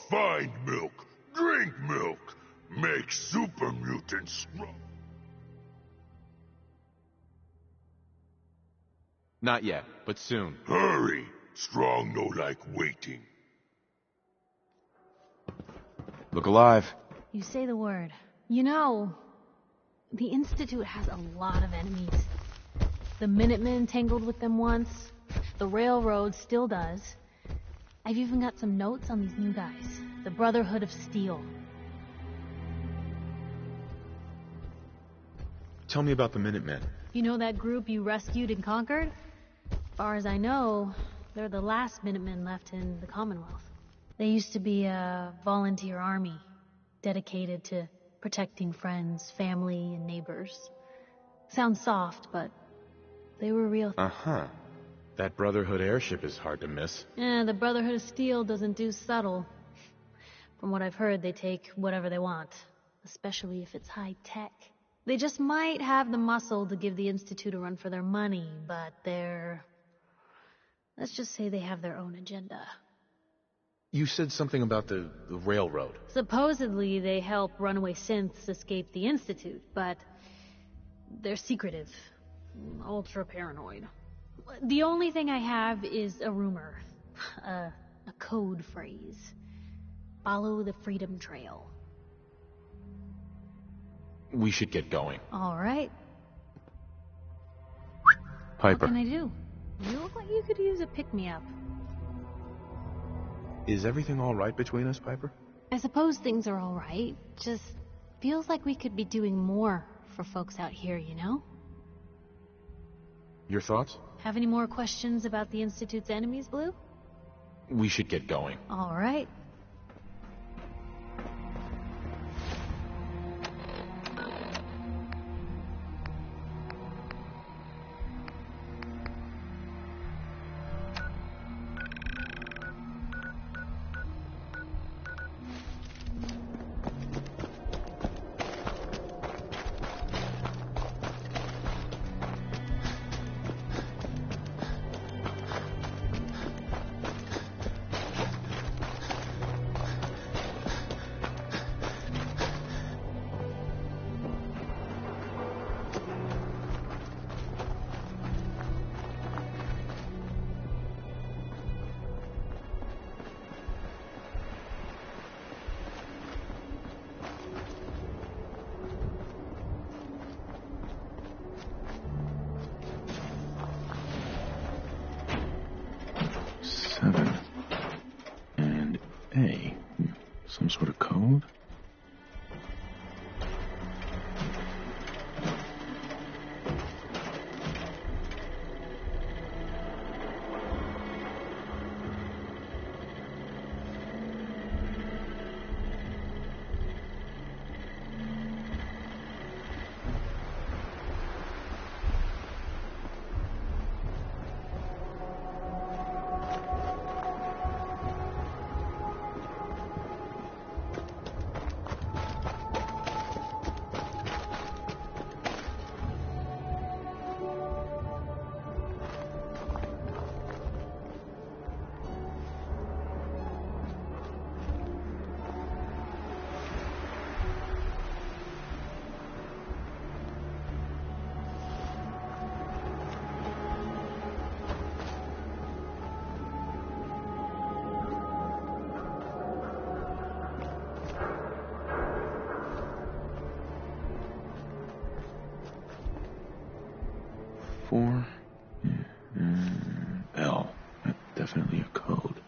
find milk. Drink milk. Make super mutants strong. Not yet, but soon. Hurry. Strong no like waiting. Look alive. You say the word. You know, the Institute has a lot of enemies. The Minutemen tangled with them once. The Railroad still does. I've even got some notes on these new guys. The Brotherhood of Steel. Tell me about the Minutemen. You know that group you rescued and conquered? As far as I know, they're the last Minutemen left in the Commonwealth. They used to be a volunteer army, dedicated to protecting friends, family, and neighbors. Sounds soft, but they were real. Uh-huh. That Brotherhood airship is hard to miss. The Brotherhood of Steel doesn't do subtle. From what I've heard, they take whatever they want, especially if it's high-tech. They just might have the muscle to give the Institute a run for their money, but let's just say they have their own agenda. You said something about the Railroad. Supposedly, they help runaway synths escape the Institute, but they're secretive. Ultra paranoid. The only thing I have is a rumor. A code phrase. Follow the Freedom Trail. We should get going. All right. Piper. What can I do? You look like you could use a pick-me-up. Is everything all right between us, Piper? I suppose things are all right. Just feels like we could be doing more for folks out here, you know? Your thoughts? Have any more questions about the Institute's enemies, Blue? We should get going. All right. Some sort of code? 4. L. Definitely a code.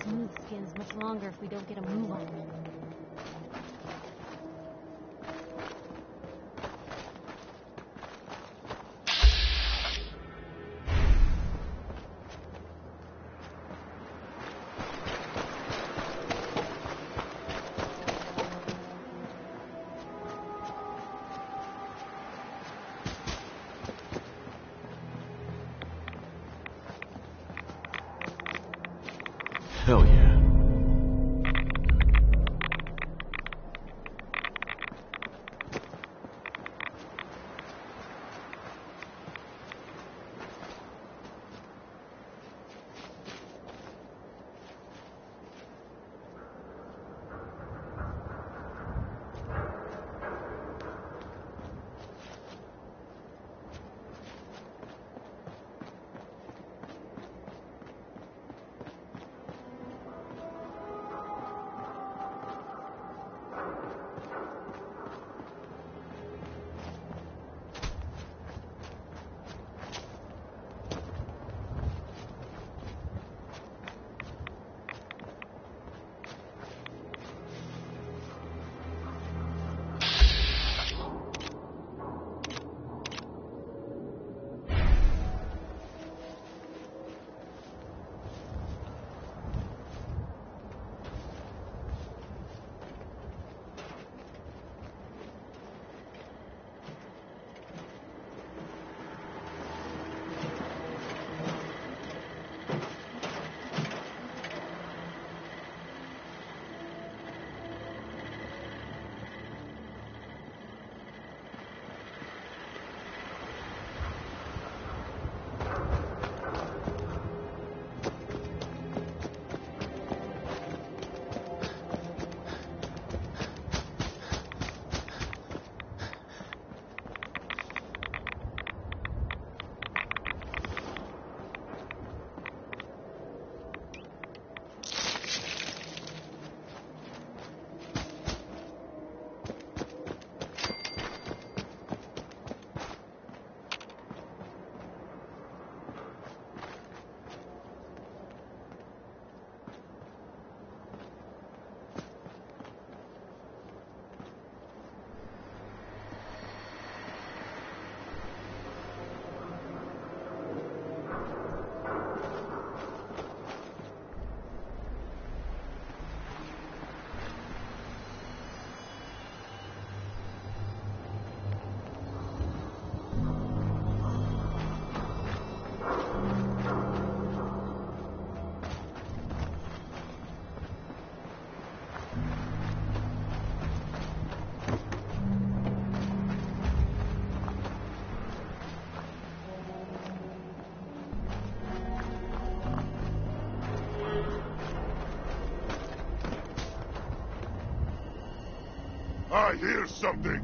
Smooth skins much longer if we don't get a move on. Hell yeah. I hear something.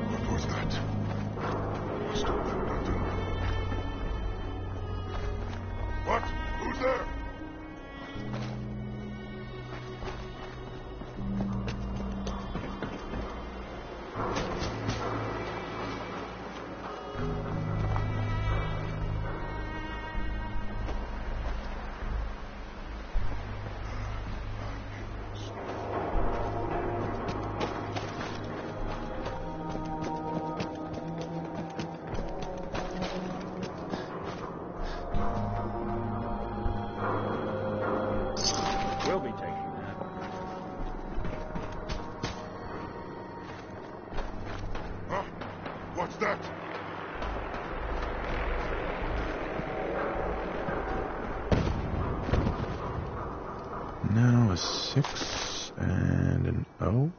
What was that? Must have been nothing. What? Who's there? We'll be taking that. Huh? What's that? Now a 6 and an O.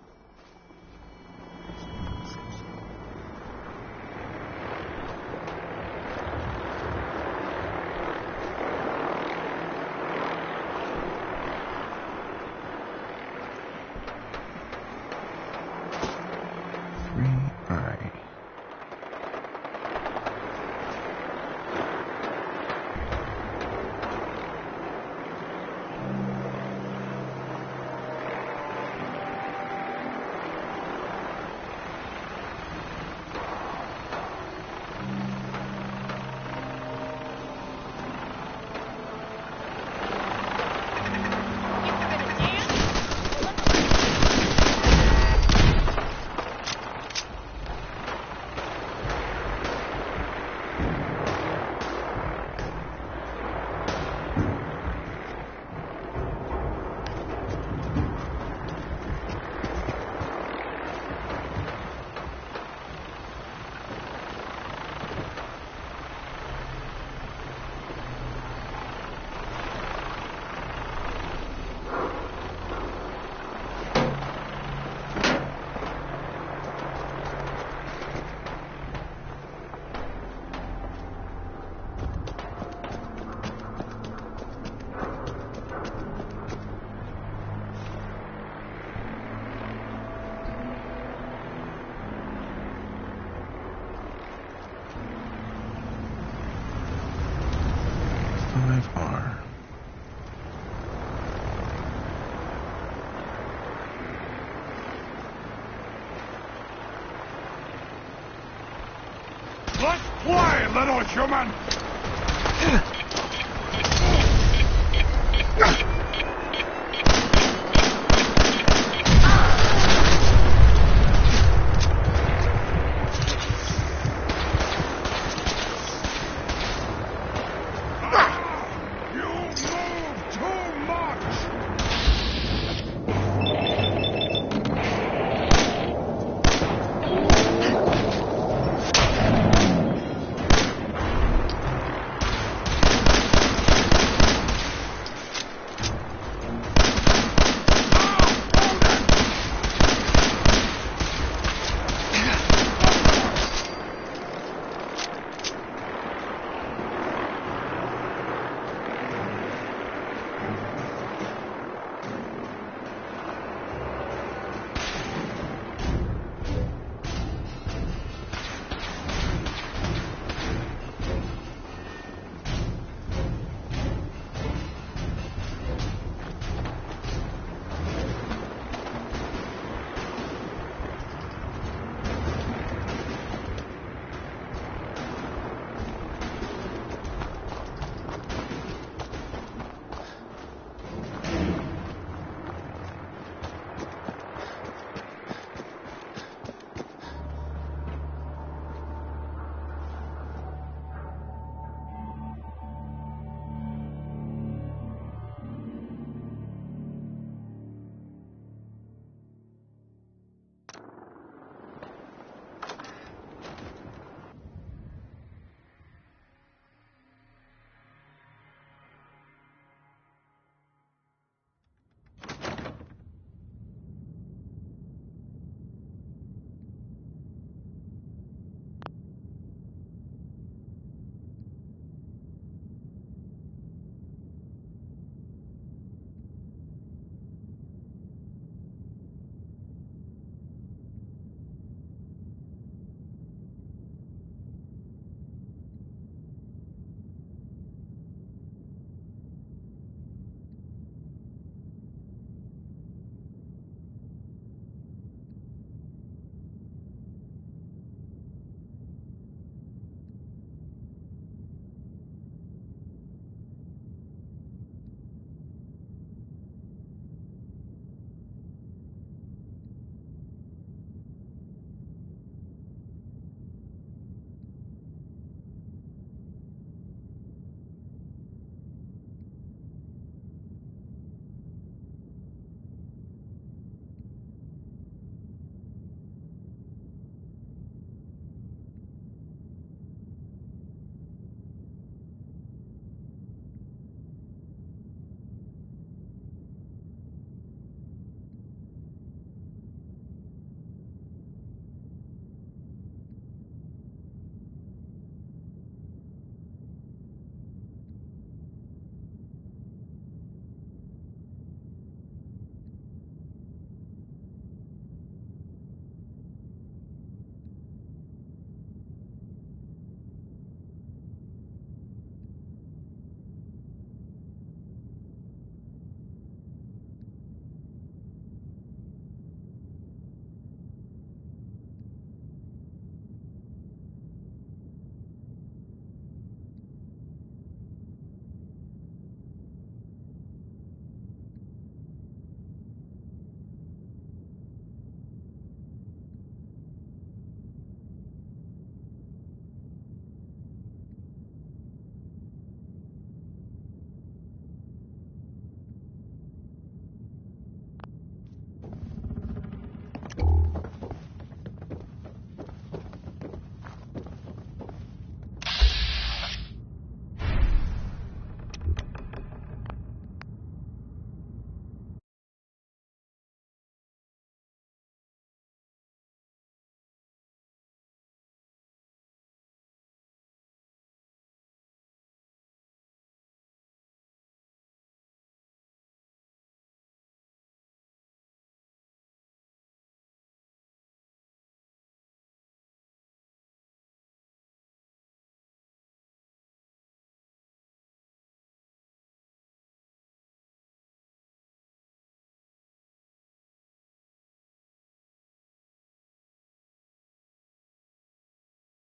Let's play, little human!